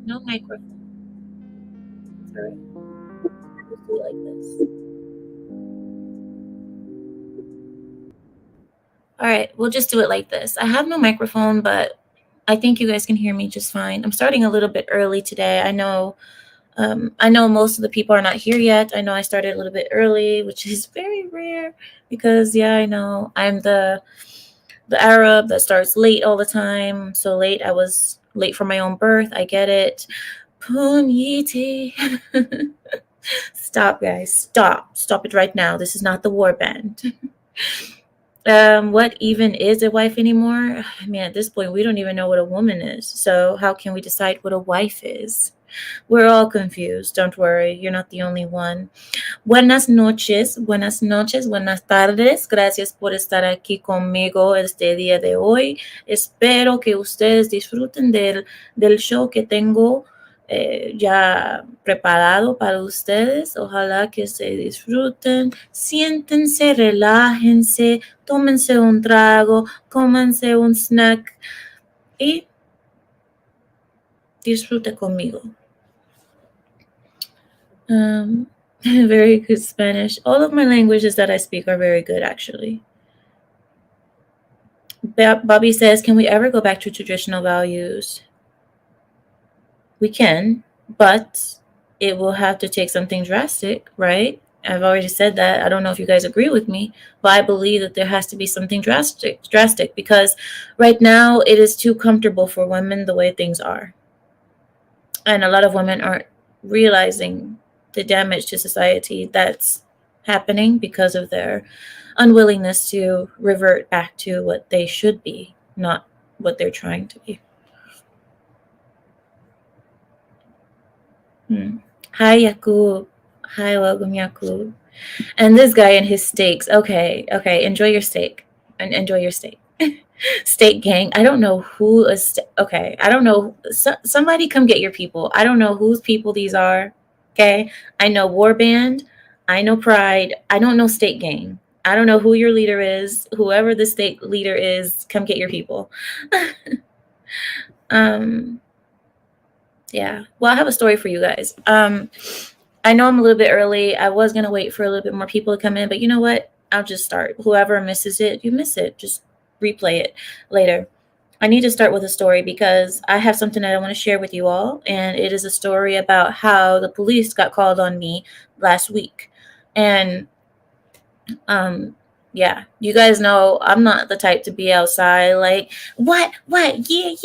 No microphone. Sorry. Just do it like this. All right, we'll just do it like this. I have no microphone, but I think you guys can hear me just fine. I'm starting a little bit early today. I know most of the people are not here yet. I know I started a little bit early, which is very rare because I know I'm the Arab that starts late all the time. So late, I was late for my own birth. I get it. Punyiti. Stop, guys. Stop it right now. This is not the war band. What even is a wife anymore? I mean, at this point, we don't even know what a woman is. So how can we decide what a wife is? We're all confused. Don't worry. You're not the only one. Buenas noches, buenas tardes. Gracias por estar aquí conmigo este día de hoy. Espero que ustedes disfruten del show que tengo ya preparado para ustedes. Ojalá que se disfruten. Siéntense, relájense, tómense un trago, cómanse un snack y disfrute conmigo. Very good Spanish. All of my languages that I speak are very good, actually. Bobby says, can we ever go back to traditional values? We can, but it will have to take something drastic, right? I've already said that. I don't know if you guys agree with me, but I believe that there has to be something drastic because right now it is too comfortable for women the way things are. And a lot of women aren't realizing the damage to society that's happening because of their unwillingness to revert back to what they should be, not what they're trying to be. Hi, Yakub. Hi, welcome, Yakub. And this guy and his steaks. Okay. Enjoy your steak. And enjoy your steak. Steak gang. I don't know who is. Okay. I don't know. Somebody come get your people. I don't know whose people these are. Okay. I know Warband. I know Pride. I don't know Steak Gang. I don't know who your leader is. Whoever the state leader is, come get your people. Yeah. Well, I have a story for you guys. I know I'm a little bit early. I was going to wait for a little bit more people to come in, but you know what? I'll just start. Whoever misses it, you miss it. Just replay it later. I need to start with a story because I have something that I want to share with you all. And it is a story about how the police got called on me last week. And yeah, you guys know I'm not the type to be outside like, what? Yeah.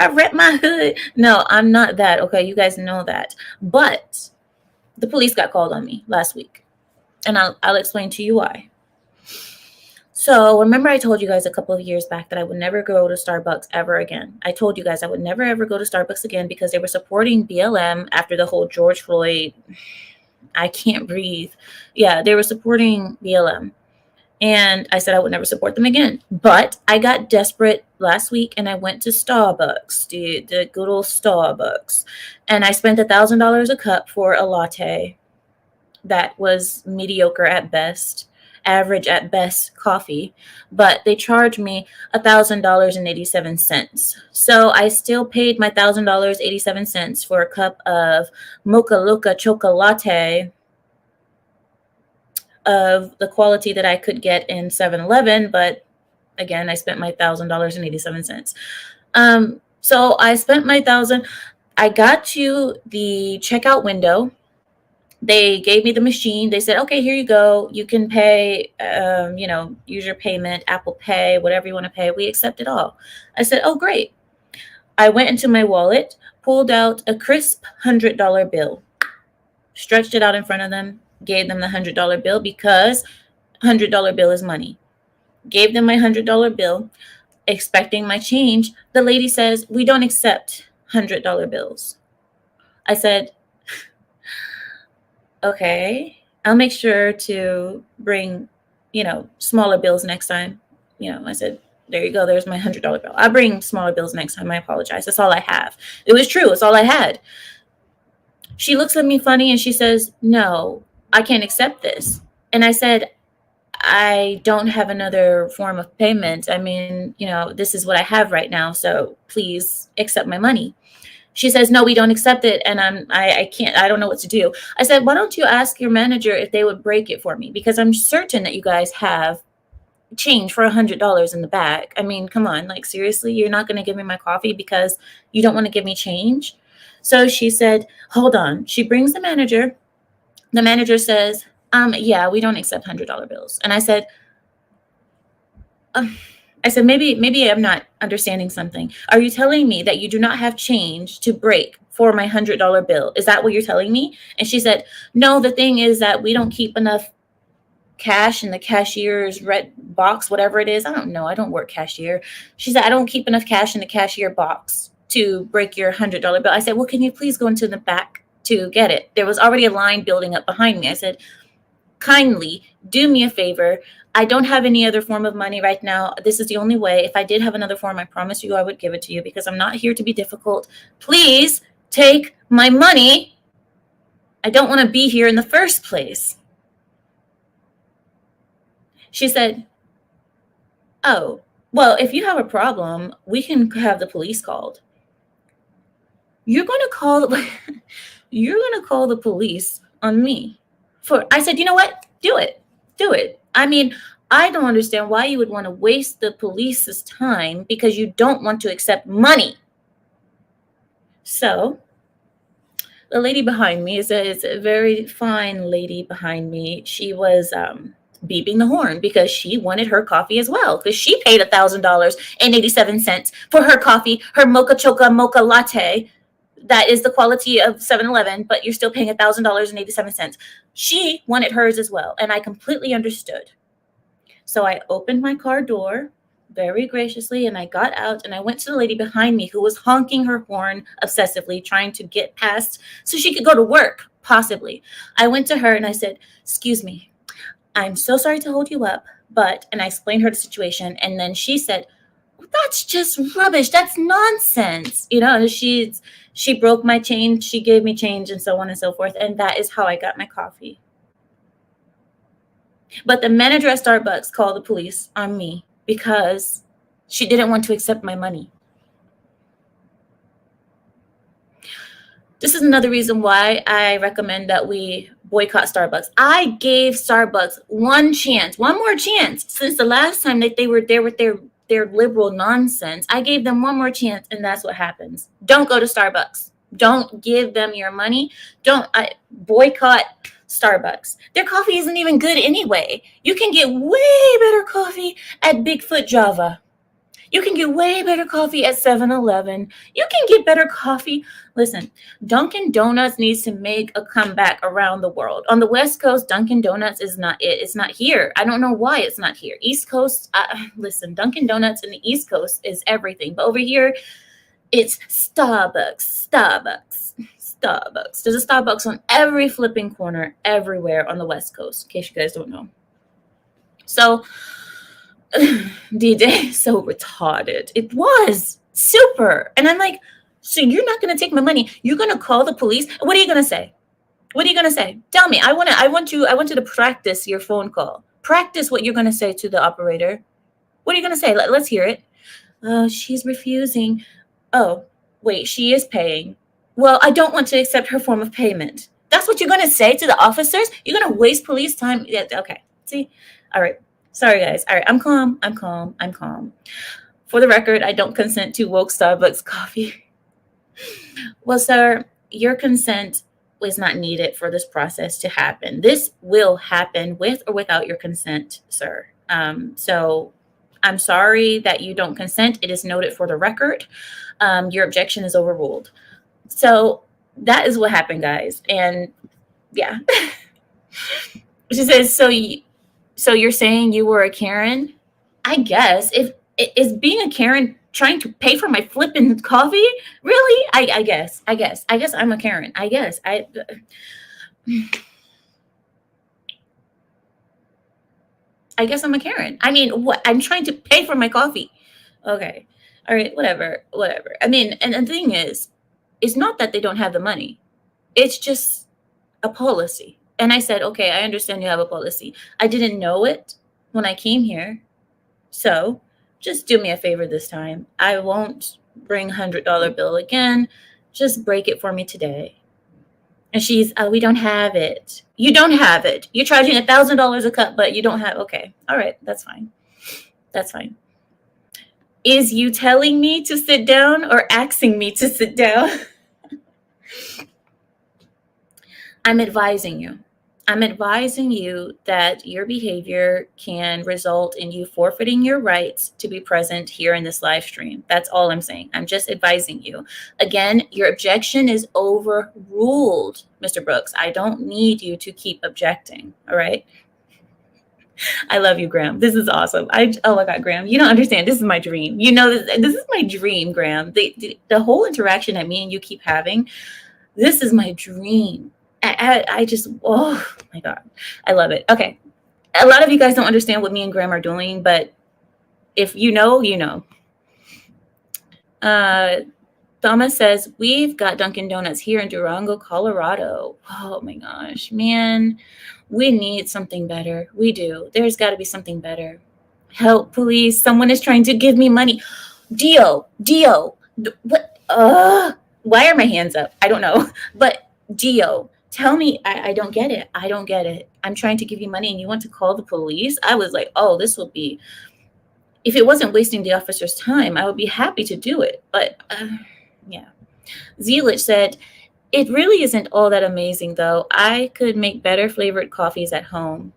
I rep my hood. No, I'm not that. Okay, you guys know that. But the police got called on me last week. And I'll explain to you why. So remember I told you guys a couple of years back that I would never go to Starbucks ever again. I told you guys I would never ever go to Starbucks again because they were supporting BLM after the whole George Floyd, I can't breathe. Yeah, they were supporting BLM. And I said I would never support them again. But I got desperate last week and I went to Starbucks, the good old Starbucks. And I spent $1,000 a cup for a latte that was mediocre at best, average at best coffee. But they charged me $1,000.87. So I still paid my $1,000.87 for a cup of Mocha Loca Chocolate of the quality that I could get in 7-Eleven, but again, I spent my $1,000.87. So I spent my $1,000. I got to the checkout window. They gave me the machine. They said, okay, here you go. You can pay, use your payment, Apple Pay, whatever you want to pay. We accept it all. I said, oh, great. I went into my wallet, pulled out a crisp $100 bill, stretched it out in front of them. Gave them the $100 bill because $100 bill is money. Gave them my $100 bill, expecting my change. The lady says, "We don't accept $100 bills." I said, "Okay, I'll make sure to bring, smaller bills next time." I said, "There you go. There's my $100 bill. I'll bring smaller bills next time. I apologize. That's all I have." It was true. It's all I had. She looks at me funny and she says, "No, I can't accept this." And I said, "I don't have another form of payment. I mean, this is what I have right now. So please accept my money." She says, "No, we don't accept it." And I can't, I don't know what to do. I said, "Why don't you ask your manager if they would break it for me? Because I'm certain that you guys have change for $100 in the bag. I mean, come on, like seriously, you're not going to give me my coffee because you don't want to give me change?" So she said, "Hold on." She brings the manager. The manager says, "Yeah, we don't accept $100 bills." And um, I said, maybe I'm not understanding something. Are you telling me that you do not have change to break for my $100 bill? Is that what you're telling me?" And she said, "No, the thing is that we don't keep enough cash in the cashier's red box, whatever it is. I don't know. I don't work cashier." She said, "I don't keep enough cash in the cashier box to break your $100 bill." I said, "Well, can you please go into the back to get it?" There was already a line building up behind me. I said, "Kindly do me a favor. I don't have any other form of money right now. This is the only way. If I did have another form, I promise you I would give it to you because I'm not here to be difficult. Please take my money. I don't want to be here in the first place." She said, "Oh, well, if you have a problem, we can have the police called." You're going to call you're going to call the police on me for I said, "You know what? Do it. Do it." I mean, I don't understand why you would want to waste the police's time because you don't want to accept money. So the lady behind me is a very fine lady behind me. She was beeping the horn because she wanted her coffee as well because she paid $1,000.87 for her coffee, her mocha choca mocha latte. That is the quality of 7-Eleven, but you're still paying $1,000.87. She wanted hers as well, and I completely understood. So I opened my car door very graciously and I got out and I went to the lady behind me who was honking her horn obsessively, trying to get past so she could go to work, possibly. I went to her and I said, "Excuse me, I'm so sorry to hold you up, but," and I explained her the situation. And then she said, "That's just rubbish. That's nonsense." She broke my change. She gave me change and so on and so forth. And that is how I got my coffee. But the manager at Starbucks called the police on me because she didn't want to accept my money. This is another reason why I recommend that we boycott Starbucks. I gave Starbucks one chance, one more chance since the last time that they were there with their liberal nonsense. I gave them one more chance, and that's what happens. Don't go to Starbucks. Don't give them your money. Boycott Starbucks. Their coffee isn't even good anyway. You can get way better coffee at Bigfoot Java. You can get way better coffee at 7-Eleven. You can get better coffee. Listen, Dunkin' Donuts needs to make a comeback around the world. On the West Coast, Dunkin' Donuts is not it. It's not here. I don't know why it's not here. East Coast, listen, Dunkin' Donuts in the East Coast is everything. But over here, it's Starbucks. There's a Starbucks on every flipping corner, everywhere on the West Coast, in case you guys don't know. So, DJ, so retarded. It was super. And I'm like, "So you're not going to take my money? You're going to call the police? What are you going to say? What are you going to say? Tell me. I want you to practice your phone call. Practice what you're going to say to the operator. What are you going to say? Let's hear it." She's refusing." "Oh, wait, she is paying." "Well, I don't want to accept her form of payment." That's what you're going to say to the officers? You're going to waste police time? Yeah, okay. See? All right. Sorry, guys. All right. I'm calm. For the record, I don't consent to woke Starbucks coffee. Well, sir, your consent was not needed for this process to happen. This will happen with or without your consent, sir. So I'm sorry that you don't consent. It is noted for the record. Your objection is overruled. So that is what happened, guys. And yeah. She says, so you're saying you were a Karen? I guess. If is being a Karen trying to pay for my flipping coffee? Really? I guess I'm a Karen. I guess I'm a Karen. I mean, what? I'm trying to pay for my coffee. Okay. All right, whatever. I mean, and the thing is, it's not that they don't have the money. It's just a policy. And I said, okay, I understand you have a policy. I didn't know it when I came here. So just do me a favor this time. I won't bring $100 bill again. Just break it for me today. And she's, oh, we don't have it. You don't have it. You're charging $1,000 a cup, but you don't have. Okay, all right, that's fine. That's fine. Is you telling me to sit down or asking me to sit down? I'm advising you. I'm advising you that your behavior can result in you forfeiting your rights to be present here in this live stream. That's all I'm saying. I'm just advising you. Again, your objection is overruled, Mr. Brooks. I don't need you to keep objecting. All right. I love you, Graham. This is awesome. Oh my God, Graham, you don't understand. This is my dream. You know, this is my dream, Graham. The whole interaction that me and you keep having, this is my dream. I just, oh my God, I love it. Okay. A lot of you guys don't understand what me and Graham are doing, but if you know, you know. Thomas says, we've got Dunkin' Donuts here in Durango, Colorado. Oh my gosh, man, we need something better. We do. There's got to be something better. Help, please. Someone is trying to give me money. Dio, what? Why are my hands up? I don't know. But Dio, tell me, I don't get it. I don't get it. I'm trying to give you money and you want to call the police? I was like, oh, this will be, if it wasn't wasting the officer's time, I would be happy to do it. But yeah. Zelich said, it really isn't all that amazing, though. I could make better flavored coffees at home.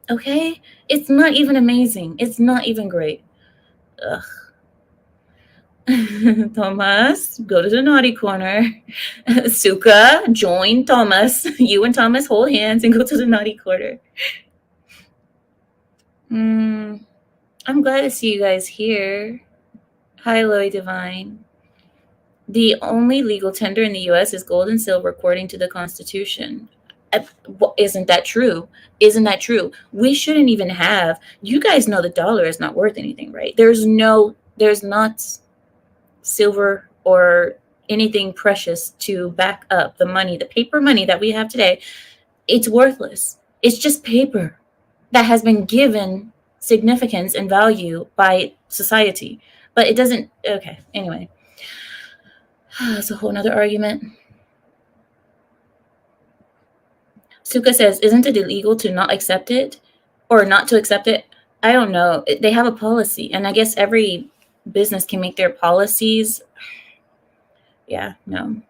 Okay? It's not even amazing. It's not even great. Ugh. Thomas, go to the naughty corner. Suka, join Thomas. You and Thomas hold hands and go to the naughty corner. I'm glad to see you guys here. Hi, Loy Divine. The only legal tender in the U.S. is gold and silver according to the Constitution. Isn't that true? Isn't that true? We shouldn't even have, you guys know the dollar is not worth anything, right? There's not silver or anything precious to back up the money, the paper money that we have today. It's worthless. It's just paper that has been given significance and value by society, but it doesn't. Okay, anyway, it's a whole nother argument. Suka says, isn't it illegal to not accept it or not to accept it? I don't know. They have a policy, and I guess every business can make their policies. Yeah, no.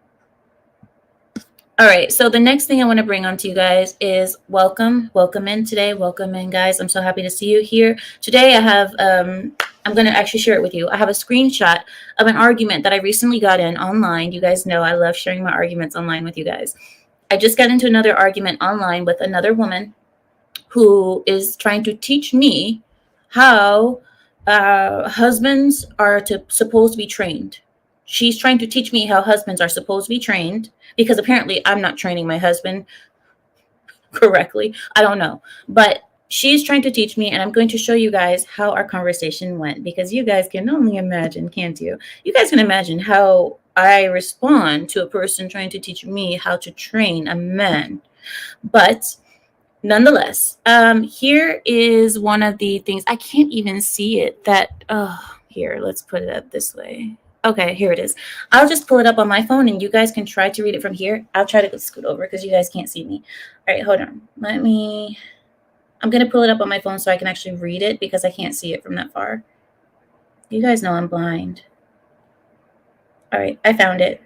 All right, so the next thing I want to bring on to you guys is welcome in today. Welcome in, guys. I'm so happy to see you here. Today I have, I'm going to actually share it with you. I have a screenshot of an argument that I recently got in online. You guys know I love sharing my arguments online with you guys. I just got into another argument online with another woman who is trying to teach me how husbands are supposed to be trained. She's trying to teach me how husbands are supposed to be trained because apparently I'm not training my husband correctly. I don't know. But she's trying to teach me, and I'm going to show you guys how our conversation went because you guys can only imagine, can't you? You guys can imagine how I respond to a person trying to teach me how to train a man. But nonetheless, here is one of the things. I can't even see it. Here, let's put it up this way. Okay, here it is. I'll just pull it up on my phone, and you guys can try to read it from here. I'll try to scoot over because you guys can't see me. All right, hold on. I'm going to pull it up on my phone so I can actually read it because I can't see it from that far. You guys know I'm blind. All right, I found it.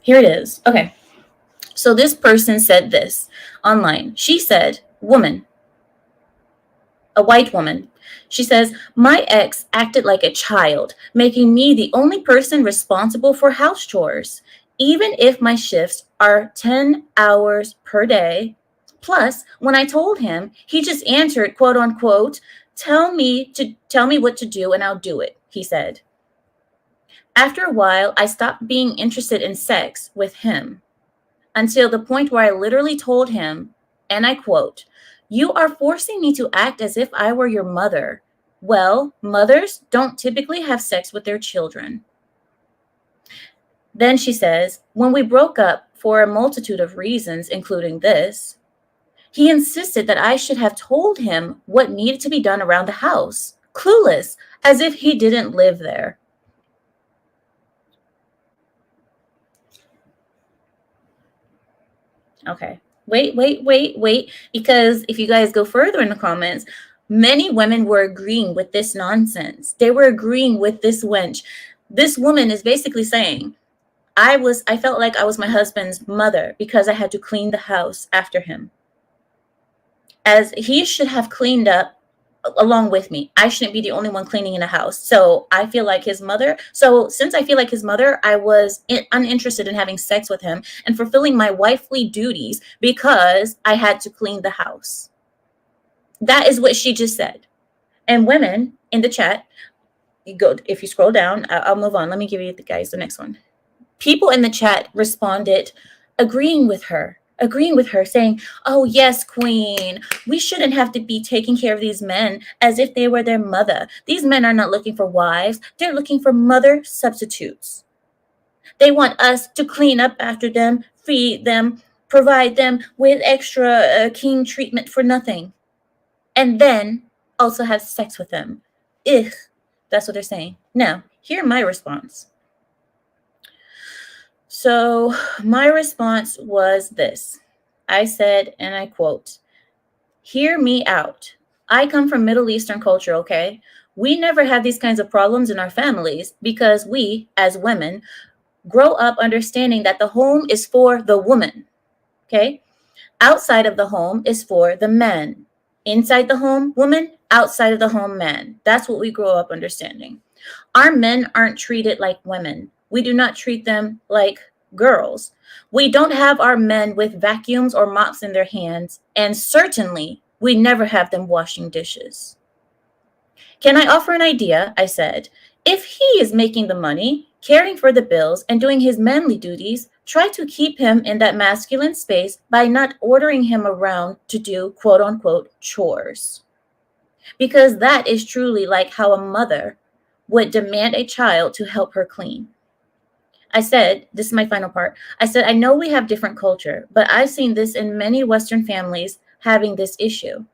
Here it is. Okay. So this person said this online. She said, woman, a white woman. She says, my ex acted like a child, making me the only person responsible for house chores. Even if my shifts are 10 hours per day, Plus, when I told him, he just answered, quote unquote, tell me what to do and I'll do it, he said. After a while, I stopped being interested in sex with him until the point where I literally told him, and I quote, "You are forcing me to act as if I were your mother. Well, mothers don't typically have sex with their children." Then she says, "When we broke up for a multitude of reasons, including this, he insisted that I should have told him what needed to be done around the house, clueless, as if he didn't live there." Okay. Wait. Because if you guys go further in the comments, many women were agreeing with this nonsense. They were agreeing with this wench. This woman is basically saying, I felt like I was my husband's mother because I had to clean the house after him. As he should have cleaned up along with me. I shouldn't be the only one cleaning in the house. So I feel like his mother. So since I feel like his mother, I was uninterested in having sex with him and fulfilling my wifely duties because I had to clean the house. That is what she just said. And women in the chat, you go, if you scroll down, I'll move on. Let me give you the guys the next one. People in the chat responded, agreeing with her, saying, "Oh, yes, queen, we shouldn't have to be taking care of these men as if they were their mother. These men are not looking for wives. They're looking for mother substitutes. They want us to clean up after them, feed them, provide them with extra king treatment for nothing, and then also have sex with them." Ugh, that's what they're saying. Now, hear my response. So my response was this. I said, and I quote, "Hear me out. I come from Middle Eastern culture, okay? We never have these kinds of problems in our families because we, as women, grow up understanding that the home is for the woman, okay? Outside of the home is for the man. Inside the home, woman, outside of the home, man. That's what we grow up understanding. Our men aren't treated like women. We do not treat them like girls. We don't have our men with vacuums or mops in their hands, and certainly we never have them washing dishes. Can I offer an idea?" I said. "If he is making the money, caring for the bills, and doing his manly duties, try to keep him in that masculine space by not ordering him around to do quote unquote chores. Because that is truly like how a mother would demand a child to help her clean." I said, this is my final part. I said, "I know we have different culture, but I've seen this in many Western families having this issue.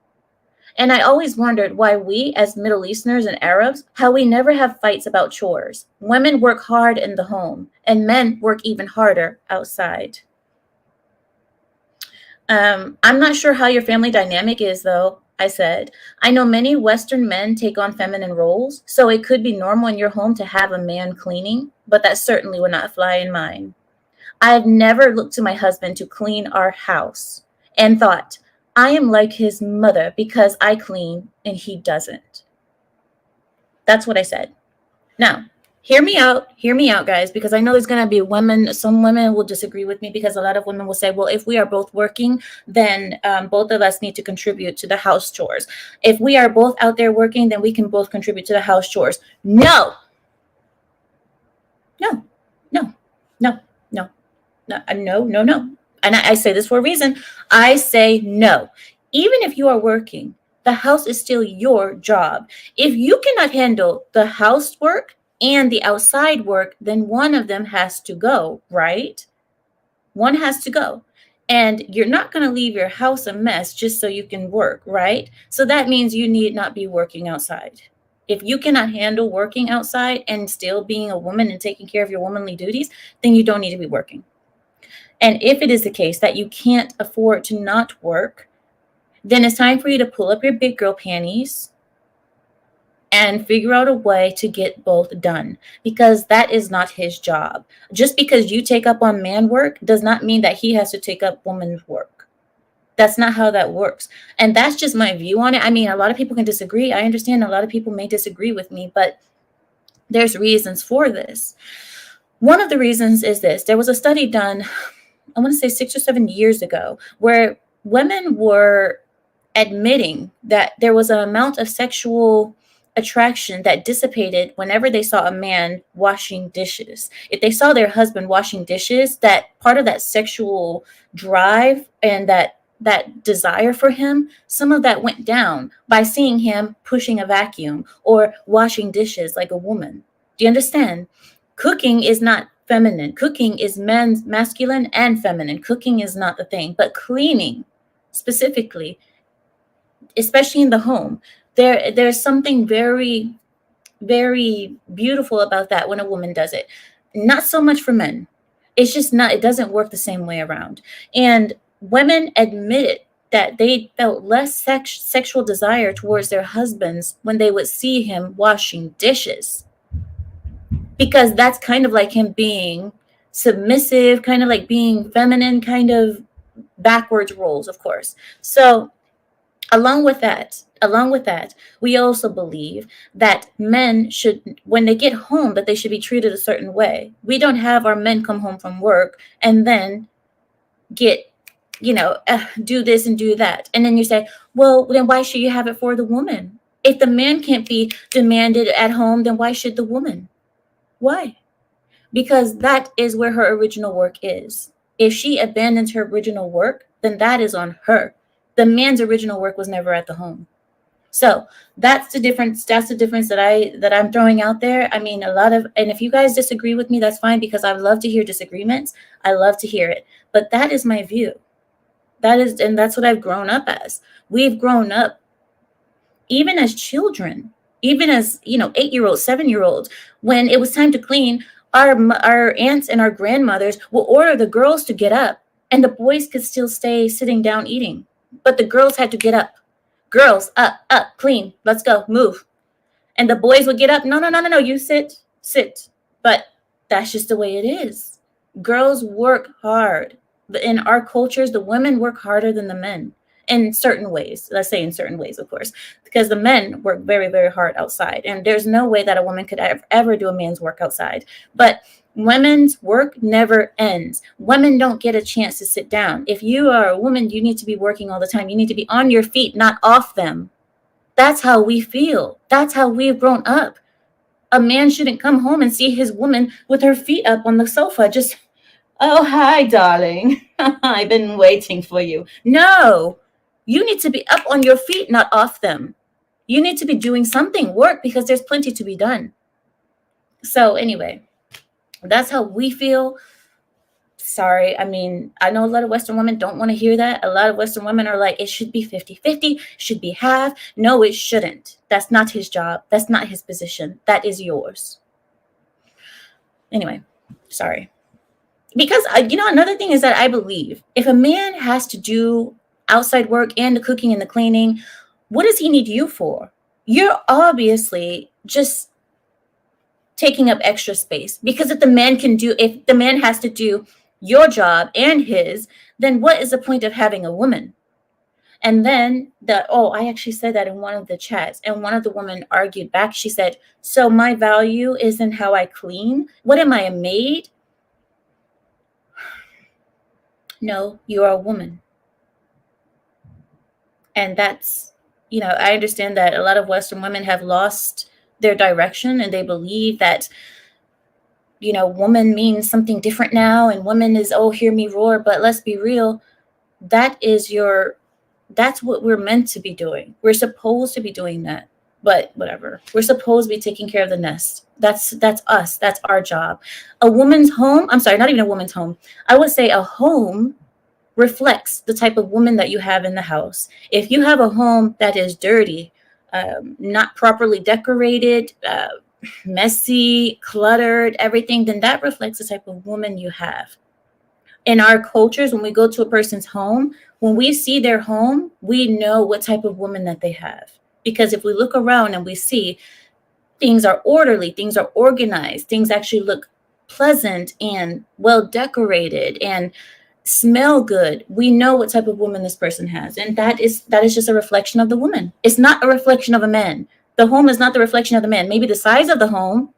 And I always wondered why we, as Middle Easterners and Arabs, how we never have fights about chores. Women work hard in the home, and men work even harder outside." I'm not sure how your family dynamic is, though, I said. "I know many Western men take on feminine roles, so it could be normal in your home to have a man cleaning, but that certainly would not fly in mine. I've never looked to my husband to clean our house and thought, I am like his mother because I clean and he doesn't." That's what I said. Now, hear me out, guys, because I know there's going to be women, some women will disagree with me because a lot of women will say, well, if we are both working, then both of us need to contribute to the house chores. If we are both out there working, then we can both contribute to the house chores. No, no, no, no, no, no, no. And I say this for a reason. I say no. Even if you are working, the house is still your job. If you cannot handle the housework and the outside work, then one of them has to go, right? One has to go. And you're not going to leave your house a mess just so you can work, right? So that means you need not be working outside. If you cannot handle working outside and still being a woman and taking care of your womanly duties, then you don't need to be working. And if it is the case that you can't afford to not work, then it's time for you to pull up your big girl panties and figure out a way to get both done, because that is not his job. Just because you take up on man work does not mean that he has to take up woman's work. That's not how that works. And that's just my view on it. I mean, a lot of people can disagree. I understand a lot of people may disagree with me, but there's reasons for this. One of the reasons is this. There was a study done, I want to say 6 or 7 years ago, where women were admitting that there was an amount of sexual attraction that dissipated whenever they saw a man washing dishes. If they saw their husband washing dishes, that part of that sexual drive and that desire for him, some of that went down by seeing him pushing a vacuum or washing dishes like a woman. Do you understand? Cooking is not feminine. Cooking is men's masculine and feminine. Cooking is not the thing, but cleaning specifically, especially in the home, there's something very, very beautiful about that when a woman does it. Not so much for men. It's just not, it doesn't work the same way around. And women admitted that they felt less sexual desire towards their husbands when they would see him washing dishes, because that's kind of like him being submissive, kind of like being feminine, kind of backwards roles, of course. So along with that, we also believe that men should, when they get home, that they should be treated a certain way. We don't have our men come home from work and then get, do this and do that. And then you say, well, then why should you have it for the woman? If the man can't be demanded at home, then why should the woman? Why? Because that is where her original work is. If she abandons her original work, then that is on her. The man's original work was never at the home. So that's the difference. That's the difference that I'm throwing out there. I mean, and if you guys disagree with me, that's fine, because I love to hear disagreements. I love to hear it. But that is my view. And that's what I've grown up as. We've grown up, even as children, even as 8-year-olds, 7-year-olds, when it was time to clean, our aunts and our grandmothers will order the girls to get up, and the boys could still stay sitting down eating, but the girls had to get up. Girls, up, clean, let's go, move. And the boys would get up. No, no, no, no, no, you sit. But that's just the way it is. Girls work hard. In our cultures, the women work harder than the men in certain ways. Let's say in certain ways, of course, because the men work very, very hard outside. And there's no way that a woman could ever do a man's work outside. But women's work never ends. Women don't get a chance to sit down. If you are a woman, you need to be working all the time. You need to be on your feet, not off them. That's how we feel. That's how we've grown up. A man shouldn't come home and see his woman with her feet up on the sofa. Just, oh, hi, darling. I've been waiting for you. No, you need to be up on your feet, not off them. You need to be doing something, work, because there's plenty to be done. So anyway, that's how we feel. Sorry. I mean, I know a lot of Western women don't want to hear that. A lot of Western women are like, it should be 50-50, should be half. No, it shouldn't. That's not his job. That's not his position. That is yours. Anyway, sorry. Because, another thing is that I believe if a man has to do outside work and the cooking and the cleaning, what does he need you for? You're obviously just taking up extra space, because if the man has to do your job and his, then what is the point of having a woman? And then I actually said that in one of the chats, and one of the women argued back. She said, so my value isn't how I clean? What am I, a maid? No, you are a woman. And that's, I understand that a lot of Western women have lost their direction, and they believe that, woman means something different now, and woman is, oh, hear me roar. But let's be real. That's what we're meant to be doing. We're supposed to be doing that. But whatever. We're supposed to be taking care of the nest. That's us. That's our job. A woman's home, I'm sorry, not even a woman's home. I would say a home reflects the type of woman that you have in the house. If you have a home that is dirty, not properly decorated, messy, cluttered, everything, then that reflects the type of woman you have. In our cultures, when we go to a person's home, when we see their home, we know what type of woman that they have. Because if we look around and we see things are orderly, things are organized, things actually look pleasant and well decorated and smell good, we know what type of woman this person has. And that is just a reflection of the woman. It's not a reflection of a man. The home is not the reflection of the man. Maybe the size of the home,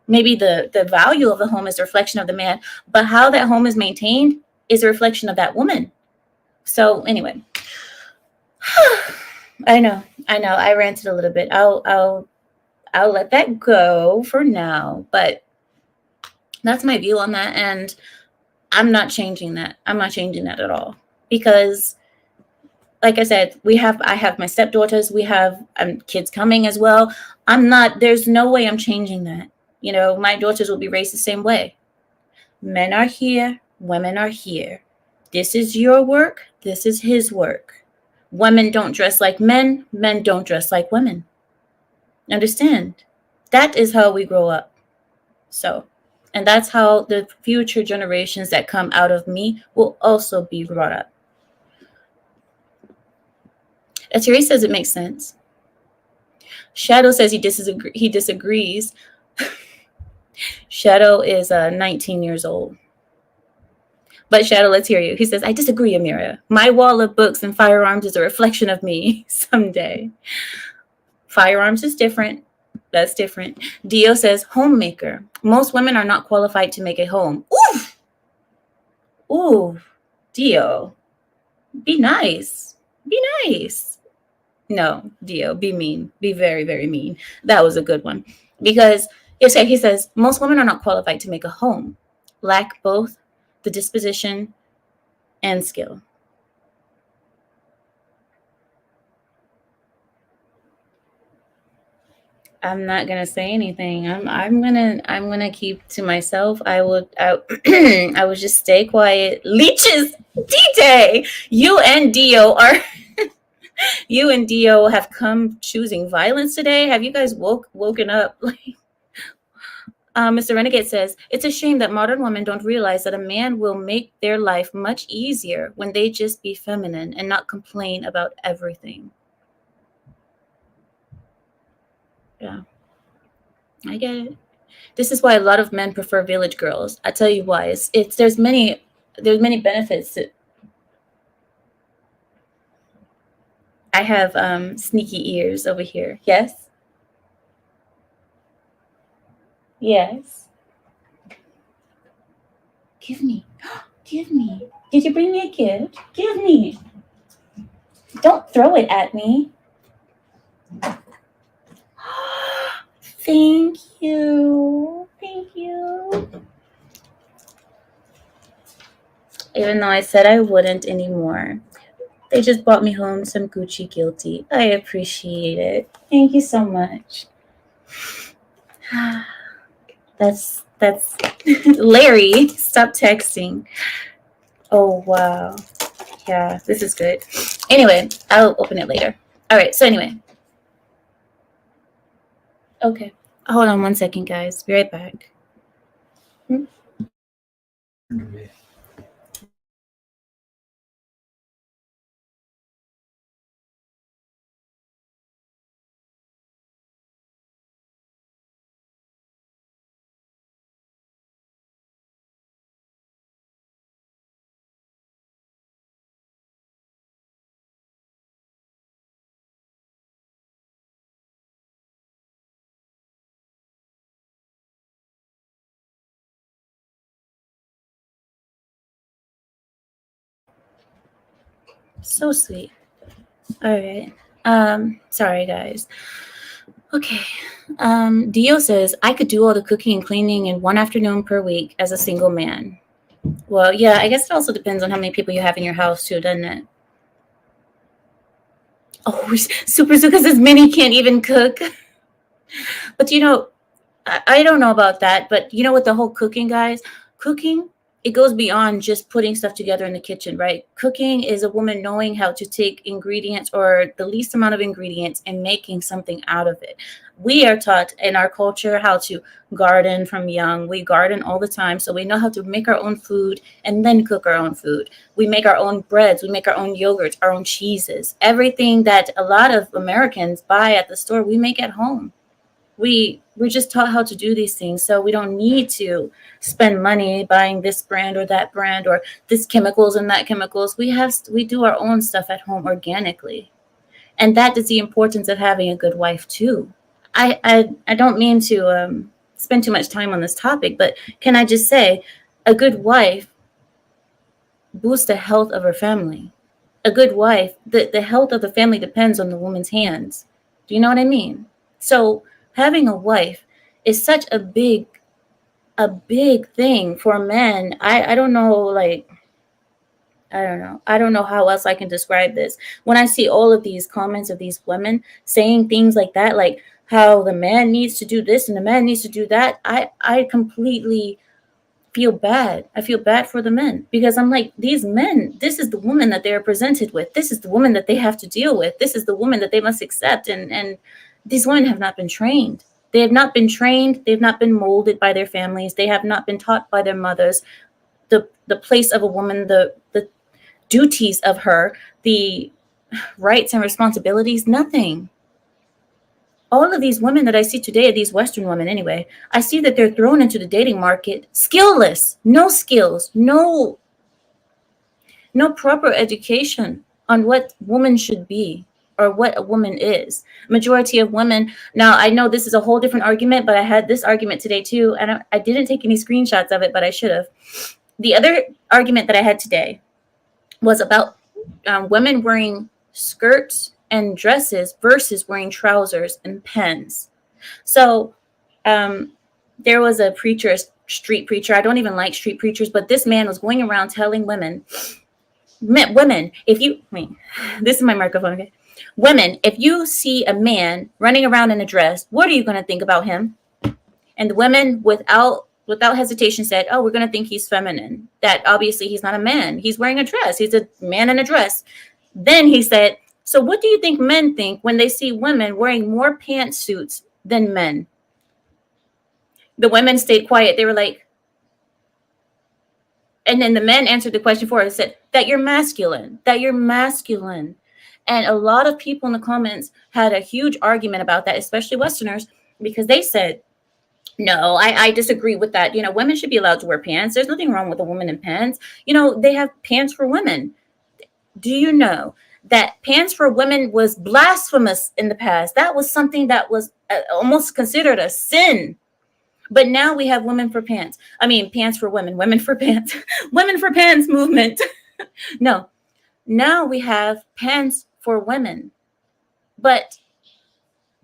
maybe the value of the home is a reflection of the man, but how that home is maintained is a reflection of that woman. So anyway, I know, I ranted a little bit. I'll let that go for now, but that's my view on that, and I'm not changing that. I'm not changing that at all because, like I said, I have my stepdaughters. We have kids coming as well. I'm not. There's no way I'm changing that. You know, my daughters will be raised the same way. Men are here. Women are here. This is your work. This is his work. Women don't dress like men. Men don't dress like women. Understand? That is how we grow up. So, and that's how the future generations that come out of me will also be brought up. Terry says it makes sense. Shadow says he disagrees. Shadow is 19 years old. But Shadow, let's hear you. He says, I disagree, Amira. My wall of books and firearms is a reflection of me someday. Firearms is different. That's different. Dio says, homemaker. Most women are not qualified to make a home. Ooh! Ooh, Dio. Be nice. Be nice. No, Dio, be mean. Be very, very mean. That was a good one. Because he says, most women are not qualified to make a home, lack both the disposition and skill. I'm not gonna say anything. I'm gonna keep to myself. I I would just stay quiet. Leeches, DJ, you and Dio are you and Dio have come choosing violence today. Have you guys woken up? Mr. Renegade says, it's a shame that modern women don't realize that a man will make their life much easier when they just be feminine and not complain about everything. Yeah, I get it. This is why a lot of men prefer village girls. I tell you why. There's many benefits. I have sneaky ears over here. Yes? Yes. Give me. Give me. Did you bring me a gift? Give me. Don't throw it at me. Thank you. Thank you. Even though I said I wouldn't anymore. They just brought me home some Gucci Guilty. I appreciate it. Thank you so much. That's Larry, stop texting. Oh wow. Yeah, this is good. Anyway, I'll open it later. All right, so anyway. Okay. Hold on one second, guys. Be right back. So sweet. All right. Sorry guys. Okay. Dio says I could do all the cooking and cleaning in one afternoon per week as a single man. Well, yeah, I guess it also depends on how many people you have in your house too, doesn't it? Oh, Super Zuka says Minnie can't even cook. But you know, I don't know about that, but you know what, the whole cooking, guys, cooking, it goes beyond just putting stuff together in the kitchen, right? Cooking is a woman knowing how to take ingredients or the least amount of ingredients and making something out of it. We are taught in our culture how to garden from young. We garden all the time, so we know how to make our own food and then cook our own food. We make our own breads, we make our own yogurts, our own cheeses. Everything that a lot of Americans buy at the store, we make at home. We're just taught how to do these things, so we don't need to spend money buying this brand or that brand or this chemicals and that chemicals. We do our own stuff at home organically, and that is the importance of having a good wife too. I don't mean to spend too much time on this topic, but can I just say, a good wife boosts the health of her family. a good wife, the health of the family depends on the woman's hands. Do you know what I mean? So having a wife is such a big thing for men. I don't know, like, I don't know. I don't know how else I can describe this. When I see all of these comments of these women saying things like that, like how the man needs to do this and the man needs to do that, I completely feel bad. I feel bad for the men because I'm like, these men, this is the woman that they are presented with. This is the woman that they have to deal with. This is the woman that they must accept. And these women have not been trained. They have not been trained. They've not been molded by their families. They have not been taught by their mothers the place of a woman, the duties of her, the rights and responsibilities, nothing. All of these women that I see today, these Western women anyway, I see that they're thrown into the dating market skillless, no skills, no proper education on what woman should be or what a woman is. Majority of women, now I know this is a whole different argument, but I had this argument today too, and I didn't take any screenshots of it, but I should have. The other argument that I had today was about women wearing skirts and dresses versus wearing trousers and pants. So there was a preacher, a street preacher. I don't even like street preachers, but this man was going around telling women, if you, this is my microphone, okay? Women, if you see a man running around in a dress, what are you going to think about him? And the women, without hesitation, said, oh, we're going to think he's feminine. That obviously he's not a man. He's wearing a dress. He's a man in a dress. Then he said, so what do you think men think when they see women wearing more pantsuits than men? The women stayed quiet. They were like, and then the men answered the question for us, said, that you're masculine, that you're masculine. And a lot of people in the comments had a huge argument about that, especially Westerners, because they said, no, I disagree with that. You know, women should be allowed to wear pants. There's nothing wrong with a woman in pants. You know, they have pants for women. Do you know that pants for women was blasphemous in the past? That was something that was almost considered a sin. But now we have women for pants. I mean, pants for women, women for pants, women for pants movement. No, now we have pants for women. But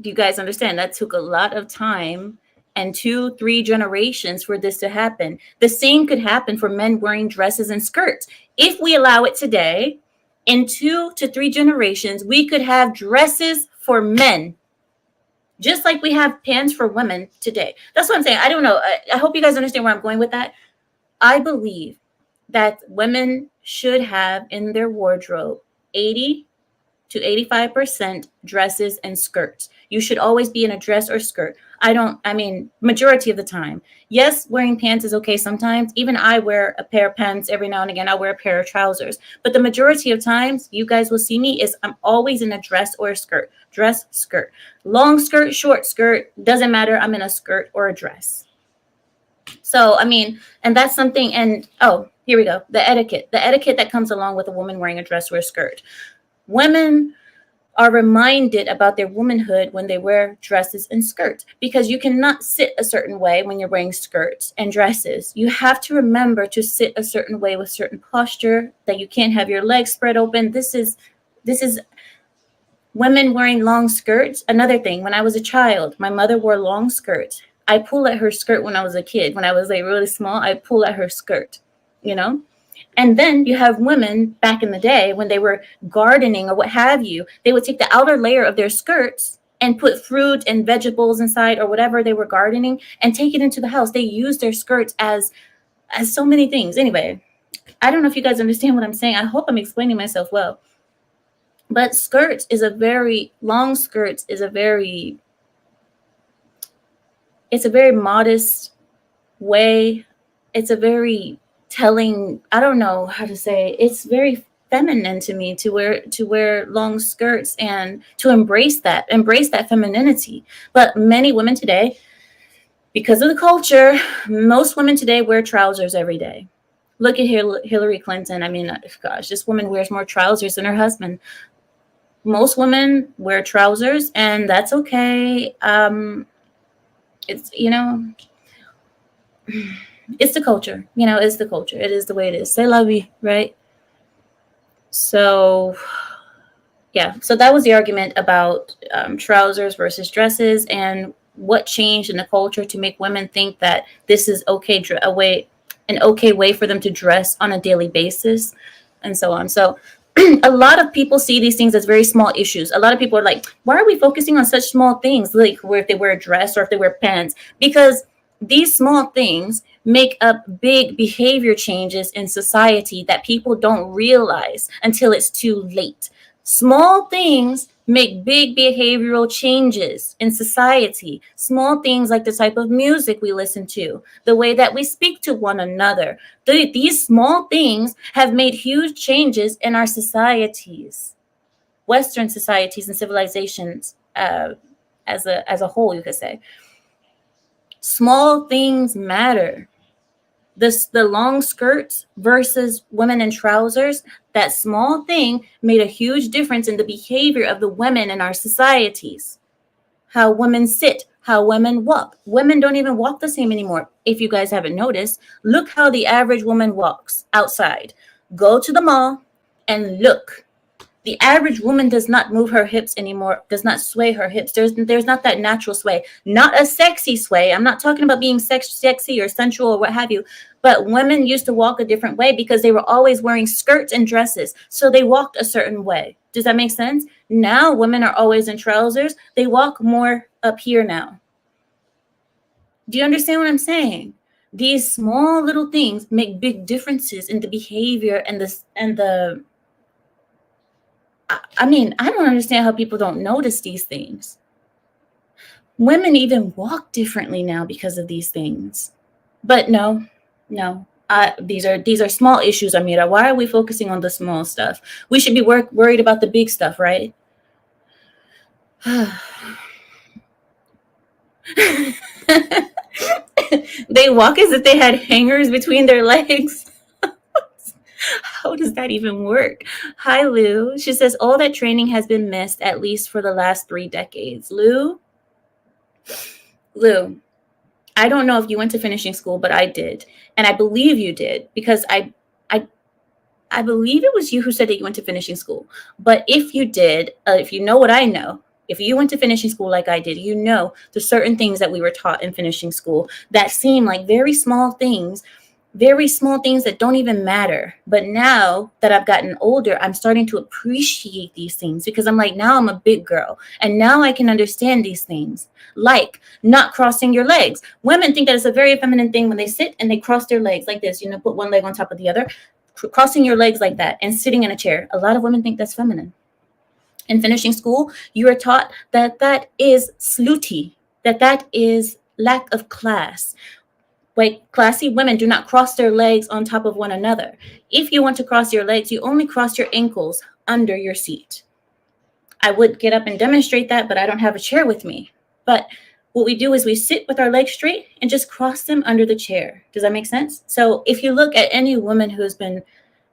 do you guys understand? That took a lot of time and 2-3 generations for this to happen. The same could happen for men wearing dresses and skirts. If we allow it today, in 2 to 3 generations, we could have dresses for men, just like we have pants for women today. That's what I'm saying. I don't know. I hope you guys understand where I'm going with that. I believe that women should have in their wardrobe 80 to 85% dresses and skirts. You should always be in a dress or skirt. Majority of the time. Yes, wearing pants is okay sometimes. Even I wear a pair of pants every now and again. I'll wear a pair of trousers. But the majority of times you guys will see me is I'm always in a dress or a skirt. Dress, skirt. Long skirt, short skirt, doesn't matter. I'm in a skirt or a dress. So, and that's something, and here we go. The etiquette that comes along with a woman wearing a dress or a skirt. Women are reminded about their womanhood when they wear dresses and skirts, because you cannot sit a certain way when you're wearing skirts and dresses. You have to remember to sit a certain way with certain posture, that you can't have your legs spread open. This is women wearing long skirts. Another thing, when I was a child, my mother wore long skirts. I pull at her skirt when I was a kid. When I was like really small, I pull at her skirt, And then you have women back in the day when they were gardening or what have you, they would take the outer layer of their skirts and put fruit and vegetables inside or whatever they were gardening and take it into the house. They used their skirts as so many things. Anyway, I don't know if you guys understand what I'm saying. I hope I'm explaining myself well. But long skirts is it's a very modest way. It's a very telling, I don't know how to say, it's very feminine to me to wear long skirts and to embrace that femininity. But many women today, because of the culture, most women today wear trousers every day. Look at Hillary Clinton. Gosh, this woman wears more trousers than her husband. Most women wear trousers, and that's okay. It's it's the culture. It's the culture. It is the way it is. C'est la vie, right? So yeah, so that was the argument about trousers versus dresses and what changed in the culture to make women think that this is okay, an okay way for them to dress on a daily basis, and so on. So a lot of people see these things as very small issues. A lot of people are like, why are we focusing on such small things, like where if they wear a dress or if they wear pants? Because these small things make up big behavior changes in society that people don't realize until it's too late. Small things make big behavioral changes in society. Small things like the type of music we listen to, the way that we speak to one another. These small things have made huge changes in our societies, Western societies and civilizations, as a whole, you could say. Small things matter. The long skirts versus women in trousers, that small thing made a huge difference in the behavior of the women in our societies. How women sit, how women walk. Women don't even walk the same anymore. If you guys haven't noticed, look how the average woman walks outside. Go to the mall and look. The average woman does not move her hips anymore, does not sway her hips. There's not that natural sway, not a sexy sway. I'm not talking about being sexy or sensual or what have you, but women used to walk a different way because they were always wearing skirts and dresses, so they walked a certain way. Does that make sense? Now women are always in trousers. They walk more up here now. Do you understand what I'm saying? These small little things make big differences in the behavior and the I mean, I don't understand how people don't notice these things. Women even walk differently now because of these things. But no, no. These are small issues, Amira. Why are we focusing on the small stuff? We should be worried about the big stuff, right? They walk as if they had hangers between their legs. How does that even work? Hi, Lou. She says all that training has been missed at least for the last 3 decades. Lou, I don't know if you went to finishing school, but I did. And I believe you did because I I believe it was you who said that you went to finishing school. But if you did, if you know what I know, if you went to finishing school like I did, you know there's certain things that we were taught in finishing school that seem like very small things that don't even matter. But now that I've gotten older, I'm starting to appreciate these things because I'm like, now I'm a big girl and now I can understand these things, like not crossing your legs. Women think that it's a very feminine thing when they sit and they cross their legs like this, put one leg on top of the other, crossing your legs like that and sitting in a chair. A lot of women think that's feminine. In finishing school, you are taught that that is slutty, that is lack of class. Like, classy women do not cross their legs on top of one another. If you want to cross your legs, you only cross your ankles under your seat. I would get up and demonstrate that, but I don't have a chair with me. But what we do is we sit with our legs straight and just cross them under the chair. Does that make sense? So if you look at any woman who's been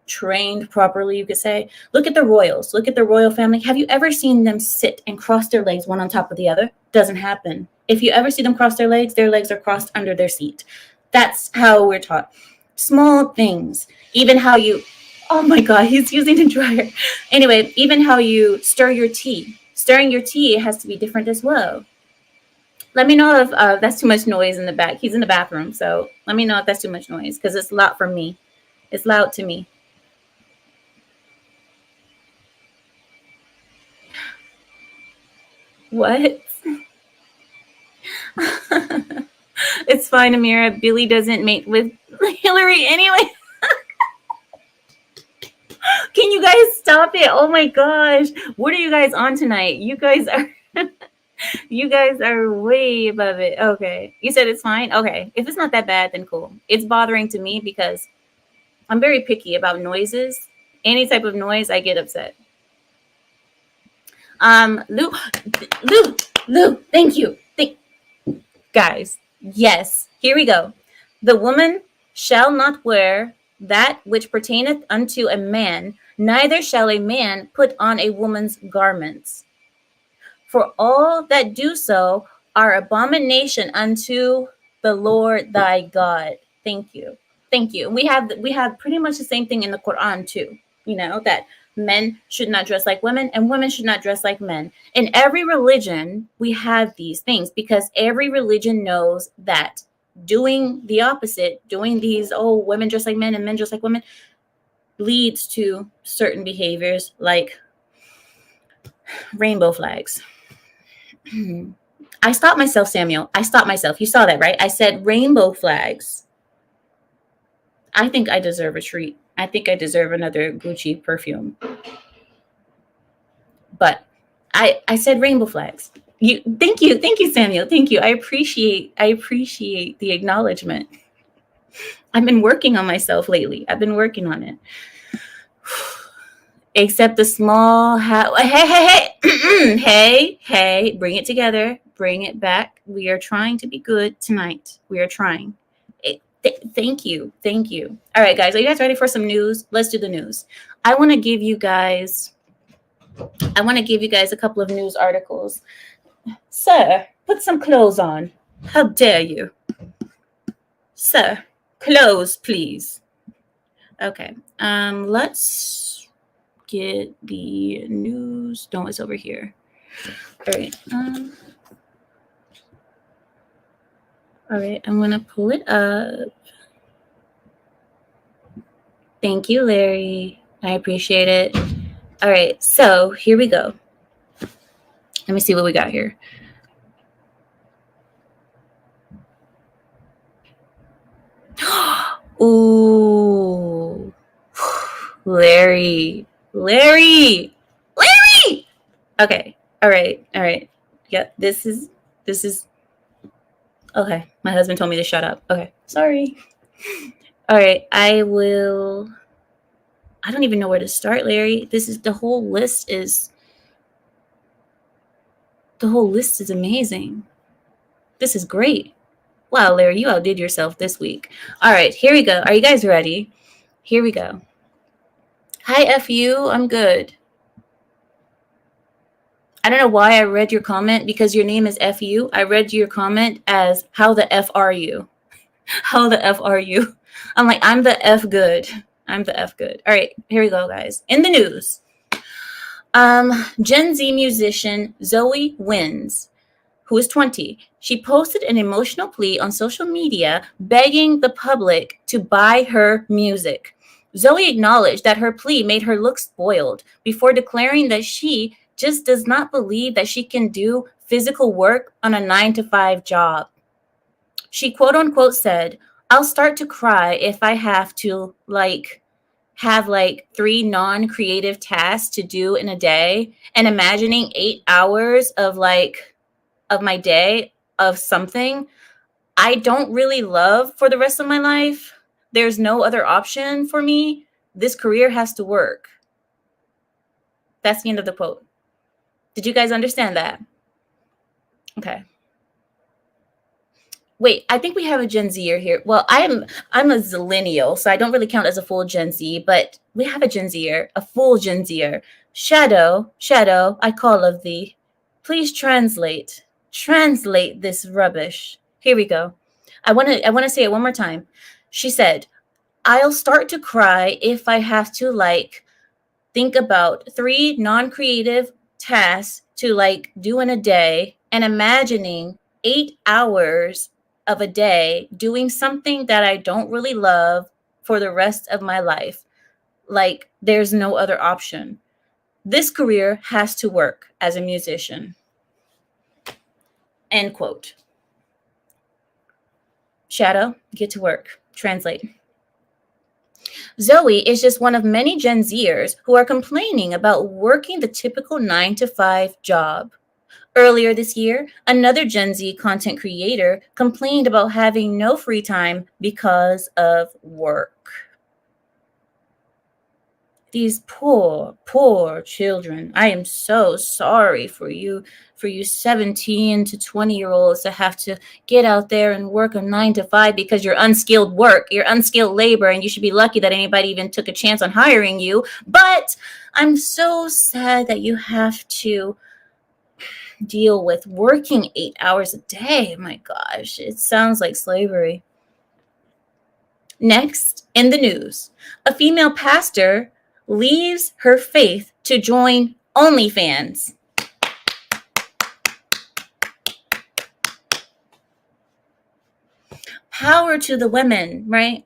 trained properly, you could say, look at the royals, look at the royal family. Have you ever seen them sit and cross their legs one on top of the other? Doesn't happen. If you ever see them cross their legs are crossed under their seat. That's how we're taught. Small things, even how you, oh my God, he's using the dryer. Anyway, even how you stir your tea. Stirring your tea has to be different as well. Let me know if that's too much noise in the back. He's in the bathroom, so let me know if that's too much noise because it's loud for me. It's loud to me. What? It's fine, Amira. Billy doesn't mate with Hillary anyway. Can you guys stop it? Oh my gosh. What are you guys on tonight? You guys are you guys are way above it. Okay. You said it's fine? Okay. If it's not that bad, then cool. It's bothering to me because I'm very picky about noises. Any type of noise, I get upset. Lou, Lou, Lou, thank you. Guys, yes, here we go. The woman shall not wear that which pertaineth unto a man, neither shall a man put on a woman's garments. For all that do so are abomination unto the Lord thy God. Thank you. Thank you. We have pretty much the same thing in the Quran too. That Men should not dress like women, and women should not dress like men. In every religion, we have these things because every religion knows that doing the opposite, doing these, oh, women dress like men and men dress like women, leads to certain behaviors like rainbow flags. I stopped myself, Samuel. I stopped myself. You saw that, right? I said rainbow flags. I think I deserve a treat. I think I deserve another Gucci perfume. But I said rainbow flags. Thank you, Samuel. Thank you. I appreciate the acknowledgement. I've been working on myself lately. I've been working on it. Except the small hey, bring it together, bring it back. We are trying to be good tonight. We are trying. Thank you. All right, guys, are you guys ready for some news? Let's do the news. I want to give you guys a couple of news articles. Sir, put some clothes on. How dare you? Sir, clothes, please. Okay. Let's get the news. No, it's over here. All right. All right, I'm gonna pull it up. Thank you, Larry. I appreciate it. All right, so here we go. Let me see what we got here. Ooh, Larry. Okay. All right. Yeah, this is. Okay, my husband told me to shut up. Okay, sorry. All right, I don't even know where to start, Larry. The whole list is amazing. This is great. Wow, Larry, you outdid yourself this week. All right, here we go. Are you guys ready? Here we go. Hi, FU. I'm good. I don't know why I read your comment because your name is FU. I read your comment as how the F are you? How the F are you? I'm like, I'm the F good. All right, here we go, guys. In the news, Gen Z musician Zoe Wins, who is 20, she posted an emotional plea on social media begging the public to buy her music. Zoe acknowledged that her plea made her look spoiled before declaring that she just does not believe that she can do physical work on a 9-to-5 job. She quote unquote said, "I'll start to cry if I have to have 3 non-creative tasks to do in a day, and imagining 8 hours of my day of something I don't really love for the rest of my life. There's no other option for me. This career has to work." That's the end of the quote. Did you guys understand that? Okay. Wait, I think we have a Gen Zer here. Well, I'm a zillennial, so I don't really count as a full Gen Z, but we have a Gen Zer, a full Gen Zer. Shadow, I call of thee. Please translate this rubbish. Here we go. I want to say it one more time. She said, "I'll start to cry if I have to think about 3 non-creative tasks to do in a day, and imagining 8 hours of a day doing something that I don't really love for the rest of my life. There's no other option. This career has to work as a musician." End quote. Shadow, get to work. Translate. Zoe is just one of many Gen Zers who are complaining about working the typical 9-to-5 job. Earlier this year, another Gen Z content creator complained about having no free time because of work. These poor children. I am so sorry for you 17 to 20-year-olds to have to get out there and work a 9-to-5 because you're unskilled labor, and you should be lucky that anybody even took a chance on hiring you. But I'm so sad that you have to deal with working 8 hours a day. My gosh, it sounds like slavery. Next, in the news, a female pastor leaves her faith to join OnlyFans. Power to the women, right?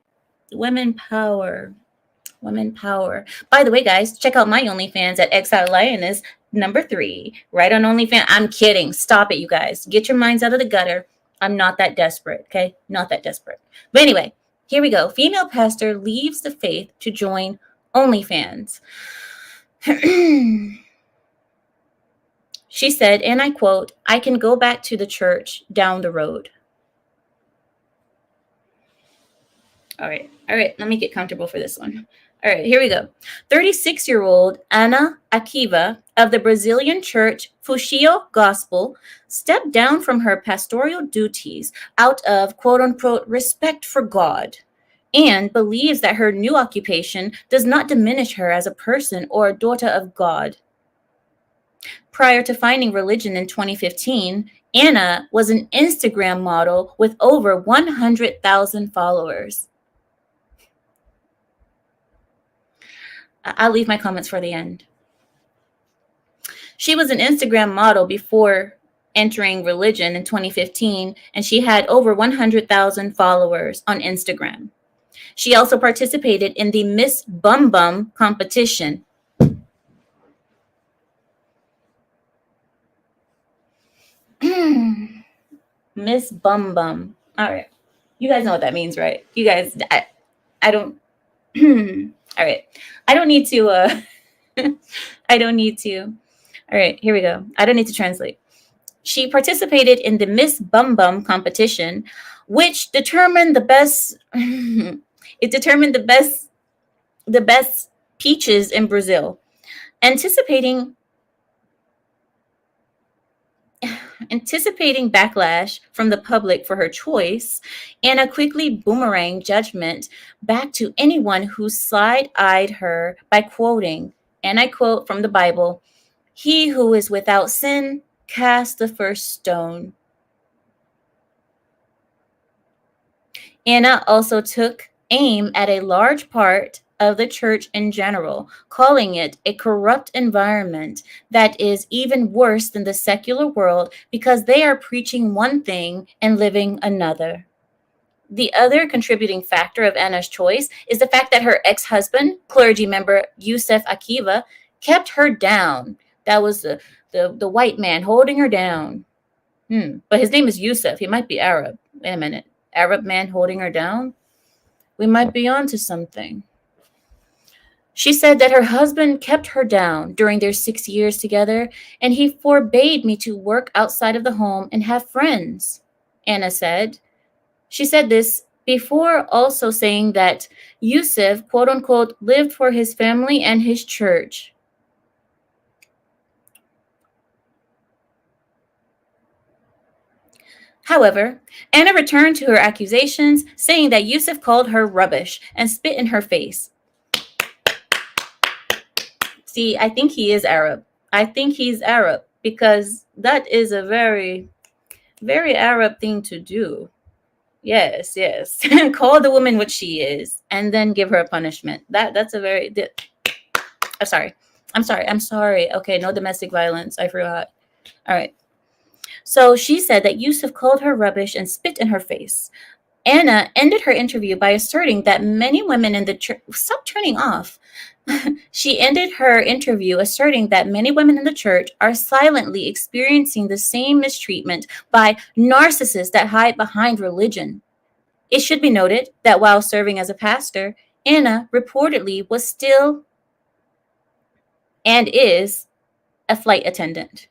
Women power. Women power. By the way, guys, check out my OnlyFans at Exile Lioness #3. Right on OnlyFans. I'm kidding. Stop it, you guys. Get your minds out of the gutter. I'm not that desperate, okay? Not that desperate. But anyway, here we go. Female pastor leaves the faith to join OnlyFans. She said, and I quote, "I can go back to the church down the road." All right. Let me get comfortable for this one. All right, here we go. 36-year-old Ana Akiva of the Brazilian church Fuxio Gospel stepped down from her pastoral duties out of quote unquote respect for God and believes that her new occupation does not diminish her as a person or a daughter of God. Prior to finding religion in 2015, Anna was an Instagram model with over 100,000 followers. I'll leave my comments for the end. She was an Instagram model before entering religion in 2015, and she had over 100,000 followers on Instagram. She also participated in the Miss Bum Bum competition. Miss Bum Bum. All right. You guys know what that means, right? You guys, I don't. All right. I don't need to, I don't need to. All right, here we go. I don't need to translate. She participated in the Miss Bum Bum competition, which determined the best, it determined the best peaches in Brazil. Anticipating backlash from the public for her choice, Anna quickly boomeranged judgment back to anyone who side-eyed her by quoting, and I quote from the Bible, "He who is without sin, cast the first stone." Anna also took aim at a large part of the church in general, calling it a corrupt environment that is even worse than the secular world because they are preaching one thing and living another. The other contributing factor of Anna's choice is the fact that her ex-husband, clergy member Yusuf Akiva, kept her down. That was the white man holding her down. But his name is Yusuf. He might be Arab. Wait a minute. Arab man holding her down? We might be onto something. She said that her husband kept her down during their 6 years together, and he forbade me to work outside of the home and have friends, Anna said. She said this before also saying that Yusuf, quote unquote, lived for his family and his church. However, Anna returned to her accusations, saying that Yusuf called her rubbish and spit in her face. See, I think he is Arab. I think he's Arab because that is a very, very Arab thing to do. Yes. Call the woman what she is and then give her a punishment. That's a very I'm sorry. Okay, no domestic violence. I forgot. All right. So she said that Yusuf called her rubbish and spit in her face. Anna ended her interview by asserting that many women in the church stop turning off. She ended her interview asserting that many women in the church are silently experiencing the same mistreatment by narcissists that hide behind religion. It should be noted that while serving as a pastor, Anna reportedly was still and is a flight attendant.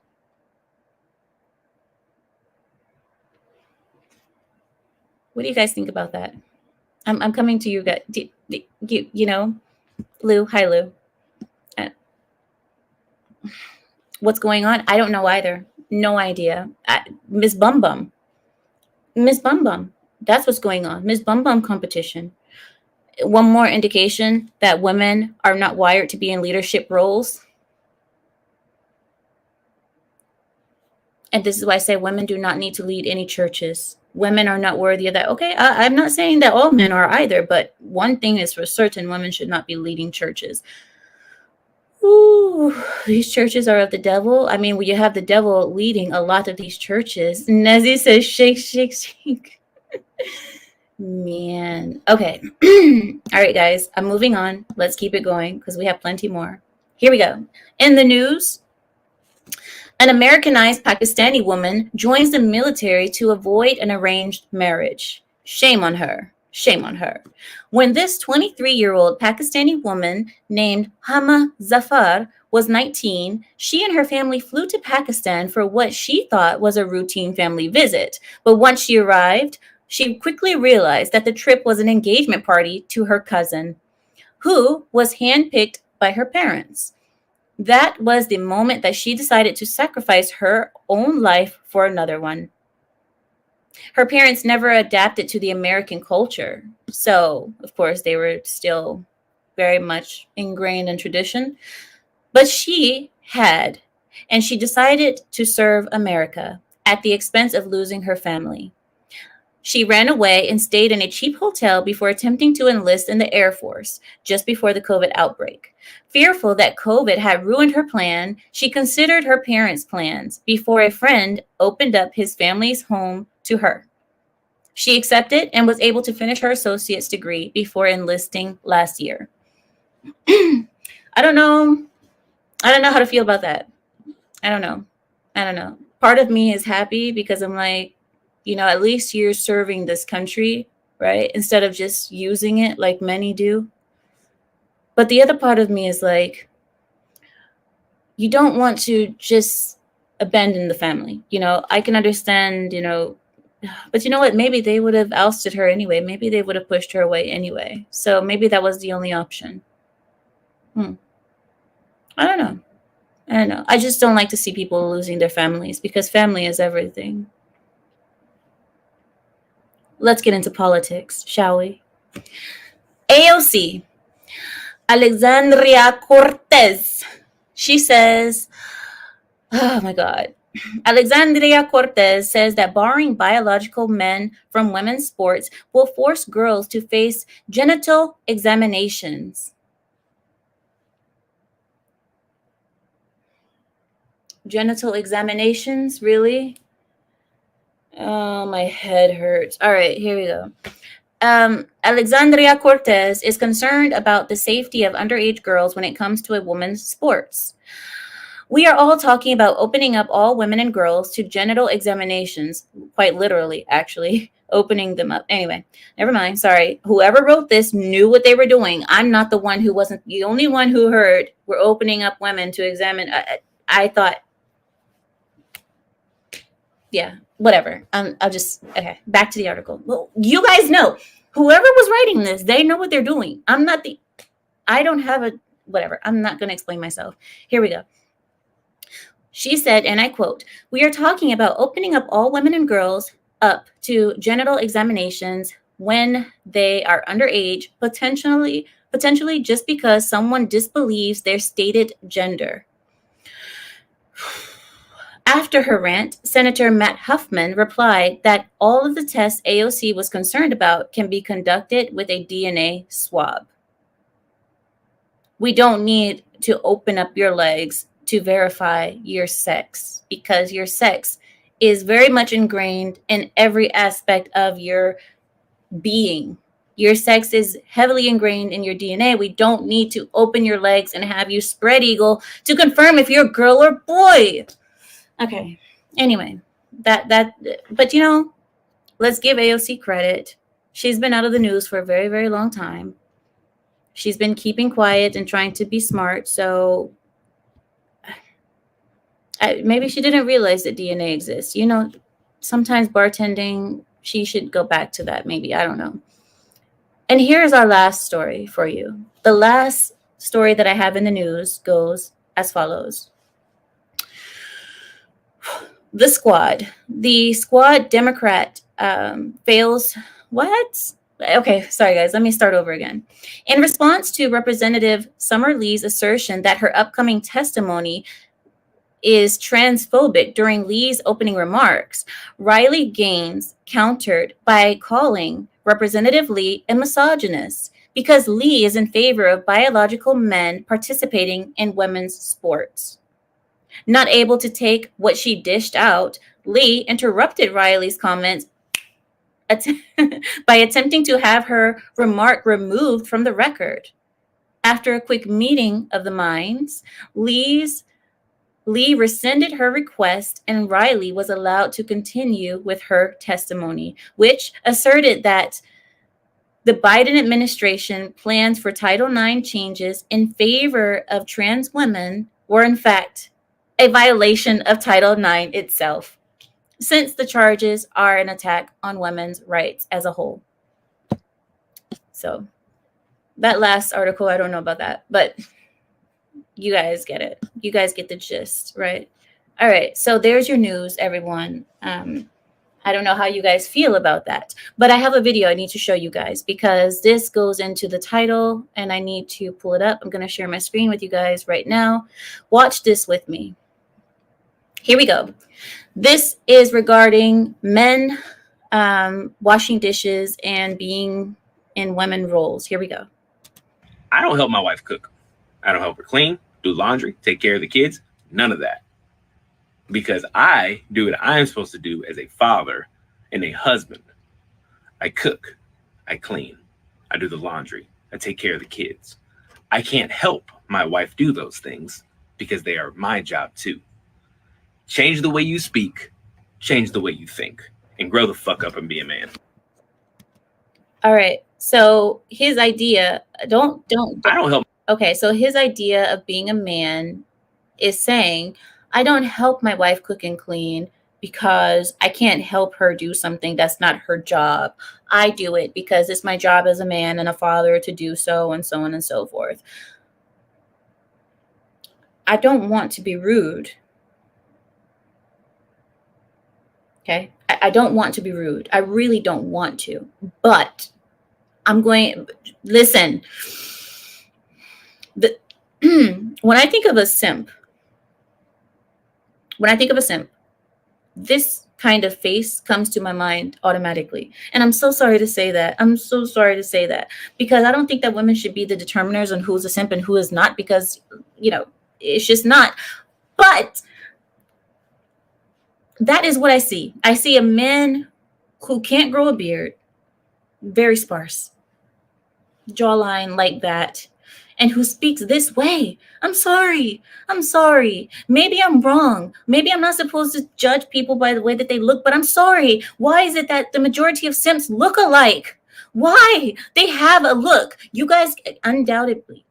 What do you guys think about that? I'm coming to you guys. You know, Lou. Hi, Lou. What's going on? I don't know either. No idea. Miss Bum Bum. Miss Bum Bum. That's what's going on. Miss Bum Bum competition. One more indication that women are not wired to be in leadership roles. And this is why I say women do not need to lead any churches. Women are not worthy of that. Okay, I'm not saying that all men are either, but one thing is for certain, women should not be leading churches. Ooh, these churches are of the devil. I mean, when you have the devil leading a lot of these churches. Nezzy says, shake, shake, shake. Man. Okay. All right, guys. I'm moving on. Let's keep it going because we have plenty more. Here we go. In the news, an Americanized Pakistani woman joins the military to avoid an arranged marriage. Shame on her. Shame on her. When this 23-year-old Pakistani woman named Hama Zafar was 19, she and her family flew to Pakistan for what she thought was a routine family visit. But once she arrived, she quickly realized that the trip was an engagement party to her cousin, who was handpicked by her parents. That was the moment that she decided to sacrifice her own life for another one. Her parents never adapted to the American culture. So, of course, they were still very much ingrained in tradition. But she had, and she decided to serve America at the expense of losing her family. She ran away and stayed in a cheap hotel before attempting to enlist in the Air Force just before the COVID outbreak. Fearful that COVID had ruined her plan, she considered her parents' plans before a friend opened up his family's home to her. She accepted and was able to finish her associate's degree before enlisting last year. I don't know. I don't know how to feel about that. I don't know. I don't know. Part of me is happy because I'm like, at least you're serving this country, right? Instead of just using it like many do. But the other part of me is like, you don't want to just abandon the family. I can understand, but you know what? Maybe they would have ousted her anyway. Maybe they would have pushed her away anyway. So maybe that was the only option. I don't know. I just don't like to see people losing their families because family is everything. Let's get into politics, shall we? AOC, Alexandria Cortez. She says, oh my God. Alexandria Cortez says that barring biological men from women's sports will force girls to face genital examinations. Genital examinations? Really? Oh, my head hurts. All right, here we go. Alexandria Cortez is concerned about the safety of underage girls when it comes to a woman's sports. We are all talking about opening up all women and girls to genital examinations, quite literally, actually, opening them up. Anyway, never mind. Sorry. Whoever wrote this knew what they were doing. I'm not the one who wasn't the only one who heard we're opening up women to examine. I thought, yeah, whatever. I'll just, okay, back to the article. Well, you guys know, whoever was writing this, they know what they're doing. I don't have a, whatever. I'm not going to explain myself. Here we go. She said, and I quote, "We are talking about opening up all women and girls up to genital examinations when they are underage, potentially just because someone disbelieves their stated gender." After her rant, Senator Matt Huffman replied that all of the tests AOC was concerned about can be conducted with a DNA swab. We don't need to open up your legs to verify your sex because your sex is very much ingrained in every aspect of your being. Your sex is heavily ingrained in your DNA. We don't need to open your legs and have you spread eagle to confirm if you're a girl or boy. Okay. Anyway, but let's give AOC credit. She's been out of the news for a very, very long time. She's been keeping quiet and trying to be smart. So maybe she didn't realize that DNA exists. Sometimes bartending, she should go back to that. Maybe, I don't know. And here's our last story for you. The last story that I have in the news goes as follows. The squad Democrat fails. What? Okay, sorry guys, let me start over again. In response to Representative Summer Lee's assertion that her upcoming testimony is transphobic during Lee's opening remarks, Riley Gaines countered by calling Representative Lee a misogynist because Lee is in favor of biological men participating in women's sports. Not able to take what she dished out, Lee interrupted Riley's comments by attempting to have her remark removed from the record. After a quick meeting of the minds, Lee rescinded her request and Riley was allowed to continue with her testimony, which asserted that the Biden administration plans for Title IX changes in favor of trans women were in fact a violation of Title IX itself, since the charges are an attack on women's rights as a whole. So that last article, I don't know about that, but you guys get it. You guys get the gist, right? All right. So there's your news, everyone. I don't know how you guys feel about that, but I have a video I need to show you guys because this goes into the title and I need to pull it up. I'm going to share my screen with you guys right now. Watch this with me. Here we go. This is regarding men washing dishes and being in women roles. Here we go. I don't help my wife cook. I don't help her clean, do laundry, take care of the kids, none of that. Because I do what I am supposed to do as a father and a husband. I cook, I clean, I do the laundry, I take care of the kids. I can't help my wife do those things because they are my job too. Change the way you speak, change the way you think, and grow the fuck up and be a man. All right. So his idea, I don't help. Okay, so his idea of being a man is saying, I don't help my wife cook and clean because I can't help her do something that's not her job. I do it because it's my job as a man and a father to do so, and so on and so forth. I don't want to be rude. Okay, I don't want to be rude. I really don't want to, but I'm going, listen, when I think of a simp, this kind of face comes to my mind automatically. And I'm so sorry to say that. I'm so sorry to say that because I don't think that women should be the determiners on who's a simp and who is not because, you know, it's just not. But that is what I see. I see a man who can't grow a beard, very sparse, jawline like that, and who speaks this way. I'm sorry. Maybe I'm wrong. Maybe I'm not supposed to judge people by the way that they look, but I'm sorry. Why is it that the majority of simps look alike? Why? They have a look. You guys, undoubtedly,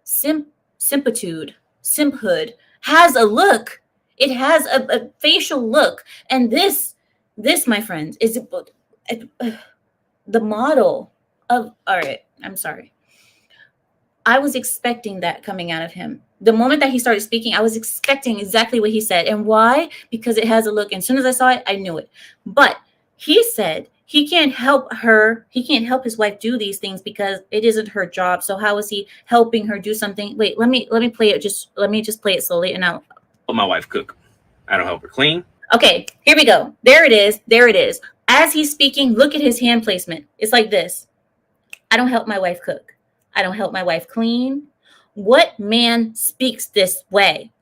simphood has a look. It has a facial look. And this, my friends, is the model of, all right, I'm sorry. I was expecting that coming out of him. The moment that he started speaking, I was expecting exactly what he said. And why? Because it has a look. And as soon as I saw it, I knew it. But he said he can't help her. He can't help his wife do these things because it isn't her job. So how is he helping her do something? Wait, let me play it. Let me play it slowly and I'll help my wife cook. I don't help her clean. Okay, here we go. There it is. As he's speaking, look at his hand placement. It's like this. I don't help my wife cook. I don't help my wife clean. What man speaks this way?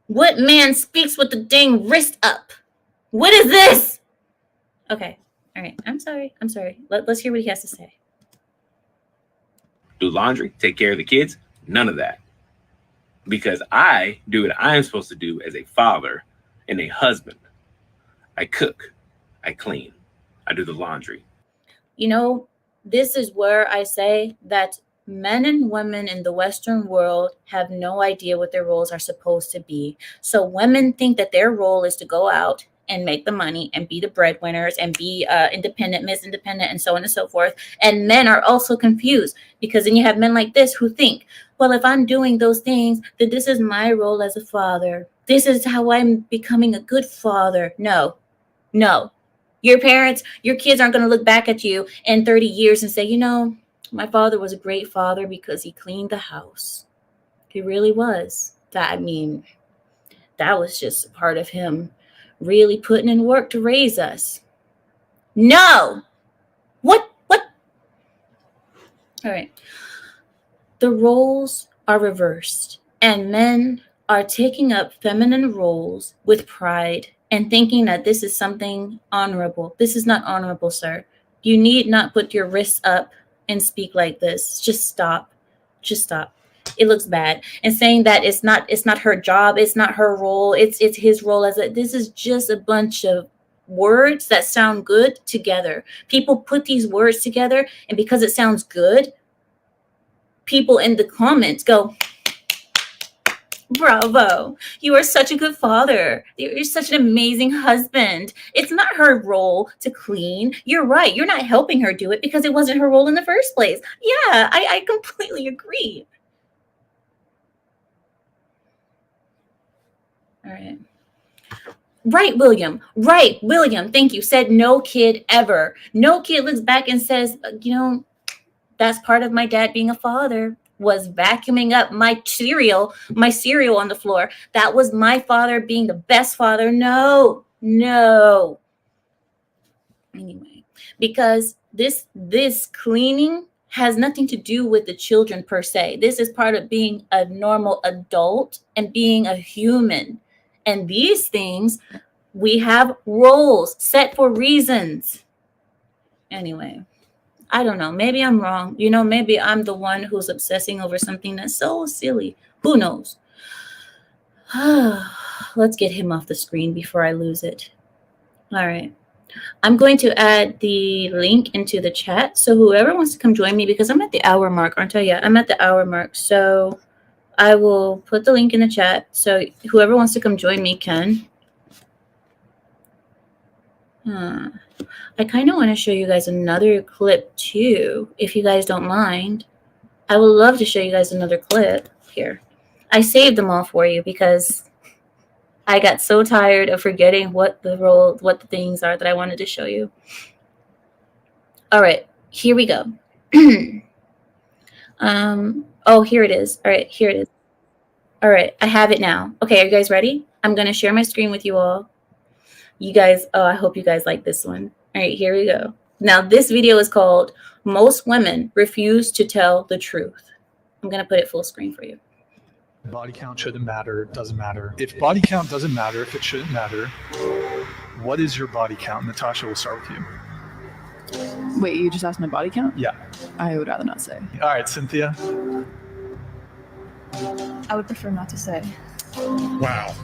What man speaks with the dang wrist up? What is this? Okay. All right. I'm sorry. Let's hear what he has to say. Do laundry, take care of the kids, none of that. Because I do what I am supposed to do as a father and a husband. I cook, I clean, I do the laundry. You know, this is where I say that men and women in the Western world have no idea what their roles are supposed to be. So women think that their role is to go out and make the money and be the breadwinners and be independent, Miss Independent, and so on and so forth. And men are also confused because then you have men like this who think, well, if I'm doing those things, then this is my role as a father. This is how I'm becoming a good father. No. Your parents, your kids aren't going to look back at you in 30 years and say, you know, my father was a great father because he cleaned the house. He really was. That was just part of him really putting in work to raise us. No. What? All right. The roles are reversed, and men are taking up feminine roles with pride and thinking that this is something honorable. This is not honorable, sir. You need not put your wrists up and speak like this. Just stop. Just stop. It looks bad. And saying that it's not her job, it's not her role, it's his role as a this is just a bunch of words that sound good together. People put these words together, and because it sounds good, people in the comments go, bravo, you are such a good father. You're such an amazing husband. It's not her role to clean. You're right. You're not helping her do it because it wasn't her role in the first place. Yeah, I completely agree. All right. Right, William. Right, William. Thank you. Said no kid ever. No kid looks back and says, that's part of my dad being a father, was vacuuming up my cereal on the floor. That was my father being the best father. No, no. Anyway, because this cleaning has nothing to do with the children per se. This is part of being a normal adult and being a human. And these things, we have roles set for reasons. Anyway, I don't know. Maybe I'm wrong. Maybe I'm the one who's obsessing over something that's so silly. Who knows? Let's get him off the screen before I lose it. All right. I'm going to add the link into the chat. So whoever wants to come join me, because I'm at the hour mark, aren't I? Yeah, I'm at the hour mark. So I will put the link in the chat. So whoever wants to come join me can. I kind of want to show you guys another clip too, if you guys don't mind. I would love to show you guys another clip here. I saved them all for you because I got so tired of forgetting what the things are that I wanted to show you. All right, here we go. Oh, here it is. All right, here it is. All right, I have it now. Okay, are you guys ready? I'm going to share my screen with you all. You guys, I hope you guys like this one. All right, here we go. Now, this video is called Most Women Refuse to Tell the Truth. I'm going to put it full screen for you. Body count shouldn't matter, doesn't matter. If body count doesn't matter, if it shouldn't matter, what is your body count? Natasha, we'll start with you. Wait, you just asked my body count? Yeah. I would rather not say. All right, Cynthia. I would prefer not to say. Wow.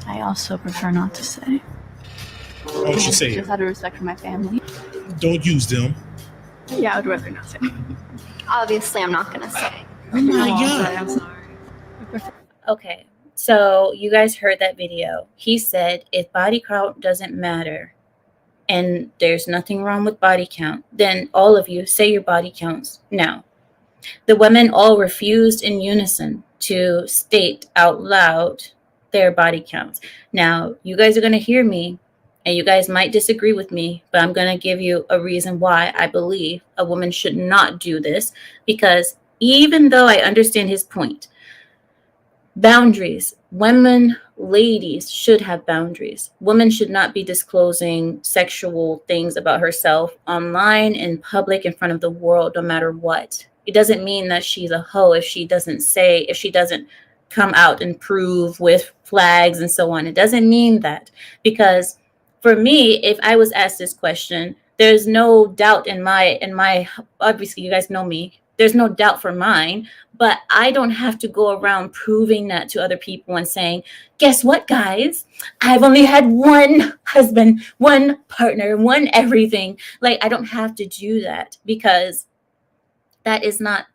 I also prefer not to say. Oh, she say Just it. out of respect for my family. Don't use them. Yeah, I would rather not say. Obviously, I'm not gonna say. Oh my I'm God. sorry. Okay, so you guys heard that video. He said if body count doesn't matter and there's nothing wrong with body count, then all of you say your body counts now. The women all refused in unison to state out loud their body counts. Now, you guys are going to hear me, and you guys might disagree with me, but I'm going to give you a reason why I believe a woman should not do this, because even though I understand his point, boundaries, women, ladies should have boundaries. Women should not be disclosing sexual things about herself online, in public, in front of the world, no matter what. It doesn't mean that she's a hoe if she doesn't come out and prove with flags and so on. It doesn't mean that, because for me, if I was asked this question, there's no doubt in my obviously you guys know me, there's no doubt for mine, but I don't have to go around proving that to other people and saying, guess what, guys, I've only had one husband, one partner, one everything. Like, I don't have to do that, because it's not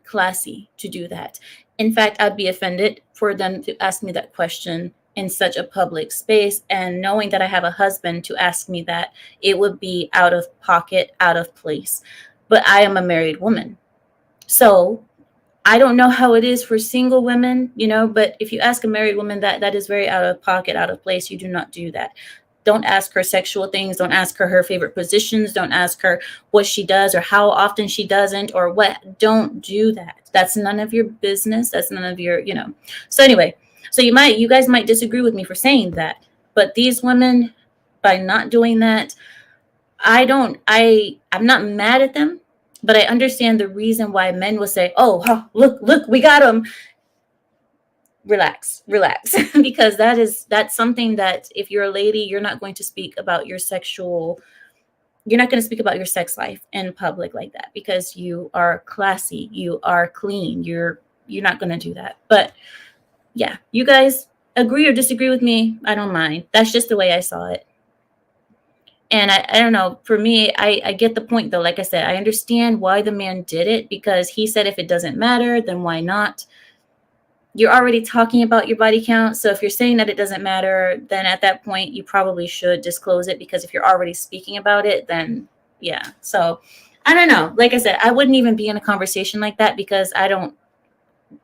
classy to do that. In fact, I'd be offended for them to ask me that question in such a public space, and knowing that I have a husband to ask me that, it would be out of pocket, out of place. But I am a married woman. So I don't know how it is for single women, but if you ask a married woman that is very out of pocket, out of place. You do not do that. Don't ask her sexual things. Don't ask her favorite positions. Don't ask her what she does or how often she doesn't or what. Don't do that. That's none of your business. That's none of your, So anyway, so you guys might disagree with me for saying that, but these women, by not doing that, I'm not mad at them. But I understand the reason why men will say, oh, huh, look, we got him. Relax, relax. Because that's something that if you're a lady, you're not going to speak about you're not going to speak about your sex life in public like that, because you are classy, you are clean, you're not going to do that. But yeah, you guys agree or disagree with me, I don't mind. That's just the way I saw it. And I don't know, for me, I get the point though. Like I said, I understand why the man did it, because he said if it doesn't matter, then why not? You're already talking about your body count. So if you're saying that it doesn't matter, then at that point you probably should disclose it, because if you're already speaking about it, then yeah. So I don't know. Like I said, I wouldn't even be in a conversation like that, because I don't,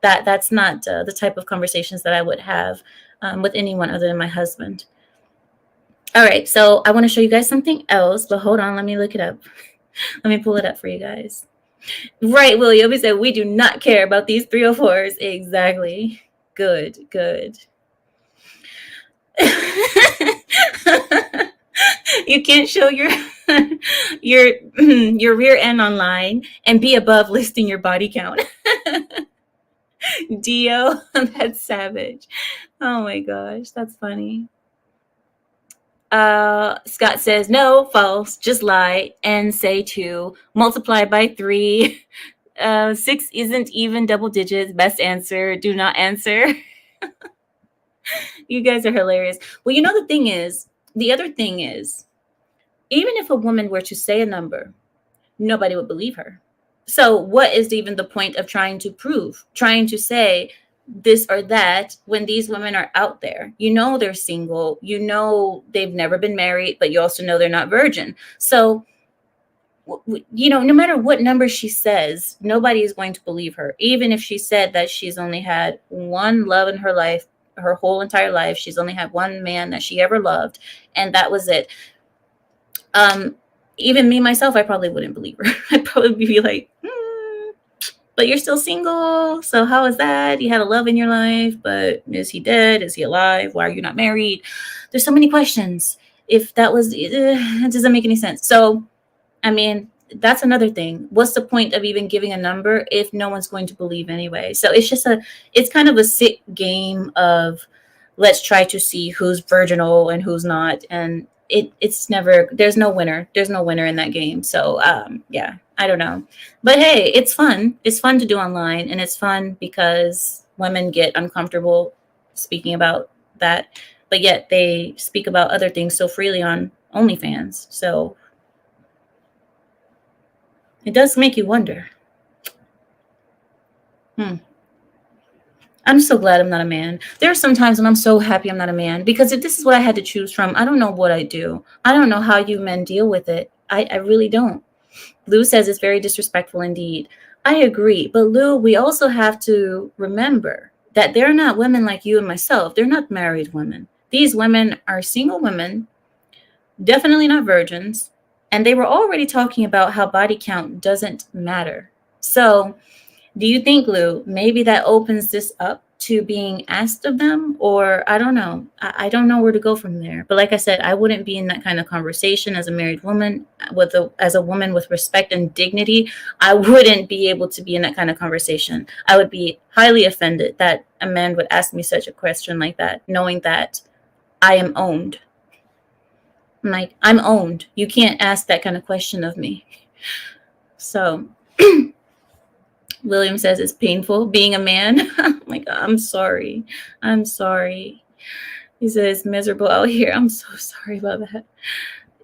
that's not the type of conversations that I would have with anyone other than my husband. All right, so I want to show you guys something else, but hold on, let me look it up. Let me pull it up for you guys. Right, William, he said, we do not care about these 304s. Exactly. Good, good. You can't show your your rear end online and be above listing your body count. Dio, that's savage. Oh my gosh, that's funny. Scott says, no, false, just lie and say 2, multiply by 3. 6 isn't even double digits. Best answer, do not answer. You guys are hilarious. Well, you know, the other thing is, even if a woman were to say a number, nobody would believe her. So what is even the point of trying to say this or that, when these women are out there? You know they're single, you know they've never been married, but you also know they're not virgin. So, you know, no matter what number she says, nobody is going to believe her. Even if she said that she's only had one love in her life, her whole entire life, she's only had one man that she ever loved, and that was it. Even me myself, I probably wouldn't believe her. I'd probably be like, but you're still single, so how is that? You had a love in your life, but is he dead? Is he alive? Why are you not married? There's so many questions. If that was, it doesn't make any sense. So, I mean, that's another thing. What's the point of even giving a number if no one's going to believe anyway? So it's kind of a sick game of, let's try to see who's virginal and who's not. And it's never, there's no winner. There's no winner in that game. So, yeah, I don't know. But hey, it's fun. It's fun to do online, and it's fun because women get uncomfortable speaking about that, but yet they speak about other things so freely on OnlyFans. So it does make you wonder. I'm so glad I'm not a man. There are some times when I'm so happy I'm not a man, because if this is what I had to choose from, I don't know what I do. I don't know how you men deal with it. I really don't. Lou says it's very disrespectful indeed. I agree. But Lou, we also have to remember that they're not women like you and myself. They're not married women. These women are single women, definitely not virgins. And they were already talking about how body count doesn't matter. So do you think, Lou, maybe that opens this up to being asked of them? Or I don't know. I don't know where to go from there. But like I said, I wouldn't be in that kind of conversation as a married woman, as a woman with respect and dignity. I wouldn't be able to be in that kind of conversation. I would be highly offended that a man would ask me such a question like that, knowing that I am owned. I'm like, I'm owned. You can't ask that kind of question of me. So William says it's painful being a man. Oh my God, I'm sorry. I'm sorry. He says miserable out here. I'm so sorry about that.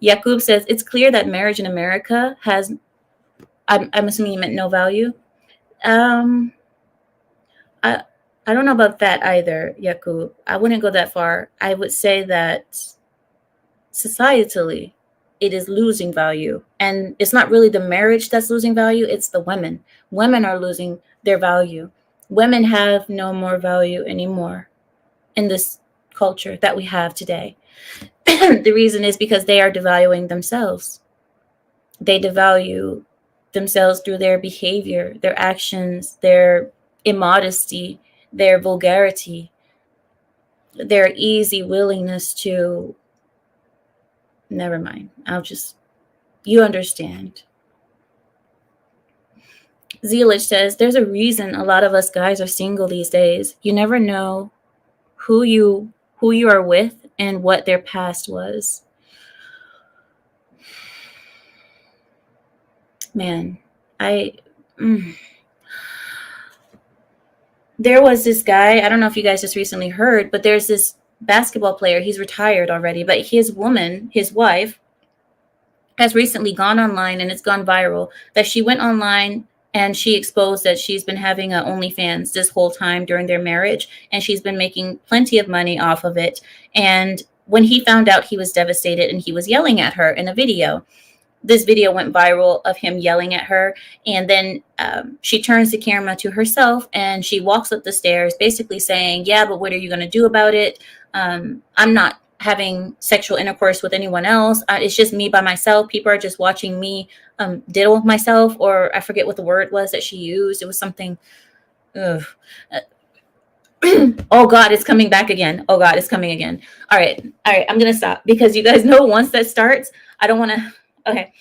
Yakub says it's clear that marriage in America has, I'm assuming you meant no value. I don't know about that either, Yakub. I wouldn't go that far. I would say that societally, it is losing value. And it's not really the marriage that's losing value, it's the women. Women are losing their value. Women have no more value anymore in this culture that we have today. The reason is because they are devaluing themselves. They devalue themselves through their behavior, their actions, their immodesty, their vulgarity, their easy willingness to, never mind. You understand. Zelich says, there's a reason a lot of us guys are single these days. You never know who you are with and what their past was. Man, I there was this guy, I don't know if you guys just recently heard, but there's this basketball player, he's retired already, but his wife, has recently gone online and it's gone viral that she went online and she exposed that she's been having a OnlyFans this whole time during their marriage, and she's been making plenty of money off of it. And when he found out, he was devastated and he was yelling at her in a video. This video went viral of him yelling at her, and then she turns the camera to herself and she walks up the stairs basically saying, yeah, but what are you going to do about it? I'm not having sexual intercourse with anyone else. It's just me by myself. People are just watching me diddle with myself, or I forget what the word was that she used. It was something. Oh God, it's coming back again. Oh God, it's coming again. All right. I'm going to stop because you guys know once that starts, I don't want to. Okay.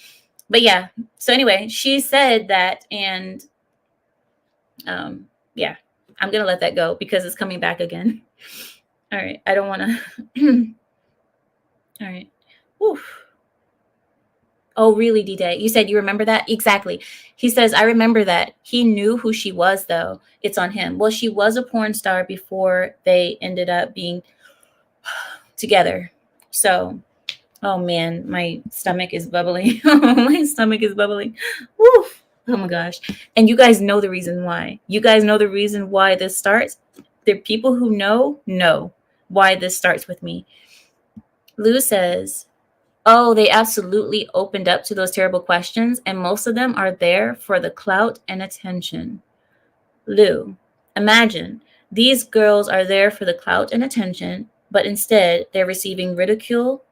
But yeah. So anyway, she said that, and yeah, I'm going to let that go because it's coming back again. All right. I don't want to. All right. Oof. Oh, really, D-Day? You said you remember that? Exactly. He says, I remember that. He knew who she was, though. It's on him. Well, she was a porn star before they ended up being together. So, oh, man, my stomach is bubbling. My stomach is bubbling. Woof. Oh, my gosh. And you guys know the reason why. You guys know the reason why this starts? There are people who know why this starts with me. Lou says, oh, they absolutely opened up to those terrible questions, and most of them are there for the clout and attention. Lou, imagine these girls are there for the clout and attention, but instead they're receiving ridicule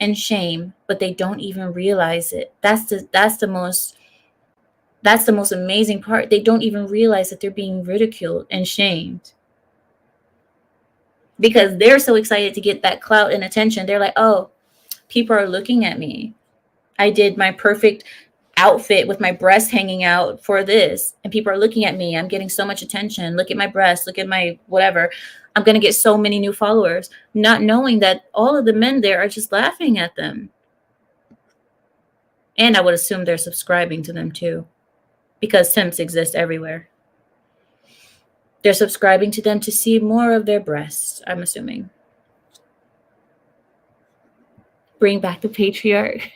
and shame, but they don't even realize it. That's the most amazing part. They don't even realize that they're being ridiculed and shamed because they're so excited to get that clout and attention. They're like, oh, people are looking at me. I did my perfect outfit with my breast hanging out for this, and people are looking at me. I'm getting so much attention. Look at my breast. Look at my whatever. I'm going to get so many new followers, not knowing that all of the men there are just laughing at them. And I would assume they're subscribing to them too, because simps exist everywhere. They're subscribing to them to see more of their breasts, I'm assuming. Bring back the patriarch.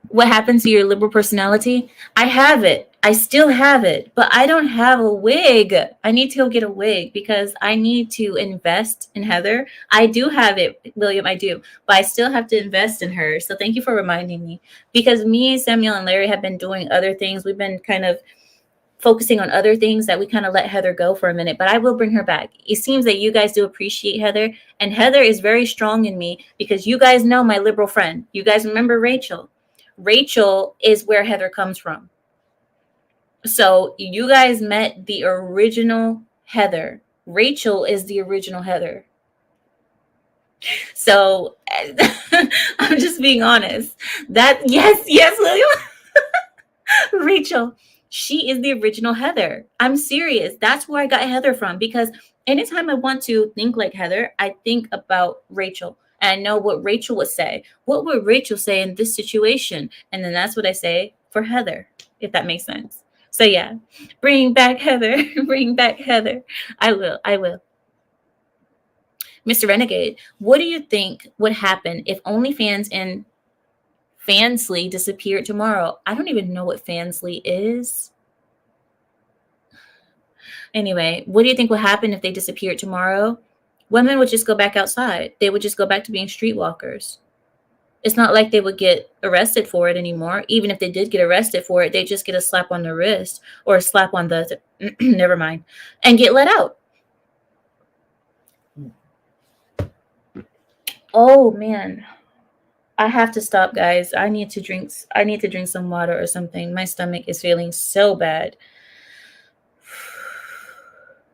What happened to your liberal personality? I have it. I still have it, but I don't have a wig. I need to go get a wig because I need to invest in Heather. I do have it, William, I do, but I still have to invest in her. So thank you for reminding me, because me, Samuel, and Larry have been doing other things. We've been kind of focusing on other things that we kind of let Heather go for a minute, but I will bring her back. It seems that you guys do appreciate Heather, and Heather is very strong in me because you guys know my liberal friend. You guys remember Rachel. Rachel is where Heather comes from. So you guys met the original Heather. Rachel is the original Heather. So I'm just being honest. Yes, William. Rachel. She is the original Heather. I'm serious. That's where I got Heather from, because anytime I want to think like Heather, I think about Rachel. And I know what Rachel would say. What would Rachel say in this situation? And then that's what I say for Heather, if that makes sense. So yeah, bring back Heather. Bring back Heather. I will. Mr. Renegade, what do you think would happen if OnlyFans and Fansly disappeared tomorrow? I don't even know what Fansly is. Anyway, what do you think will happen if they disappeared tomorrow? Women would just go back outside. They would just go back to being streetwalkers. It's not like they would get arrested for it anymore. Even if they did get arrested for it, they just get a slap on the wrist or a slap on the never mind, and get let out. Oh man. I have to stop, guys. I need to drink some water or something. My stomach is feeling so bad.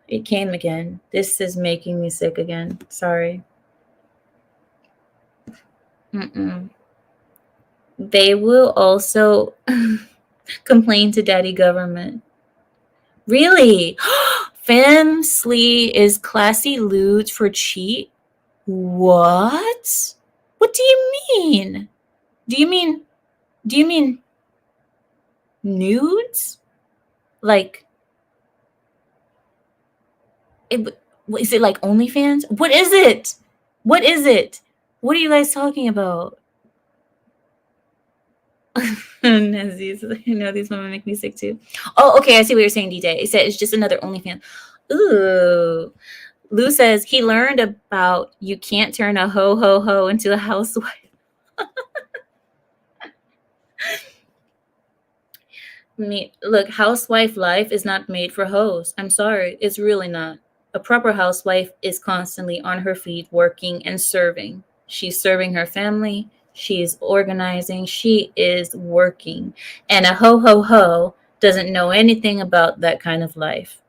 It came again. This is making me sick again. Sorry. They will also Complain to daddy government. Really? Fem slee is classy lewd for cheat? What? What do you mean? Do you mean nudes? Like is it like OnlyFans? What is it? What is it? What are you guys talking about? These women make me sick too. Oh, okay, I see what you're saying, DJ. It said it's just another OnlyFans. Ooh. Lou says he learned about you can't turn a ho into a housewife. Look, housewife life is not made for hoes. I'm sorry, it's really not. A proper housewife is constantly on her feet working and serving. She's serving her family. She is organizing. She is working. And a ho doesn't know anything about that kind of life.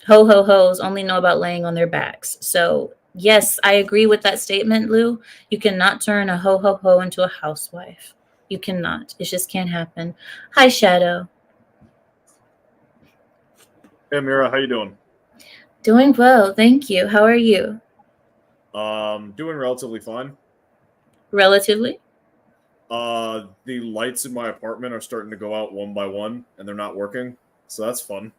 Ho-hos only know about laying on their backs. So, yes, I agree with that statement, Lou. You cannot turn a ho into a housewife. You cannot. It just can't happen. Hi, Shadow. Hey, Mira, how you doing? Doing well, thank you. How are you? Doing relatively fine. Relatively? The lights in my apartment are starting to go out one by one, and they're not working, so that's fun.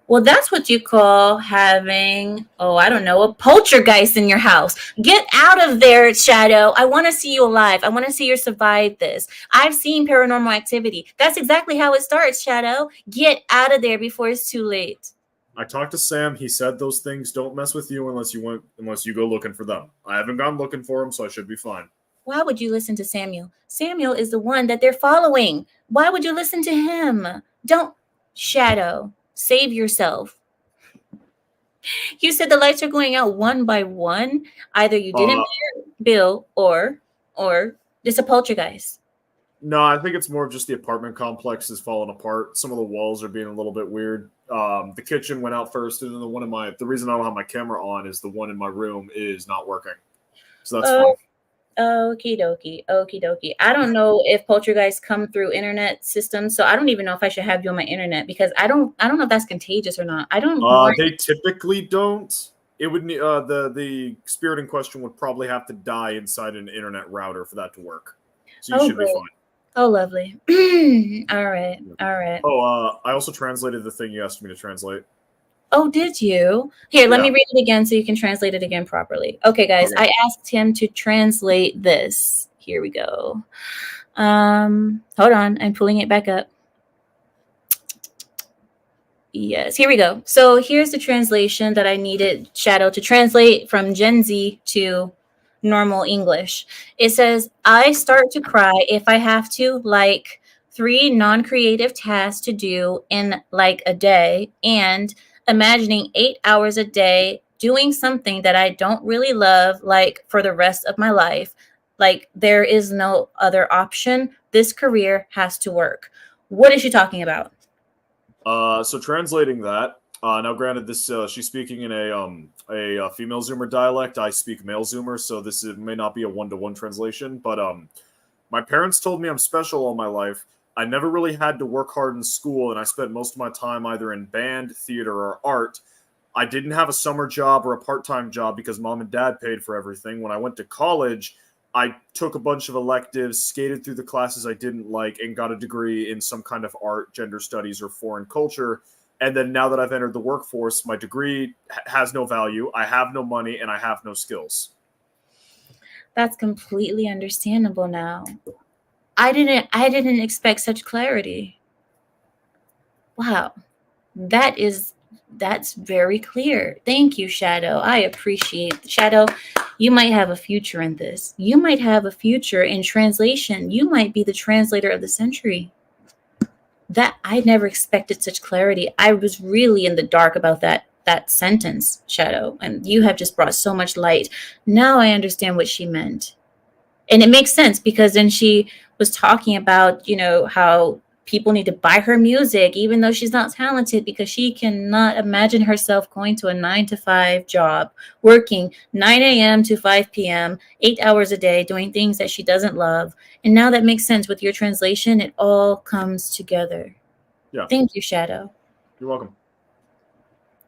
Well, that's what you call having, I don't know, a poltergeist in your house. Get out of there, Shadow. I want to see you alive. I want to see you survive this. I've seen paranormal activity. That's exactly how it starts, Shadow. Get out of there before it's too late. I talked to Sam. He said those things don't mess with you unless you go looking for them. I haven't gone looking for them, so I should be fine. Why would you listen to Samuel? Samuel is the one that they're following. Why would you listen to him? Don't, Shadow. Save yourself. You said the lights are going out one by one. Either you didn't pay your bill or it's a poltergeist. No, I think it's more of just the apartment complex is falling apart. Some of the walls are being a little bit weird. The kitchen went out first, and then the reason I don't have my camera on is the one in my room is not working. So that's fine. Okie dokie. I don't know if poltergeists come through internet systems, so I don't even know if I should have you on my internet because I don't know if that's contagious or not. I don't. They typically don't. It would the spirit in question would probably have to die inside an internet router for that to work. So you should be fine. Oh, lovely. All right. Oh, I also translated the thing you asked me to translate. Oh, did you? Here, let me read it again so you can translate it again properly. Okay, guys, I asked him to translate this. Here we go. Hold on, I'm pulling it back up. Yes, here we go. So here's the translation that I needed Shadow to translate from Gen Z to normal English. It says, I start to cry if I have to, 3 non-creative tasks to do in a day, and imagining 8 hours a day doing something that I don't really love, for the rest of my life. There is no other option. This career has to work. What is she talking about? So translating that, now granted this, she's speaking in a female Zoomer dialect. I speak male Zoomer, so may not be a one-to-one translation, but my parents told me I'm special all my life. I never really had to work hard in school, and I spent most of my time either in band, theater, or art. I didn't have a summer job or a part-time job because mom and dad paid for everything. When I went to college, I took a bunch of electives, skated through the classes I didn't like, and got a degree in some kind of art, gender studies, or foreign culture. And then now that I've entered the workforce, my degree has no value, I have no money, and I have no skills. That's completely understandable now. I didn't expect such clarity. Wow. That's very clear. Thank you, Shadow. I appreciate Shadow. You might have a future in this. You might have a future in translation. You might be the translator of the century. That I never expected such clarity. I was really in the dark about that sentence, Shadow, and you have just brought so much light. Now I understand what she meant. And it makes sense because then she was talking about, how People need to buy her music, even though she's not talented, because she cannot imagine herself going to a 9 to 5 job, working 9 a.m. to 5 p.m., 8 hours a day, doing things that she doesn't love. And now that makes sense with your translation. It all comes together. Yeah. Thank you, Shadow. You're welcome.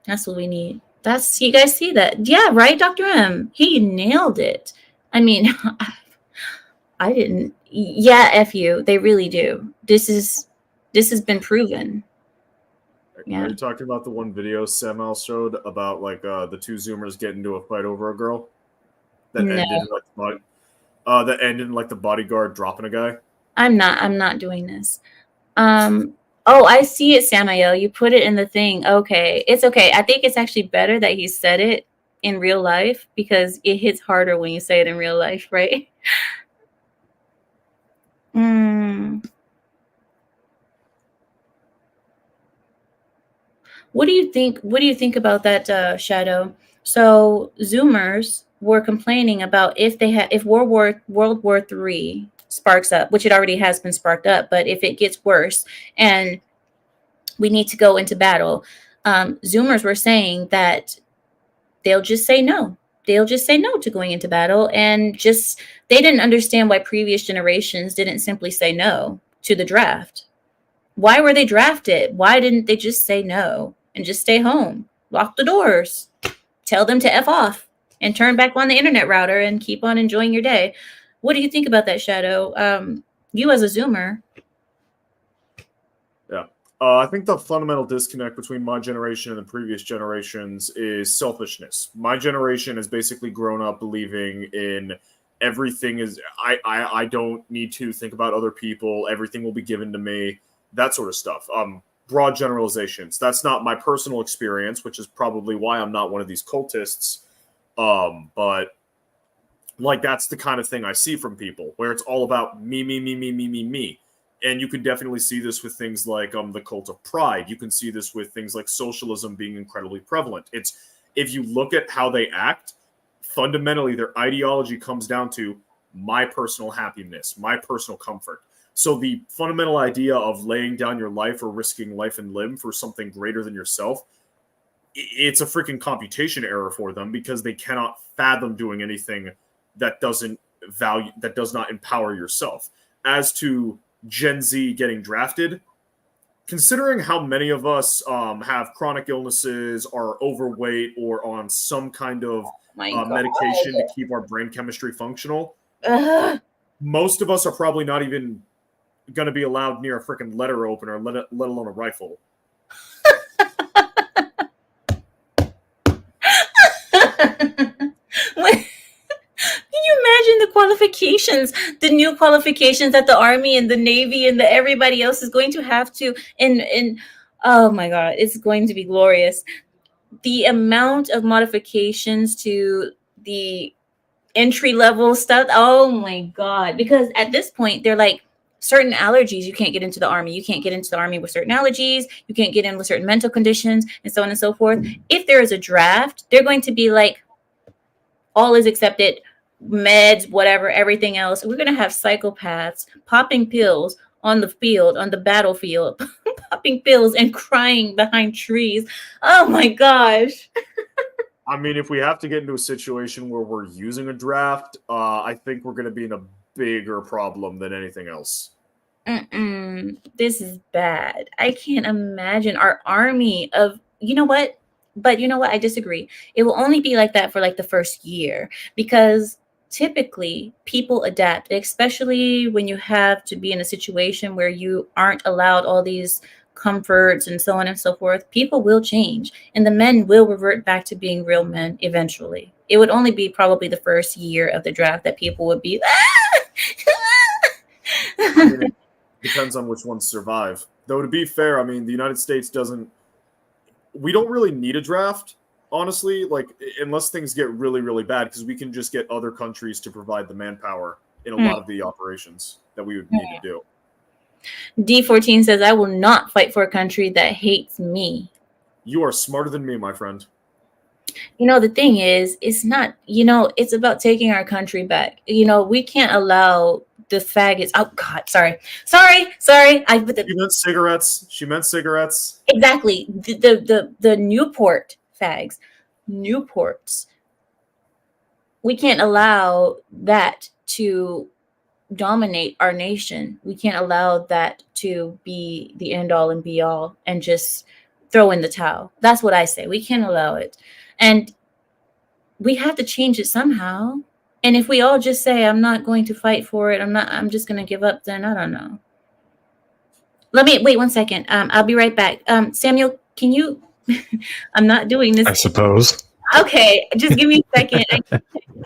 That's what we need. That's, you guys see that? Yeah, right, Dr. M. He nailed it. I mean, I didn't. Yeah, F you. They really do. This has been proven. Yeah. Are you talking about the one video Samuel showed about like the two Zoomers getting into a fight over a girl? That No. ended in like the bodyguard dropping a guy? I'm not doing this. Oh, I see it, Samael. You put it in the thing. Okay. It's okay. I think it's actually better that he said it in real life, because it hits harder when you say it in real life, right? What do you think? What do you think about that, Shadow? So Zoomers were complaining about if World War III sparks up, which it already has been sparked up, but if it gets worse and we need to go into battle, Zoomers were saying that they'll just say no. They'll just say no to going into battle, and just they didn't understand why previous generations didn't simply say no to the draft. Why were they drafted? Why didn't they just say no and just stay home? Lock the doors. Tell them to F off and turn back on the internet router and keep on enjoying your day. What do you think about that, Shadow? You as a Zoomer. Yeah. I think the fundamental disconnect between my generation and the previous generations is selfishness. My generation has basically grown up believing in everything is I don't need to think about other people. Everything will be given to me. That sort of stuff. Broad generalizations. That's not my personal experience, which is probably why I'm not one of these cultists. But like that's the kind of thing I see from people, where it's all about me, me, me, me, me, me, me. And you can definitely see this with things like the cult of pride. You can see this with things like socialism being incredibly prevalent. It's if you look at how they act, fundamentally their ideology comes down to my personal happiness, my personal comfort. So the fundamental idea of laying down your life or risking life and limb for something greater than yourself, it's a freaking computation error for them, because they cannot fathom doing anything that does not empower yourself. As to Gen Z getting drafted, considering how many of us have chronic illnesses, are overweight, or on some kind of medication to keep our brain chemistry functional, most of us are probably not even going to be allowed near a freaking letter opener, let alone a rifle. Can you imagine the qualifications, the new qualifications that the Army and the Navy and everybody else is going to have to, and oh my God, it's going to be glorious. The amount of modifications to the entry level stuff. Oh my God. Because at this point, they're like, certain allergies, you can't get into the Army. You can't get into the Army with certain allergies. You can't get in with certain mental conditions, and so on and so forth. If there is a draft, they're going to be like, all is accepted, meds, whatever, everything else. We're going to have psychopaths popping pills on the field, on the battlefield, popping pills and crying behind trees. Oh my gosh. I mean, if we have to get into a situation where we're using a draft, I think we're going to be in a bigger problem than anything else. This is bad. I can't imagine our army of, you know what? But you know what? I disagree. It will only be like that for like the first year, because typically people adapt, especially when you have to be in a situation where you aren't allowed all these comforts and so on and so forth. People will change, and the men will revert back to being real men eventually. It would only be probably the first year of the draft that people would be I mean, it depends on which ones survive. Though, to be fair, I mean, the United States we don't really need a draft, honestly, like, unless things get really, really bad, because we can just get other countries to provide the manpower in a lot of the operations that we would need to do. D14 says, I will not fight for a country that hates me. You are smarter than me, my friend. You know, the thing is, it's not, it's about taking our country back. We can't allow the faggots. Oh God, sorry. I put the She meant cigarettes. She meant cigarettes. exactly the Newport fags, Newports. We can't allow that to dominate our nation. We can't allow that to be the end all and be all and just throw in the towel. That's what I say. We can't allow it. And we have to change it somehow. And if we all just say, I'm not going to fight for it, I'm just going to give up, then I don't know. Let me wait 1 second. I'll be right back. Samuel, can you, I'm not doing this. I suppose. Okay. Just give me a second.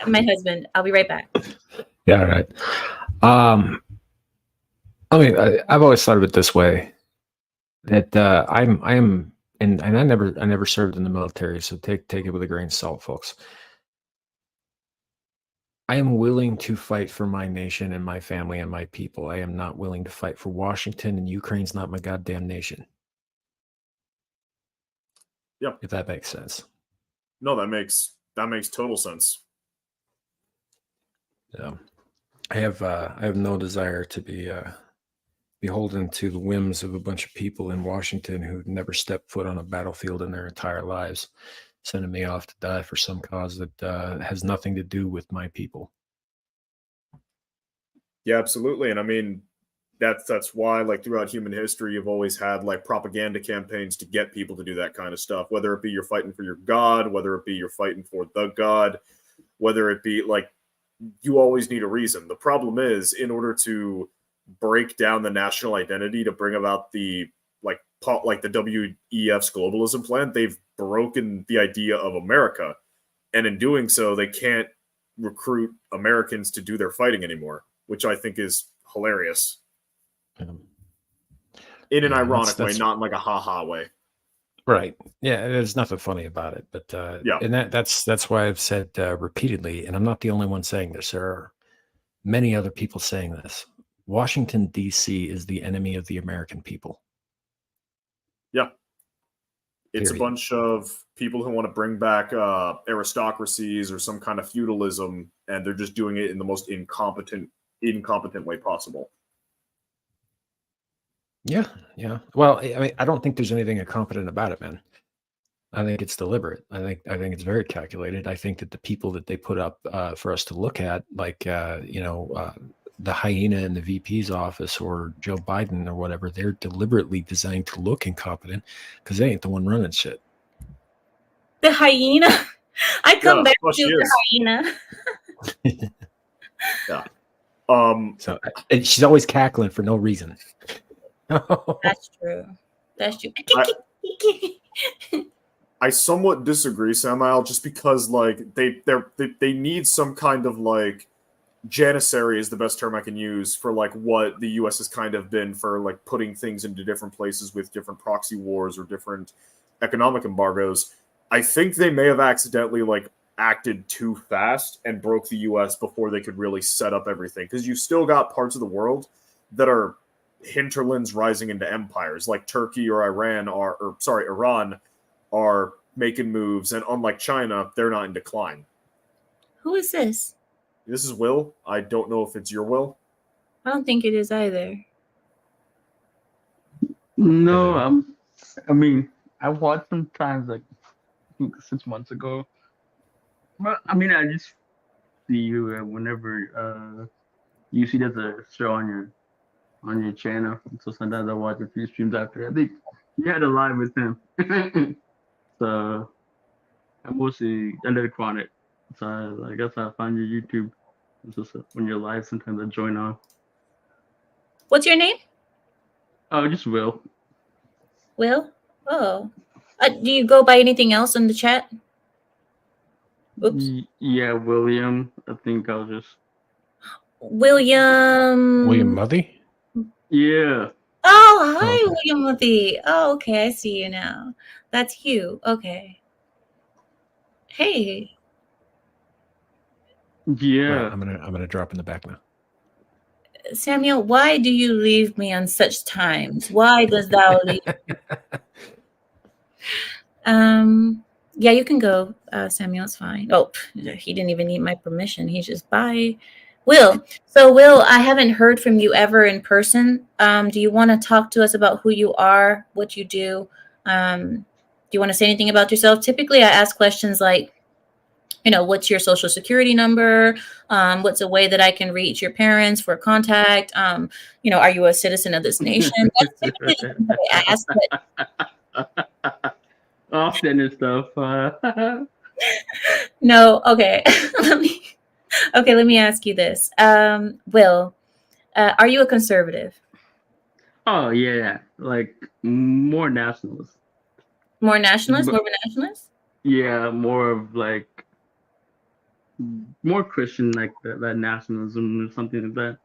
My husband, I'll be right back. Yeah, all right. I mean, I've always thought of it this way: that and I never served in the military, so take it with a grain of salt, folks. I am willing to fight for my nation and my family and my people. I am not willing to fight for Washington, and Ukraine's not my goddamn nation. Yep. If that makes sense. No, that makes total sense. Yeah. I have no desire to be beholden to the whims of a bunch of people in Washington who never stepped foot on a battlefield in their entire lives, sending me off to die for some cause that has nothing to do with my people. Yeah, absolutely. And I mean, that's why, like, throughout human history, you've always had like propaganda campaigns to get people to do that kind of stuff, whether it be you're fighting for your God, whether it be you're fighting for the God, whether it be like, you always need a reason. The problem is, in order to break down the national identity to bring about the like the WEF's globalism plan, they've broken the idea of America, and in doing so, they can't recruit Americans to do their fighting anymore, which I think is hilarious. In an ironic way, not in like a ha-ha way. Right. Yeah, there's nothing funny about it, but Yeah. and that's why I've said repeatedly, and I'm not the only one saying this. There are many other people saying this. Washington, D.C. is the enemy of the American people. Yeah. It's Period. a bunch of people who want to bring back aristocracies or some kind of feudalism, and they're just doing it in the most incompetent way possible. Yeah, yeah. Well, I mean, I don't think there's anything incompetent about it, man. I think it's deliberate. I think it's very calculated. I think that the people that they put up for us to look at, like the hyena in the VP's office or Joe Biden or whatever, they're deliberately designed to look incompetent because they ain't the one running shit. The hyena. I come back to the hyena. Yeah. So and she's always cackling for no reason. That's true. I somewhat disagree, Samael, just because like they need some kind of like janissary is the best term I can use for like what the US has kind of been for like putting things into different places with different proxy wars or different economic embargoes. I think they may have accidentally like acted too fast and broke the US before they could really set up everything, because you've still got parts of the world that are hinterlands rising into empires, like Turkey or Iran are making moves, and unlike China, they're not in decline. Who is this? This is Will. I don't know if it's your Will. I don't think it is either. No, I mean, I watched sometimes like I think 6 months ago. But I mean, I just see you whenever you see there's a show on your channel. So sometimes I watch a few streams after. I think you had a live with him. So I mostly I let it on it. So I guess I find your YouTube. It's just when you're live, sometimes I join on. What's your name? Oh, just Will. Will? Oh. Do you go by anything else in the chat? Oops. Yeah, William. I think I'll just. William. William Muddy? Yeah. Oh, hi, Okay. William Muddy. Oh, okay. I see you now. That's Hugh. Okay. Hey. Yeah. Right, I'm gonna drop in the back now. Samuel, why do you leave me on such times? Why does thou leave? Yeah, you can go, Samuel. It's fine. Oh, he didn't even need my permission. He's just bye. Will. So, Will, I haven't heard from you ever in person. Do you want to talk to us about who you are, what you do? Do you want to say anything about yourself? Typically, I ask questions like, what's your social security number? What's a way that I can reach your parents for contact? Are you a citizen of this nation? That's typically the things that I ask. But Often and stuff. no, okay. Let me ask you this. Will, are you a conservative? Oh yeah, like more nationalist. More nationalist? But More of a nationalist? yeah, more of like more Christian, like that nationalism or something like that.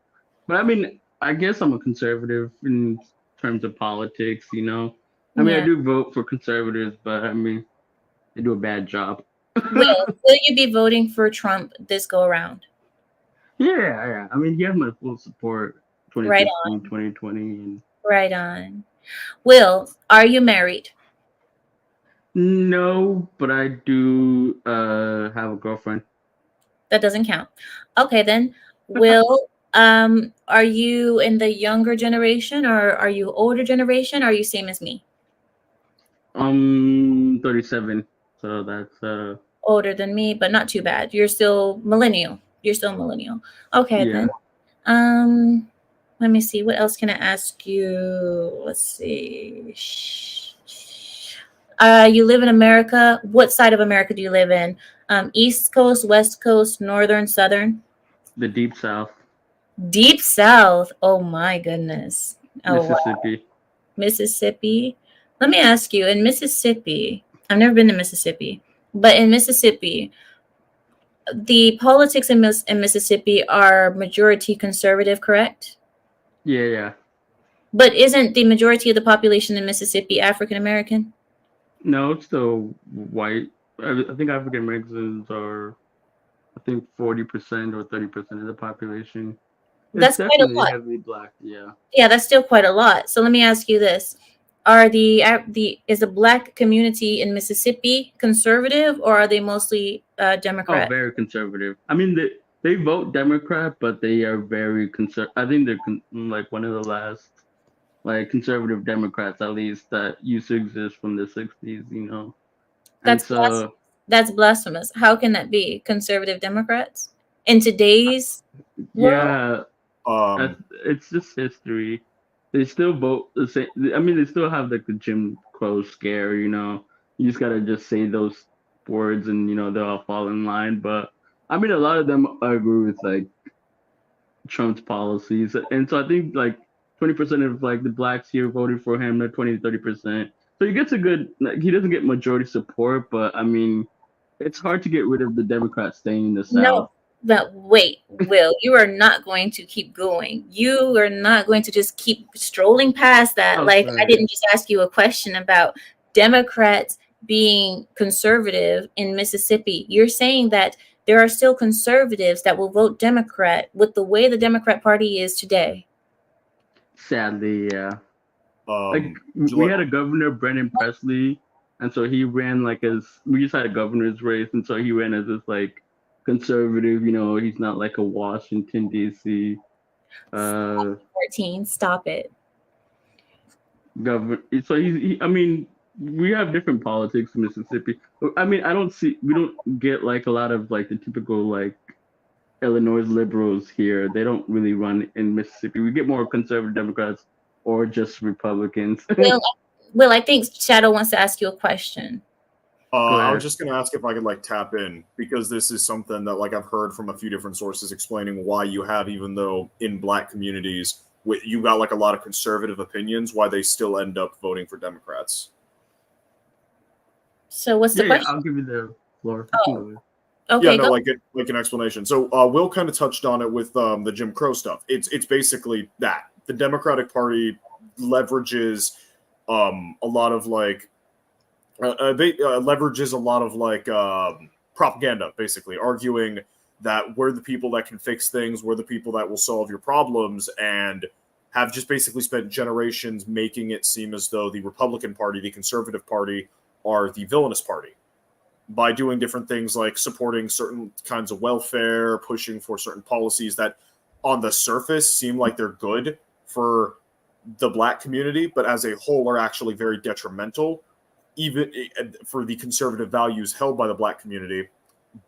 But I mean, I guess I'm a conservative in terms of politics. I mean, I Yeah. do vote for conservatives, but I mean, they do a bad job. Will you be voting for Trump this go around? Yeah. I mean, he has my full support. Right 2016, on. 2020, and Right on. Will, are you married? no, but I do have a girlfriend. That doesn't count. Okay, then. Will, are you in the younger generation or are you older generation? Or are you same as me? 37. So that's Older than me, but not too bad. You're still millennial. You're still millennial. Okay, then. yeah. Let me see. What else can I ask you? Let's see. You live in America. What side of America do you live in? East Coast, West Coast, Northern, Southern? The deep south, Deep South. Oh my goodness. Oh wow. Mississippi. Mississippi. Let me ask you, in Mississippi, I've never been to Mississippi, but in Mississippi, the politics in Mississippi are majority conservative, correct? Yeah. But isn't the majority of the population in Mississippi African American? No, it's still white. I think African Americans are, I think 40% or 30% of the population. It's That's quite a definitely lot. heavily black. Yeah. Yeah, that's still quite a lot. So let me ask you this. Are the is the black community in Mississippi conservative or are they mostly Oh, Democrat? very conservative. I mean, they vote Democrat, but they are very conservative. I think they're like one of the last like conservative Democrats, at least, that used to exist from the 60s. And That's so that's blasphemous. How can that be? Conservative Democrats in today's world? yeah, Um, it's just history. They still vote the same. I mean, they still have like the Jim Crow scare. You just gotta just say those words, and they'll all fall in line. But I mean, a lot of them agree with like Trump's policies, and so I think like 20% of like the blacks here voted for him, not 20 to 30%. So he gets a good. Like, he doesn't get majority support, but I mean, it's hard to get rid of the Democrats staying in the No, South. but wait, Will, you are not going to keep going. You are not going to just keep strolling past that. Oh, Like, I sorry. didn't just ask you a question about Democrats being conservative in Mississippi. You're saying that there are still conservatives that will vote Democrat with the way the Democrat Party is today. Sadly, yeah. Like would you we like? had a governor, Brennan Presley, and so he ran like as we just had a governor's race, and so he ran as this like conservative. He's not like a Washington D.C. uh 14, stop it. governor. So I mean, we have different politics in Mississippi. I mean, we don't get like a lot of like the typical like Illinois liberals here. They don't really run in Mississippi. We get more conservative Democrats or just Republicans. Will, Will, I think Shadow wants to ask you a question. Go I was ahead. just going to ask if I could like tap in because this is something that like I've heard from a few different sources explaining why you have, even though in black communities you got like a lot of conservative opinions, why they still end up voting for Democrats. So what's the Yeah, question? I'll give you the floor. Oh, okay, Yeah, no, go. like an explanation. So Will kind of touched on it with the Jim Crow stuff. It's basically that the Democratic Party leverages a lot of like leverages a lot of like propaganda, basically arguing that we're the people that can fix things, we're the people that will solve your problems, and have just basically spent generations making it seem as though the Republican Party, the Conservative Party, are the villainous party. by doing different things like supporting certain kinds of welfare, pushing for certain policies that on the surface seem like they're good for the Black community, but as a whole are actually very detrimental, even for the conservative values held by the Black community.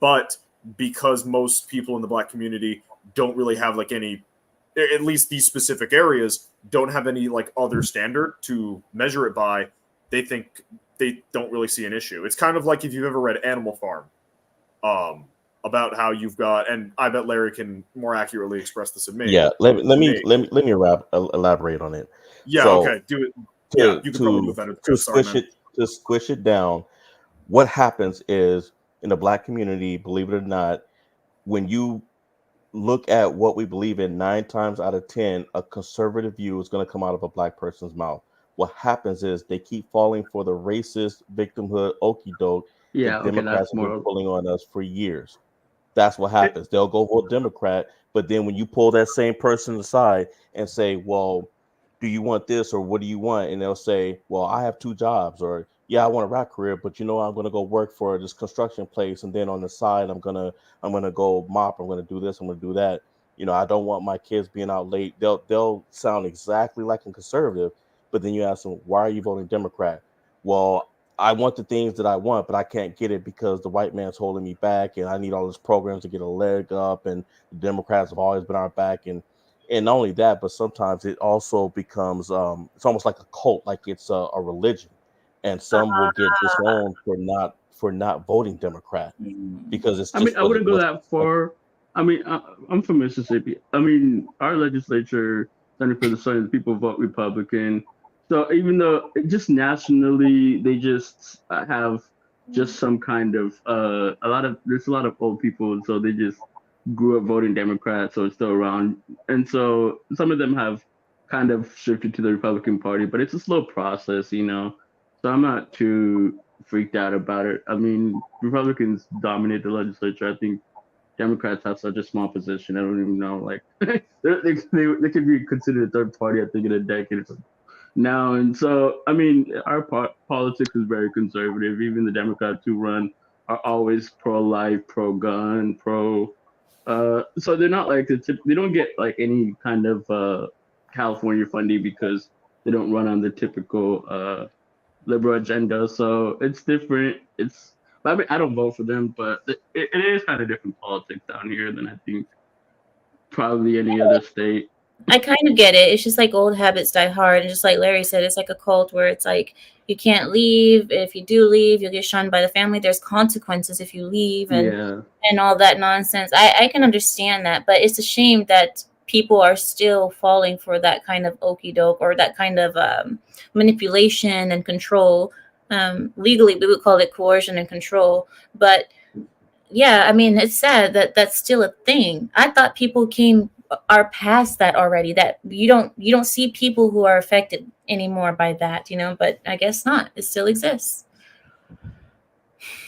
But because most people in the Black community don't really have like any, at least these specific areas, don't have any like other standard to measure it by, they think they don't really see an issue. It's kind of like if you've ever read Animal Farm, about how you've got, and I bet Larry can more accurately express this than me. Yeah, let me elaborate on it. Yeah, So, okay, do it. Yeah, you can probably do it better. Sorry, man. To squish it down, what happens is in the Black community, believe it or not, when you look at what we believe in, 9 times out of 10, a conservative view is going to come out of a Black person's mouth. What happens is they keep falling for the racist victimhood okie doke Yeah, that okay, Democrats that's have been more. pulling on us for years. That's what happens. They'll go vote Democrat, but then when you pull that same person aside and say, well, do you want this or what do you want? And they'll say, well, I have 2 jobs, or yeah, I want a rap career, but I'm going to go work for this construction place, and then on the side, I'm gonna go mop. I'm gonna do this. I'm gonna do that. I don't want my kids being out late. They'll sound exactly like a conservative, but then you ask them, why are you voting Democrat? Well, I want the things that I want, but I can't get it because the white man's holding me back, and I need all these programs to get a leg up, and the Democrats have always been our back, and not only that, but sometimes it also becomes it's almost like a cult, like it's a religion, and some will get disowned for not voting Democrat because it's I just mean, I what wouldn't go that far. I mean, I'm from Mississippi. I mean, our legislature, 70% of the people vote Republican. So even though just nationally, they just have just some kind of there's a lot of old people, and so they just grew up voting Democrat, so it's still around. And so some of them have kind of shifted to the Republican Party, but it's a slow process, So I'm not too freaked out about it. I mean, Republicans dominate the legislature. I think Democrats have such a small position. I don't even know. Like, they could be considered a third party, I think, in a decade or something now. And so, I mean, our politics is very conservative. Even the Democrats who run are always pro-life, pro-gun, so they're not like they don't get like any kind of California funding because they don't run on the typical liberal agenda. So it's different. I mean, I don't vote for them, but it is kind of different politics down here than I think probably any other state. I kind of get it. It's just like old habits die hard. And just like Larry said, it's like a cult where it's like you can't leave. If you do leave, you'll get shunned by the family. There's consequences if you leave and all that nonsense. I can understand that, but it's a shame that people are still falling for that kind of okey doke or that kind of manipulation and control. Legally, we would call it coercion and control. But yeah, I mean, it's sad that that's still a thing. I thought people are past that already, that you don't see people who are affected anymore by that, but I guess not. It still exists.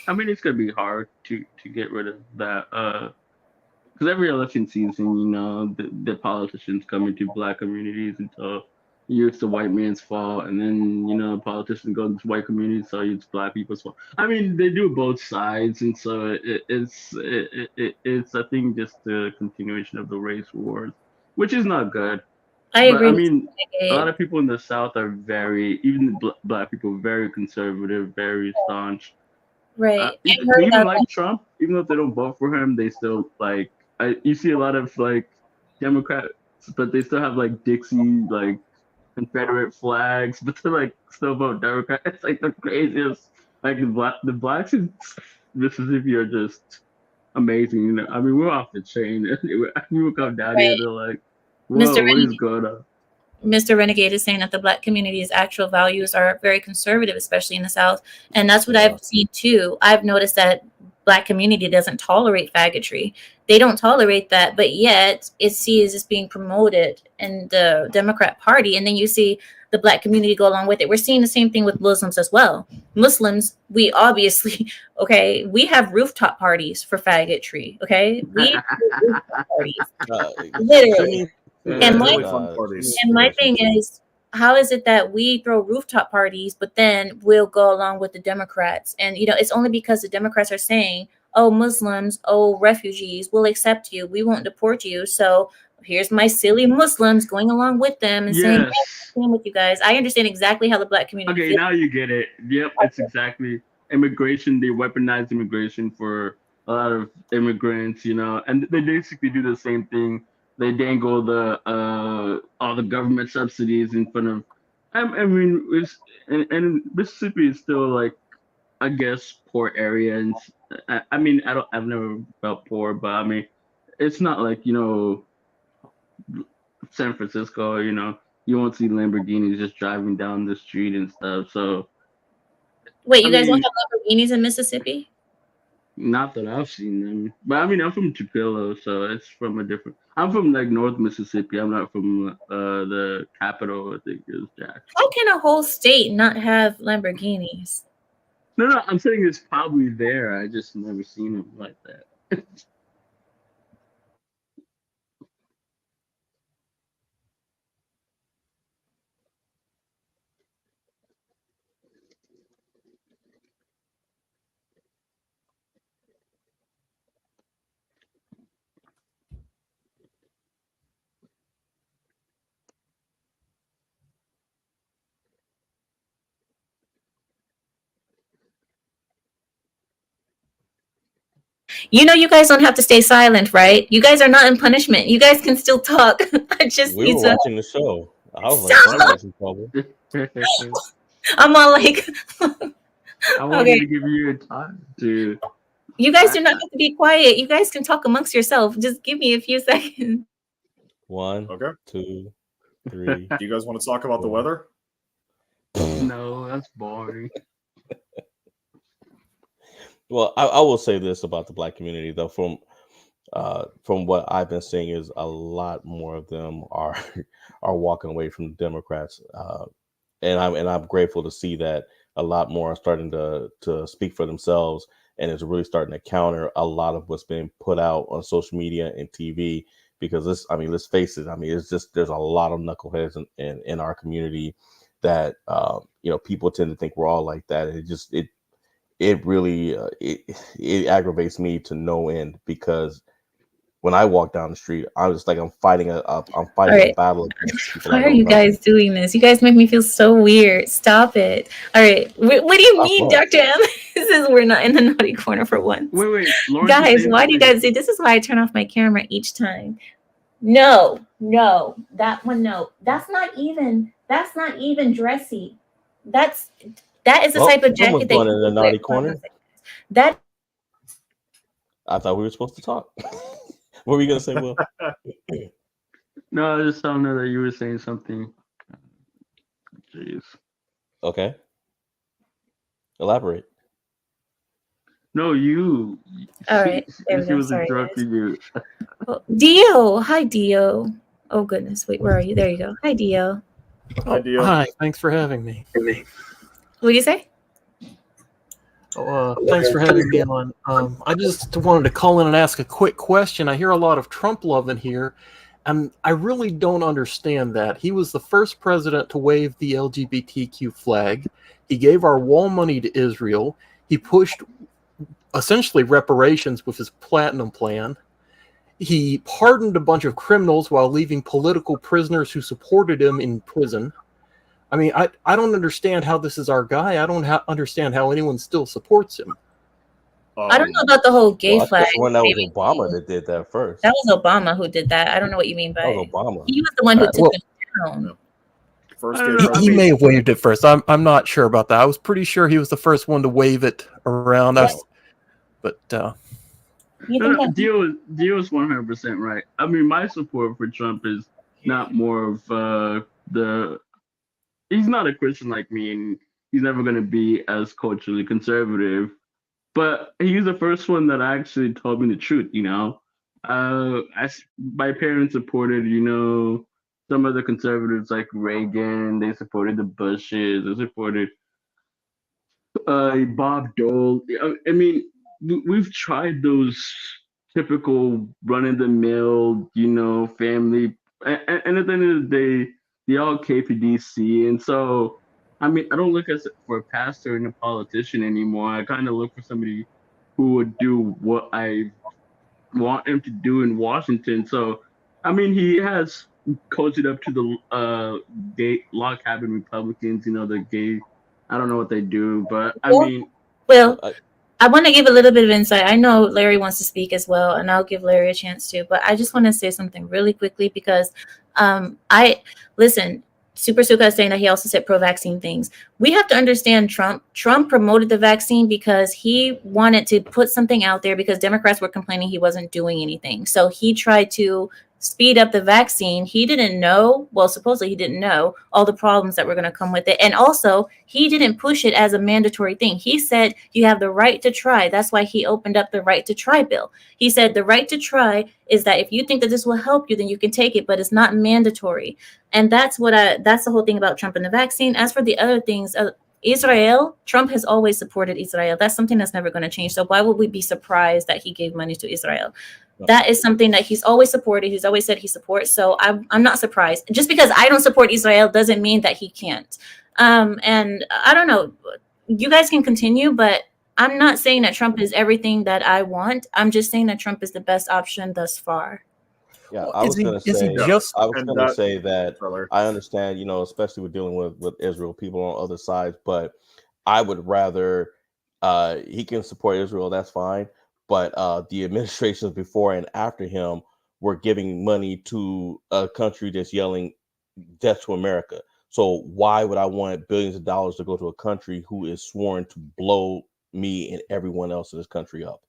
I mean, it's gonna be hard to get rid of that because every election season, the politicians come into Black communities and tell you it's the white man's fault, and then politicians go to white communities, so it's Black people's fault. I mean, they do both sides, and so it's I think just the continuation of the race wars, which is not good. I agree. But I mean, a lot of people in the South are even Black people, very conservative, very staunch. Right. They even like Trump, even though they don't vote for him, they still like. You see a lot of like Democrats, but they still have like Dixie, like Confederate flags, but they like still vote Democrat. It's like the craziest. Like the Blacks in Mississippi are just amazing. I mean, we're off the chain. People come down here, they're like, "Whoa, what is going on?" Mr. Renegade is saying that the Black community's actual values are very conservative, especially in the South. And that's what I've seen too. I've noticed that Black community doesn't tolerate faggotry. They don't tolerate that, but yet it sees as being promoted in the Democrat Party. And then you see the Black community go along with it. We're seeing the same thing with Muslims as well. Muslims, we obviously, we have rooftop parties for faggotry. We have rooftop parties. Literally. And my thing is, how is it that we throw rooftop parties, but then we'll go along with the Democrats? And it's only because the Democrats are saying, "Oh, Muslims, oh, refugees, we'll accept you. We won't deport you." So here's my silly Muslims going along with them and saying, "Hey, Yes. I'm with you guys." I understand exactly how the Black community Okay, feels. now you get it. Yep, it's exactly immigration. They weaponize immigration for a lot of immigrants, and they basically do the same thing. They dangle the all the government subsidies in front of. I mean, and Mississippi is still like, I guess, poor area, and I mean, I've never felt poor, but I mean, it's not like San Francisco. You won't see Lamborghinis just driving down the street and stuff. So Wait, I you guys don't mean, have Lamborghinis in Mississippi? not that I've seen them, but I mean, I'm from Tupelo, so it's from a different. I'm from like North Mississippi. I'm not from the capital. I think is Jackson. How can a whole state not have Lamborghinis? No, I'm saying it's probably there. I just never seen them like that. You guys don't have to stay silent, right? You guys are not in punishment. You guys can still talk. I just We need were to watching the show. I was like, stop. somebody's in trouble. I'm all like, I wanted okay. to give you time to. You guys do not have to be quiet. You guys can talk amongst yourself. Just give me a few seconds. 1, Okay. 2, 3. Do you guys want to talk about the 4. weather? No, that's boring. Well, I will say this about the Black community, though. From what I've been seeing, is a lot more of them are are walking away from the Democrats, and I'm grateful to see that a lot more are starting to speak for themselves, and it's really starting to counter a lot of what's being put out on social media and TV. Because let's face it. I mean, it's just there's a lot of knuckleheads in our community that people tend to think we're all like that. It really it aggravates me to no end, because when I walk down the street, I'm just like I'm fighting a right. battle against people Why I are don't you know. guys doing this? You guys make me feel so weird. Stop it. All right. What do you Not mean, fun. Dr. M? This is we're not in the naughty corner for once. Wait, Lawrence. Guys, why do you guys see? This is why I turn off my camera each time. No, that one, no. That's not even dressy. That is the type of Someone's jacket that going you in the would naughty wear. corner. That I thought we were supposed to talk. What were you gonna say, Will? No, I just don't know that you were saying something. Jeez. Okay. Elaborate. No, you. All right. There we She go. was Sorry, interrupting you. Oh, Dio. Hi, Dio. Oh, goodness. Wait, where are you? There you go. Hi, Dio. Hi, Dio. Hi, thanks for having me. What do you say? Thanks for having me on. I just wanted to call in and ask a quick question. I hear a lot of Trump love in here, and I really don't understand that. He was the first president to wave the LGBTQ flag. He gave our wall money to Israel. He pushed essentially reparations with his platinum plan. He pardoned a bunch of criminals while leaving political prisoners who supported him in prison. I mean, I don't understand how this is our guy. I don't understand how anyone still supports him. I don't know about the whole gay flag. When that was Obama that did that first. That was Obama who did that. I don't know what you mean by that was Obama. He was the one who took it down. First he may have waved it first. I'm not sure about that. I was pretty sure he was the first one to wave it around. No, Dio is 100% right. I mean, my support for Trump is not more of he's not a Christian like me, and he's never going to be as culturally conservative. But he's the first one that actually told me the truth. My parents supported, some of the conservatives like Reagan. They supported the Bushes. They supported Bob Dole. I mean, we've tried those typical run-of-the-mill, family. And at the end of the day, they all came to DC, and so I mean, I don't look as for a pastor and a politician anymore. I kind of look for somebody who would do what I want him to do in Washington. So, I mean, he has coached up to the gay log cabin Republicans. You know, the gay. I don't know what they do, but I Well, mean, well, I want to give a little bit of insight. I know Larry wants to speak as well, and I'll give Larry a chance to. But I just want to say something really quickly because I listen. Super Suka is saying that he also said pro-vaccine things. We have to understand Trump. Trump promoted the vaccine because he wanted to put something out there because Democrats were complaining he wasn't doing anything. So he tried to speed up the vaccine. He didn't know, well, supposedly he didn't know all the problems that were going to come with it. And also, he didn't push it as a mandatory thing. He said you have the right to try. That's why he opened up the right to try bill. He said the right to try is that if you think that this will help you, then you can take it, but it's not mandatory. And that's the whole thing about Trump and the vaccine. As for the other things, Israel, Trump has always supported Israel. That's something that's never going to change. So why would we be surprised that he gave money to Israel? That is something that he's always supported. He's always said he supports. So I'm not surprised. Just because I don't support Israel doesn't mean that he can't. And I don't know. You guys can continue, but I'm not saying that Trump is everything that I want. I'm just saying that Trump is the best option thus far. Yeah, Well, I was going to say, I was And going to that, say that brother. I understand, you know, especially with dealing with Israel, people on other sides, but I would rather he can support Israel, that's fine, but the administrations before and after him were giving money to a country that's yelling death to America. So why would I want billions of dollars to go to a country who is sworn to blow me and everyone else in this country up?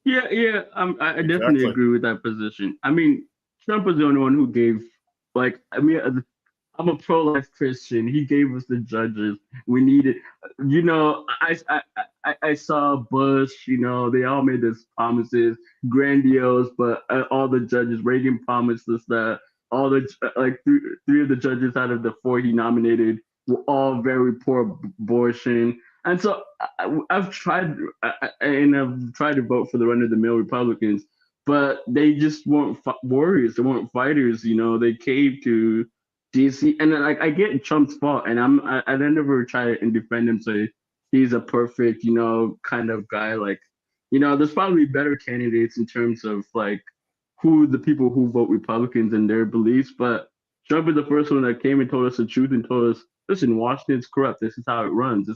yeah, I definitely Exactly. agree with that position. I mean, Trump was the only one who gave, like, I mean, I'm a pro-life Christian. He gave us the judges we needed. You know, I saw Bush. You know, they all made these promises, grandiose, but all the judges, Reagan promised us that all the like three of the judges out of the four he nominated were all very poor abortion. And so I've tried, and I've tried to vote for the run-of-the-mill Republicans, but they just weren't warriors. They weren't fighters. You know, they caved to DC, and like I get Trump's fault, and I never try and defend him. Say he's a perfect, you know, kind of guy. Like, you know, there's probably better candidates in terms of like who the people who vote Republicans and their beliefs. But Trump is the first one that came and told us the truth and told us, listen, Washington's corrupt. This is how it runs.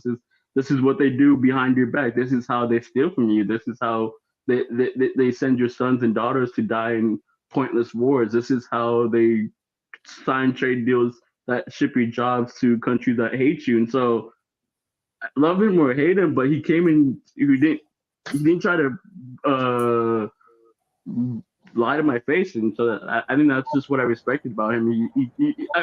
This is what they do behind your back. This is how they steal from you. This is how they send your sons and daughters to die in pointless wars. This is how they sign trade deals that ship your jobs to countries that hate you. And so, love him or hate him, but he came in. He didn't try to lie to my face, and so I think that's just what I respected about him.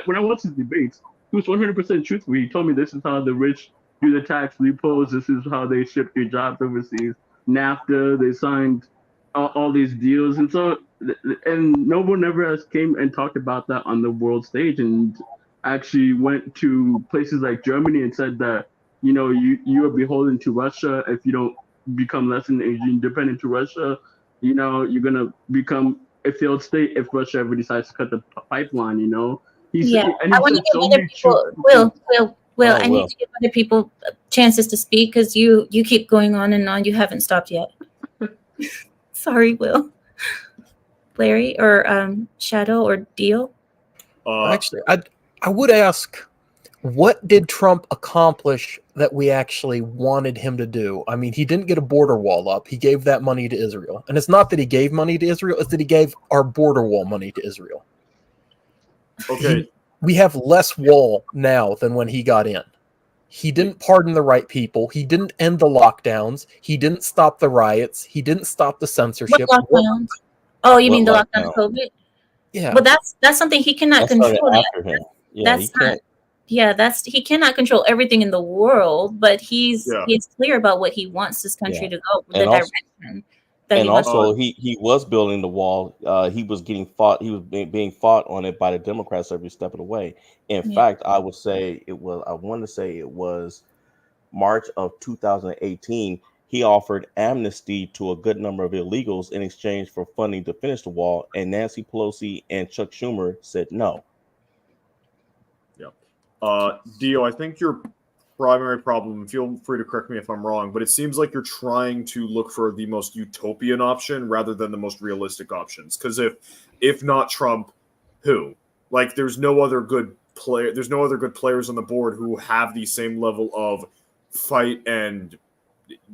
When I watched his debates, he was 100% truthful. He told me this is how the rich do the tax loopholes. This is how they ship your jobs overseas. NAFTA, they signed all these deals, and so and no one ever has came and talked about that on the world stage, and actually went to places like Germany and said that you know you are beholden to Russia if you don't become less independent to Russia. You know you're gonna become a failed state if Russia ever decides to cut the pipeline. You know Yeah, and I he want to said give so other many people. truthful Will, things. Will, Will. Oh, I need well, to give other people chances to speak because you keep going on and on. You haven't stopped yet. Sorry, Will, Larry, or Shadow, or Deal. Actually, I would ask, what did Trump accomplish that we actually wanted him to do? I mean, he didn't get a border wall up. He gave that money to Israel. And it's not that he gave money to Israel, it's that he gave our border wall money to Israel. Okay. We have less wall now than when he got in. He didn't pardon the right people. He didn't end the lockdowns. He didn't stop the riots. He didn't stop the What censorship. lockdowns? Oh, you what mean the lockdown lockdown? of COVID? Yeah. But that's something he cannot That started control. after him. Yeah, he That's not. can't. Yeah, he cannot control everything in the world, but Yeah. he's clear about what he wants this Yeah, country to go, the and also direction that he and wants. also he was building the wall. He was getting fought. He was being fought on it by the Democrats every step of the way. In Yeah. fact, I would say it was. I want to say it was March of 2018. He offered amnesty to a good number of illegals in exchange for funding to finish the wall, and Nancy Pelosi and Chuck Schumer said no. Dio, I think your primary problem, feel free to correct me if I'm wrong, but it seems like you're trying to look for the most utopian option rather than the most realistic options. Because if not Trump, who? Like, there's no other good players on the board who have the same level of fight and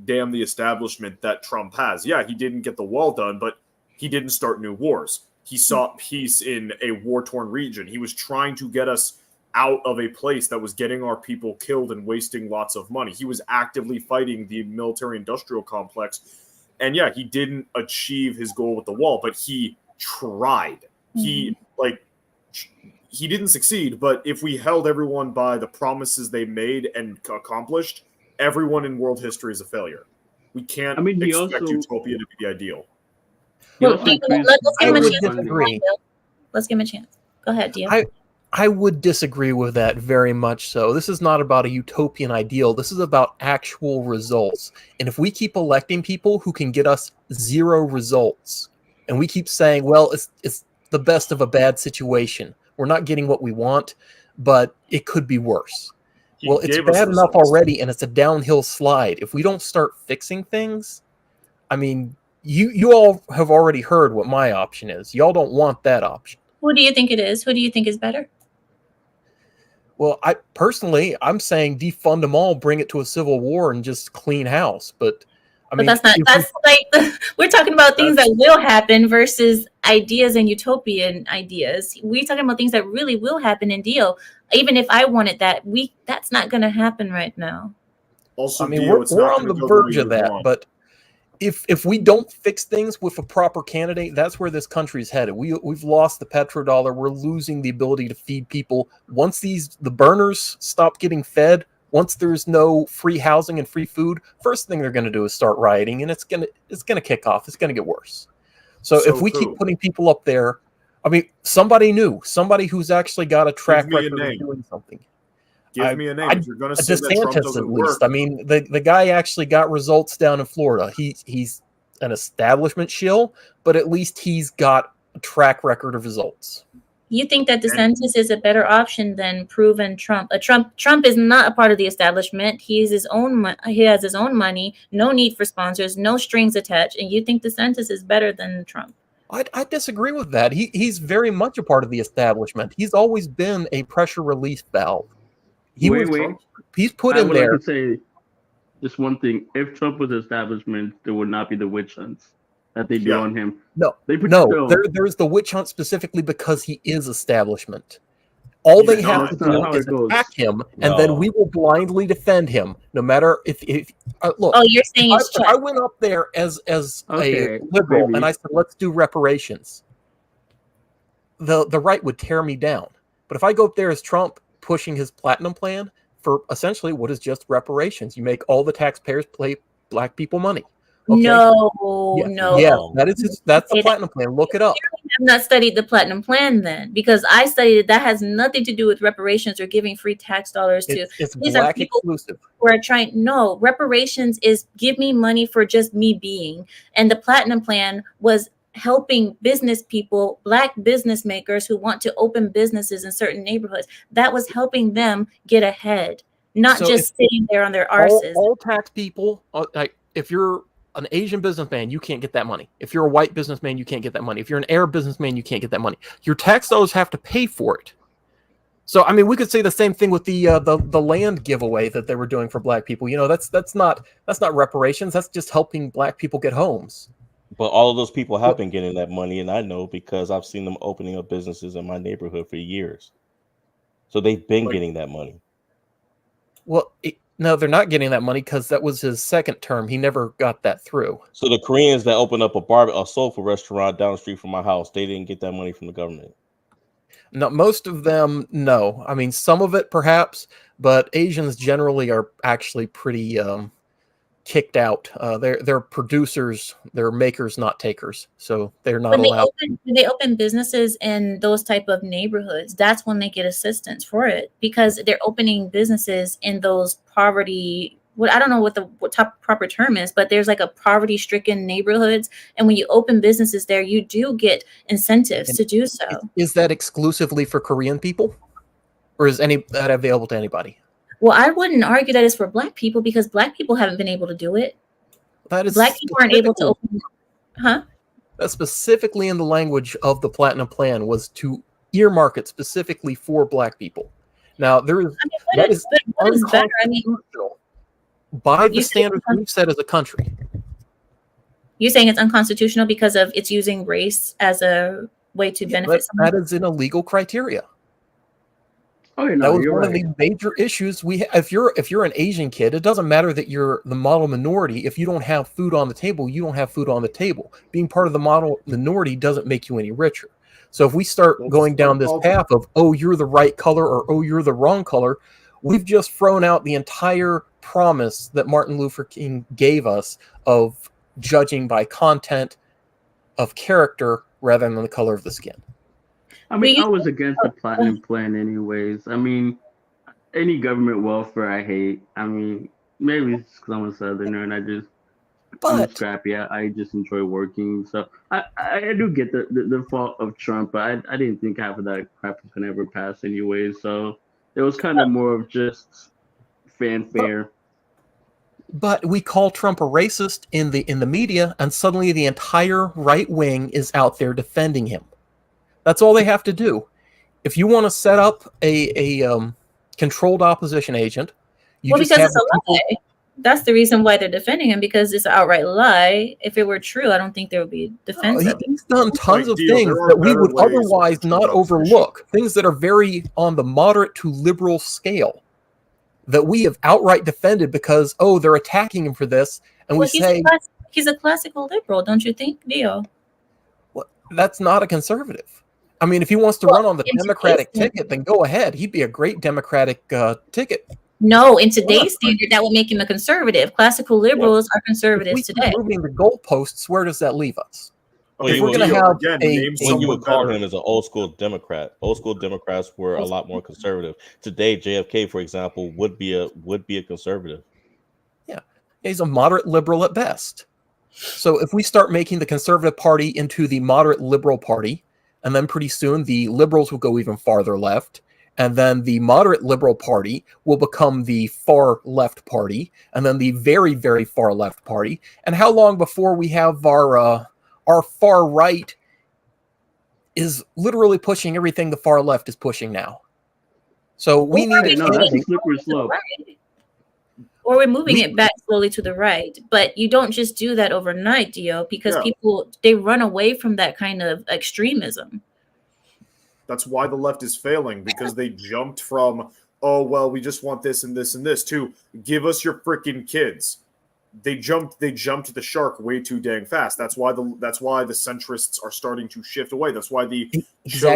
damn the establishment that Trump has. Yeah, he didn't get the wall done, but he didn't start new wars. He sought peace in a war-torn region. He was trying to get us out of a place that was getting our people killed and wasting lots of money. He was actively fighting the military-industrial complex. And yeah, he didn't achieve his goal with the wall, but he tried. He didn't succeed, but if we held everyone by the promises they made and accomplished, everyone in world history is a failure. We can't expect utopia to be the ideal. Well, let's give him a chance. Disagree. Let's give him a chance. Go ahead, Dio. I would disagree with that very much so. This is not about a utopian ideal. This is about actual results. And if we keep electing people who can get us 0 results, and we keep saying, well, it's the best of a bad situation. We're not getting what we want, but it could be worse. Well, it's bad enough already, and it's a downhill slide. If we don't start fixing things, I mean, you all have already heard what my option is. Y'all don't want that option. Who do you think it is? Who do you think is better? Well, I'm saying defund them all, bring it to a civil war, and just clean house. But I mean, that's we're talking about things that will happen versus ideas and utopian ideas. We're talking about things that really will happen in deal. Even if I wanted that, that's not going to happen right now. Also, I mean, we're on the verge of that, but if we don't fix things with a proper candidate, that's where this country's headed. We've lost the petrodollar. We're losing the ability to feed people. Once the burners stop getting fed, once there's no free housing and free food, first thing they're going to do is start rioting, and it's gonna kick off. It's going to get worse. So if we keep putting people up there, I mean, somebody who's actually got a track record of doing something. Give me a name. If you're going to say that Trump DeSantis, doesn't at least. work. I mean, the guy actually got results down in Florida. He's an establishment shill, but at least he's got a track record of results. You think that DeSantis is a better option than proven Trump? Trump is not a part of the establishment. He has his own money, no need for sponsors, no strings attached. And you think DeSantis is better than Trump? I disagree with that. He's very much a part of the establishment. He's always been a pressure release valve. He's put in there. I would like to say just one thing. If Trump was establishment, there would not be the witch hunts that they do on him. There's the witch hunt specifically because he is establishment. All they have to do is attack him, and then we will blindly defend him, no matter if look. Oh, you're saying if I went up there as a liberal and I said, let's do reparations, the right would tear me down. But if I go up there as Trump pushing his platinum plan for essentially what is just reparations, you make all the taxpayers pay black people money. Okay? No. Yeah, that's the platinum plan. Look it up. I have not studied the platinum plan then, because I studied it. That has nothing to do with reparations or giving free tax dollars to. It's These black are people exclusive. who are trying. No, reparations is give me money for just me being, and the platinum plan was helping business people, black business makers who want to open businesses in certain neighborhoods. That was helping them get ahead, not just sitting there on their arses. All tax people, like if you're an Asian businessman, you can't get that money. If you're a white businessman, you can't get that money. If you're an Arab businessman, you can't get that money. Your tax dollars have to pay for it. So, I mean, we could say the same thing with the land giveaway that they were doing for black people. You know, that's not reparations. That's just helping black people get homes. But all of those people have been getting that money, and I know because I've seen them opening up businesses in my neighborhood for years. So they've been getting that money. Well, no, they're not getting that money because that was his second term. He never got that through. So the Koreans that opened up a soul food restaurant down the street from my house, they didn't get that money from the government. No, most of them, no. I mean, some of it perhaps, but Asians generally are actually pretty kicked out. They're producers, they're makers, not takers. So they're not allowed. When they open businesses in those type of neighborhoods, that's when they get assistance for it, because they're opening businesses in those poverty. I don't know what the proper term is, but there's like a poverty-stricken neighborhoods, and when you open businesses there, you do get incentives to do so. Is that exclusively for Korean people? or is any that available to anybody? Well, I wouldn't argue that it's for Black people because Black people haven't been able to do it. That is Black people aren't able to open. Huh? That specifically in the language of the Platinum Plan was to earmark it specifically for Black people. Now there is what is better? I mean, by the standards we've set as a country. You're saying it's unconstitutional because of it's using race as a way to benefit someone? That is an illegal criteria. Oh, you That know, was you're one of right. the major issues we. If you're an Asian kid, it doesn't matter that you're the model minority. If you don't have food on the table, you don't have food on the table. Being part of the model minority doesn't make you any richer. So if we start going down this path of, oh, you're the right color or oh, you're the wrong color, we've just thrown out the entire promise that Martin Luther King gave us of judging by content of character rather than the color of the skin. I mean, I was against the Platinum Plan anyways. I mean, any government welfare I hate. I mean, maybe it's because I'm a Southerner and I'm scrappy. I just enjoy working. So I do get the fault of Trump, but I didn't think half of that crap was going to ever pass anyway. So it was kind of more of just fanfare. But we call Trump a racist in the media, and suddenly the entire right wing is out there defending him. That's all they have to do. If you want to set up a controlled opposition agent, you just because have it's a lie. That's the reason why they're defending him, because it's an outright lie. If it were true, I don't think there would be defense of it. He's done tons of things that we would otherwise not overlook. Things that are very on the moderate to liberal scale that we have outright defended because, oh, they're attacking him for this. And we say he's a classical liberal, don't you think, Dio? Well, that's not a conservative. I mean, if he wants to run on the Democratic ticket, then go ahead. He'd be a great Democratic ticket. No, in today's standard, that would make him a conservative. Classical liberals are conservatives today. Moving the goalposts, where does that leave us? Well, If we're going to have you would call him as an old school Democrat. Old school Democrats were a lot more conservative. Today, JFK, for example, would be a conservative. Yeah, he's a moderate liberal at best. So if we start making the Conservative Party into the moderate liberal party, and then pretty soon the liberals will go even farther left, and then the moderate liberal party will become the far left party, and then the very, very far left party. And how long before we have our far right is literally pushing everything the far left is pushing now? So we need to that's a slippery slope. Or we're moving it back slowly to the right. But you don't just do that overnight, Dio, because people, they run away from that kind of extremism. That's why the left is failing, because they jumped from, oh, well, we just want this and this and this, to give us your freaking kids. They jumped the shark way too dang fast. That's why the centrists are starting to shift away. That's why the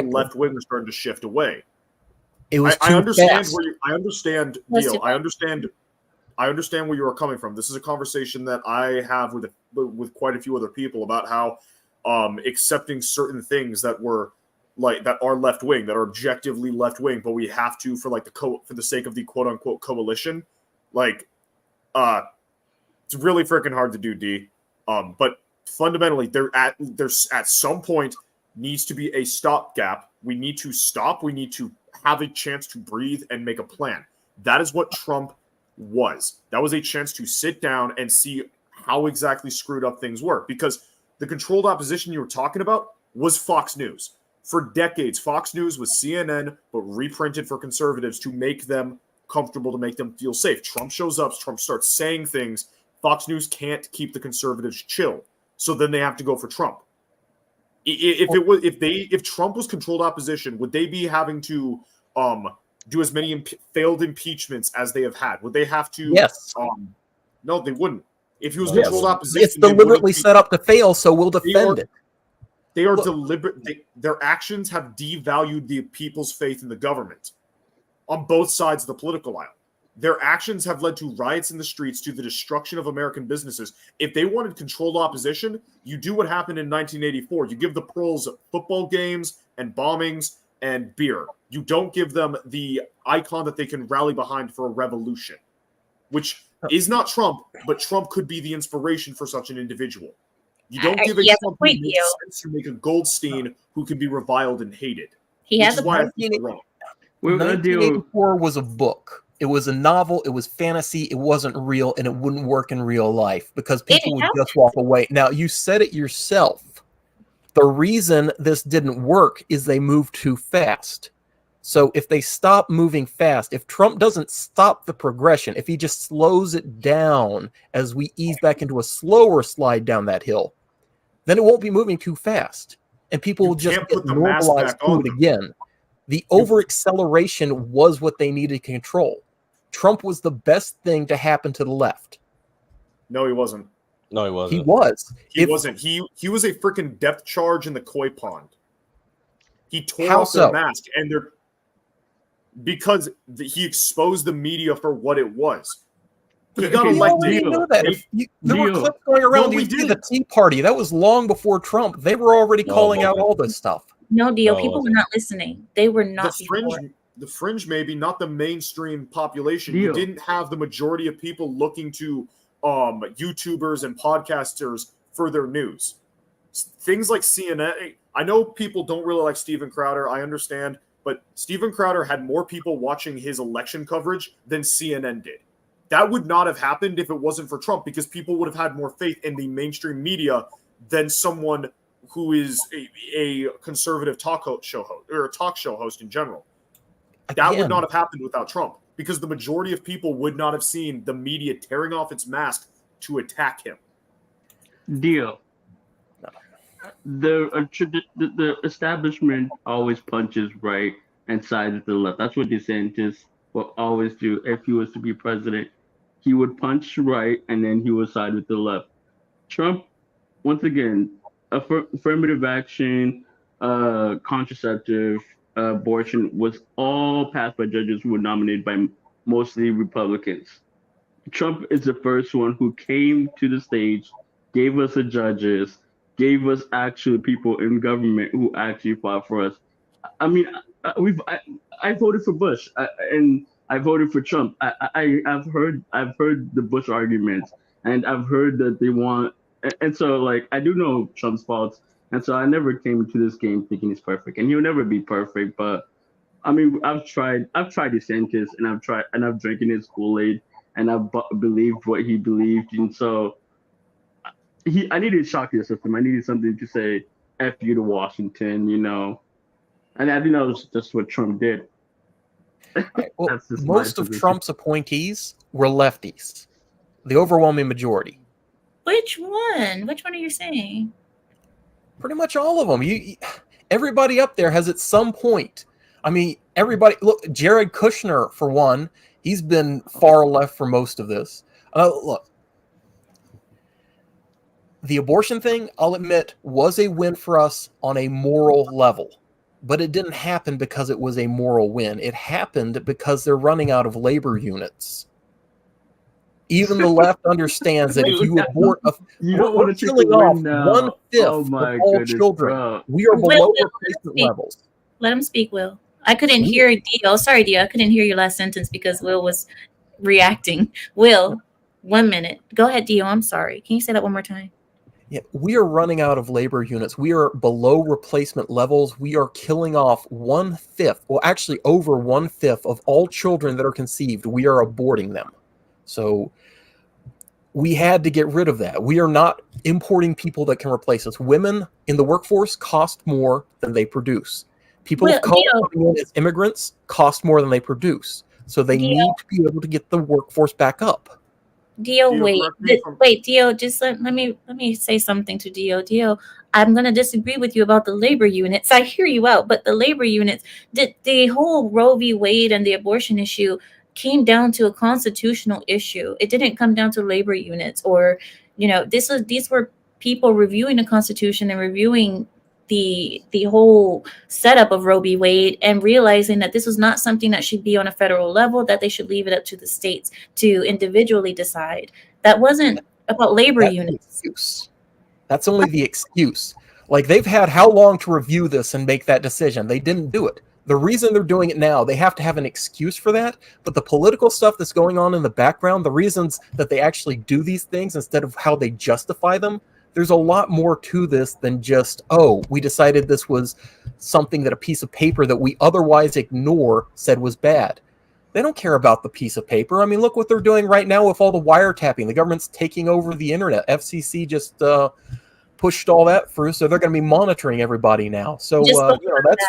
left wing is starting to shift away. It was I understand fast. I understand, Dio. I understand where you are coming from. This is a conversation that I have with quite a few other people about how accepting certain things that were that are left wing, that are objectively left wing, but we have to for the sake of the quote unquote coalition. It's really freaking hard to do, D. But fundamentally, there's at some point needs to be a stopgap. We need to stop. We need to have a chance to breathe and make a plan. That is what Trump was. That was a chance to sit down and see how exactly screwed up things were. Because the controlled opposition you were talking about was Fox News. For decades, Fox News was CNN, but reprinted for conservatives to make them comfortable, to make them feel safe. Trump shows up, Trump starts saying things. Fox News can't keep the conservatives chill. So then they have to go for Trump. If Trump was controlled opposition, would they be having to do as many failed impeachments as they have had? Would they have to? Yes. No, they wouldn't. If he was controlled opposition, it's deliberately set up to fail, so we'll defend it. They are deliberate. Their actions have devalued the people's faith in the government on both sides of the political aisle. Their actions have led to riots in the streets, to the destruction of American businesses. If they wanted controlled opposition, you do what happened in 1984. You give the pros football games and bombings and beer. You don't give them the icon that they can rally behind for a revolution, which is not Trump, but Trump could be the inspiration for such an individual. You don't give a Trump who makes sense. You make a Goldstein who can be reviled and hated. He has a why I point. think it's wrong. Well, Dio, 1984 was a book. It was a novel. It was fantasy. It wasn't real, and it wouldn't work in real life because people would just walk away. Now, you said it yourself. The reason this didn't work is they moved too fast. So if they stop moving fast, if Trump doesn't stop the progression, if he just slows it down as we ease back into a slower slide down that hill, then it won't be moving too fast. And people will just get normalized to it again. The over-acceleration was what they needed to control. Trump was the best thing to happen to the left. No, he wasn't. No, he wasn't. He was. He wasn't. He was a freaking depth charge in the koi pond. He tore How off their so? mask, and they're because he exposed the media for what it was. He got We already elected. know that. There were clips going around. No, we You see didn't. the Tea Party. That was long before Trump. They were already calling out all this stuff. No, Dio, No, it people were wasn't. not listening. They were not before. The fringe maybe, not the mainstream population. Deal. You didn't have the majority of people looking to YouTubers and podcasters for their news. Things like CNN. I know people don't really like Steven Crowder. I understand. But Steven Crowder had more people watching his election coverage than CNN did. That would not have happened if it wasn't for Trump, because people would have had more faith in the mainstream media than someone who is a conservative talk show host or a talk show host in general. That would Again. not have happened without Trump, because the majority of people would not have seen the media tearing off its mask to attack him. Deal. The establishment always punches right and sides to the left. That's what DeSantis will always do. If he was to be president, he would punch right and then he would side with the left. Trump, once again, affirmative action, contraceptive, abortion was all passed by judges who were nominated by mostly Republicans. Trump is the first one who came to the stage, gave us the judges, gave us actual people in government who actually fought for us. I mean, I voted for Bush, and I voted for Trump. I've heard the Bush arguments, and I've heard that they want, and so like I do know Trump's faults, and so I never came into this game thinking he's perfect, and he'll never be perfect. But I mean, I've tried DeSantis, and I've drank in his Kool-Aid, and I've believed what he believed, and so. I needed to shock the system. I needed something to say "F you" to Washington, you know, and I think that was just what Trump did. Right, well, That's just most my of position. Trump's appointees were lefties, the overwhelming majority. Which one? Which one are you saying? Pretty much all of them. Everybody up there has at some point. I mean, everybody. Look, Jared Kushner for one. He's been far left for most of this. Look. The abortion thing, I'll admit, was a win for us on a moral level. But it didn't happen because it was a moral win. It happened because they're running out of labor units. Even the left understands that if you abort, we're killing off 1/5 of all children. Bro. We are below Will, replacement levels. Let him speak, Will. I couldn't hear Dio. Sorry, Dio. I couldn't hear your last sentence because Will was reacting. Will, 1 minute. Go ahead, Dio. I'm sorry. Can you say that one more time? Yeah, we are running out of labor units. We are below replacement levels. We are killing off 1/5, well, actually over 1/5 of all children that are conceived. We are aborting them. So we had to get rid of that. We are not importing people that can replace us. Women in the workforce cost more than they produce. People of color coming in as immigrants cost more than they produce. So they need to be able to get the workforce back up. Dio, wait, Dio, just let me say something to Dio. Dio, I'm gonna disagree with you about the labor units. I hear you out, but the labor units, the whole Roe v. Wade and the abortion issue came down to a constitutional issue. It didn't come down to labor units or, these were people reviewing the Constitution and reviewing the whole setup of Roe v. Wade and realizing that this was not something that should be on a federal level, that they should leave it up to the states to individually decide. That wasn't about labor units. That's only the excuse. Like, they've had how long to review this and make that decision? They didn't do it. The reason they're doing it now, they have to have an excuse for that. But the political stuff that's going on in the background, the reasons that they actually do these things instead of how they justify them, There's a lot more to this than just, oh, we decided this was something that a piece of paper that we otherwise ignore said was bad. They don't care about the piece of paper. I mean, look what they're doing right now with all the wiretapping. The government's taking over the internet. FCC just pushed all that through, so they're going to be monitoring everybody now. So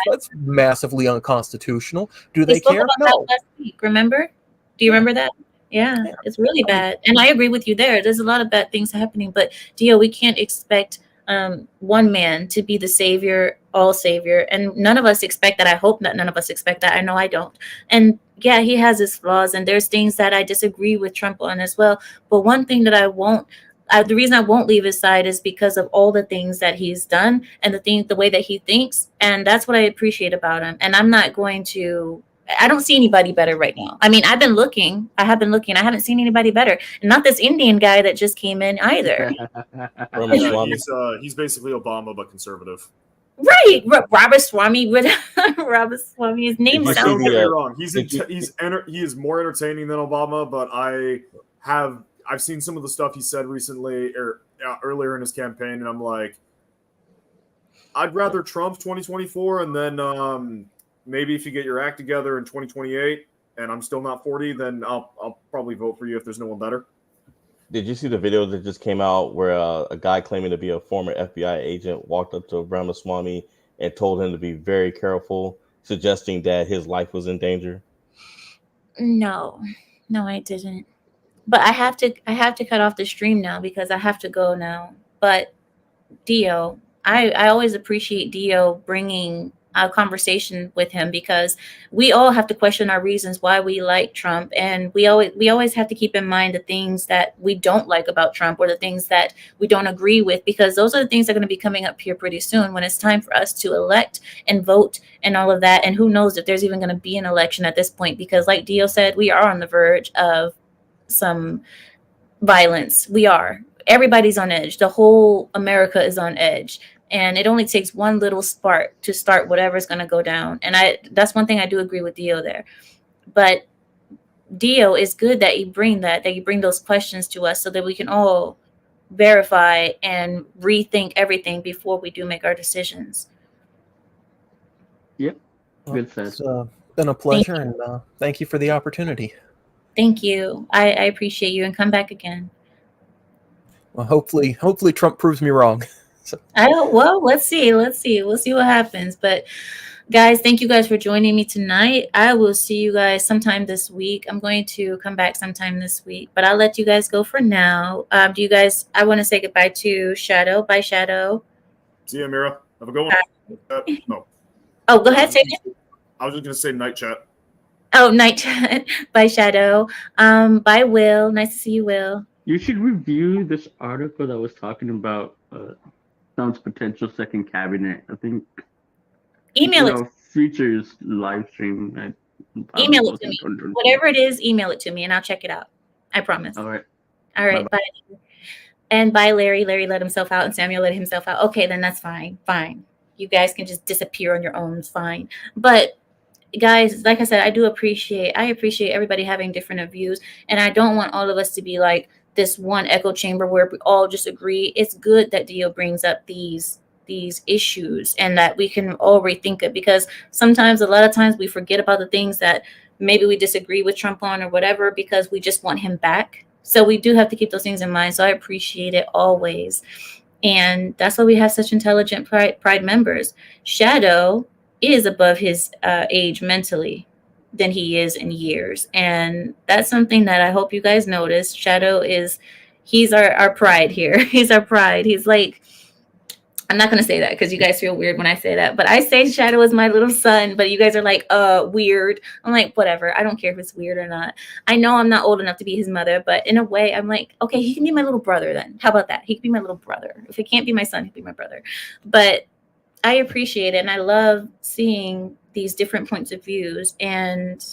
that's massively unconstitutional. Do they spoke care? about No. that last week, remember? Do you remember that? Yeah, it's really bad. And I agree with you there. There's a lot of bad things happening, but Dio, we can't expect one man to be the savior, all savior. And none of us expect that. I hope that none of us expect that. I know I don't. And yeah, he has his flaws, and there's things that I disagree with Trump on as well. But one thing that the reason I won't leave his side is because of all the things that he's done and the way that he thinks. And that's what I appreciate about him. And I don't see anybody better right now. I mean, I have been looking. I haven't seen anybody better. And not this Indian guy that just came in either. He's basically Obama, but conservative. Right. Robert Swamy. Robert Swamy. His name sounds... Don't get me wrong. He is more entertaining than Obama, but I've seen some of the stuff he said recently or earlier in his campaign, and I'm like, I'd rather Trump 2024, and then maybe if you get your act together in 2028 and I'm still not 40, then I'll probably vote for you if there's no one better. Did you see the video that just came out where a guy claiming to be a former FBI agent walked up to Ramaswamy and told him to be very careful, suggesting that his life was in danger? No, I didn't. But I have to cut off the stream now because I have to go now. But Dio, I always appreciate Dio bringing a conversation with him, because we all have to question our reasons why we like Trump, and we always have to keep in mind the things that we don't like about Trump, or the things that we don't agree with, because those are the things that are going to be coming up here pretty soon when it's time for us to elect and vote and all of that. And who knows if there's even going to be an election at this point, because like Dio said, we are on the verge of some violence. We are. Everybody's on edge. The whole America is on edge. And it only takes one little spark to start whatever's going to go down. And that's one thing I do agree with Dio there. But Dio, is good that you bring those questions to us so that we can all verify and rethink everything before we do make our decisions. Yep. Good said. It's been a pleasure, and thank you for the opportunity. Thank you. I appreciate you, and come back again. Well, hopefully Trump proves me wrong. So. Well, let's see. We'll see what happens. But guys, thank you guys for joining me tonight. I will see you guys sometime this week. I'm going to come back sometime this week, but I'll let you guys go for now. I want to say goodbye to Shadow. Bye, Shadow. See you, Mira. Have a good one. No. Oh, go ahead. Say it. I was just going to say night chat. Oh, night chat. Bye, Shadow. Bye, Will. Nice to see you, Will. You should review this article that was talking about Trump's potential second cabinet. I think email it. Features live stream. Email it to me. Whatever it is, email it to me, and I'll check it out. I promise. All right. Bye. And bye, Larry. Larry let himself out, and Samuel let himself out. Okay, then that's fine. Fine. You guys can just disappear on your own. It's fine. But guys, like I said, I appreciate everybody having different views, and I don't want all of us to be like this one echo chamber where we all just agree. It's good that Dio brings up these issues and that we can all rethink it, because a lot of times we forget about the things that maybe we disagree with Trump on or whatever, because we just want him back. So we do have to keep those things in mind. So I appreciate it always. And that's why we have such intelligent Pride members. Shadow is above his age mentally than he is in years. And that's something that I hope you guys notice. Shadow he's our pride here. He's our pride. He's like, I'm not going to say that because you guys feel weird when I say that, but I say Shadow is my little son, but you guys are like, weird. I'm like, whatever. I don't care if it's weird or not. I know I'm not old enough to be his mother, but in a way I'm like, okay, he can be my little brother then. How about that? He can be my little brother. If he can't be my son, he'll be my brother. But I appreciate it, and I love seeing these different points of views and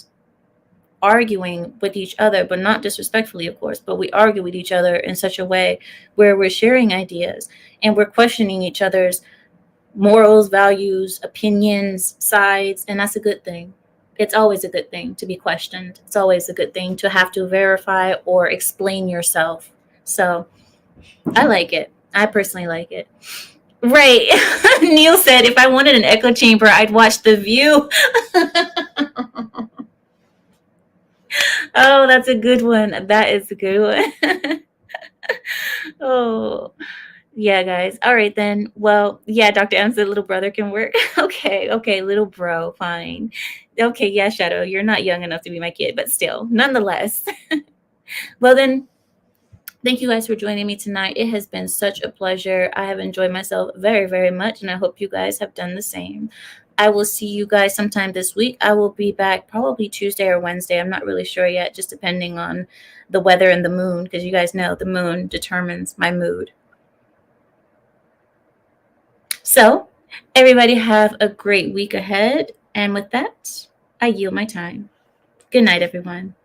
arguing with each other, but not disrespectfully, of course, but we argue with each other in such a way where we're sharing ideas and we're questioning each other's morals, values, opinions, sides, and that's a good thing. It's always a good thing to be questioned. It's always a good thing to have to verify or explain yourself. So I like it. I personally like it. Right. Neil said, if I wanted an echo chamber, I'd watch The View. Oh, that's a good one. That is a good one. Oh, yeah, guys. All right, then. Well, yeah, Dr. Adam said little brother can work. Okay, little bro, fine. Okay, yeah, Shadow, you're not young enough to be my kid, but still, nonetheless. Well, then, thank you guys for joining me tonight. It has been such a pleasure. I have enjoyed myself very, very much, and I hope you guys have done the same. I will see you guys sometime this week. I will be back probably Tuesday or Wednesday. I'm not really sure yet, just depending on the weather and the moon, because you guys know the moon determines my mood. So, everybody have a great week ahead. And with that, I yield my time. Good night, everyone.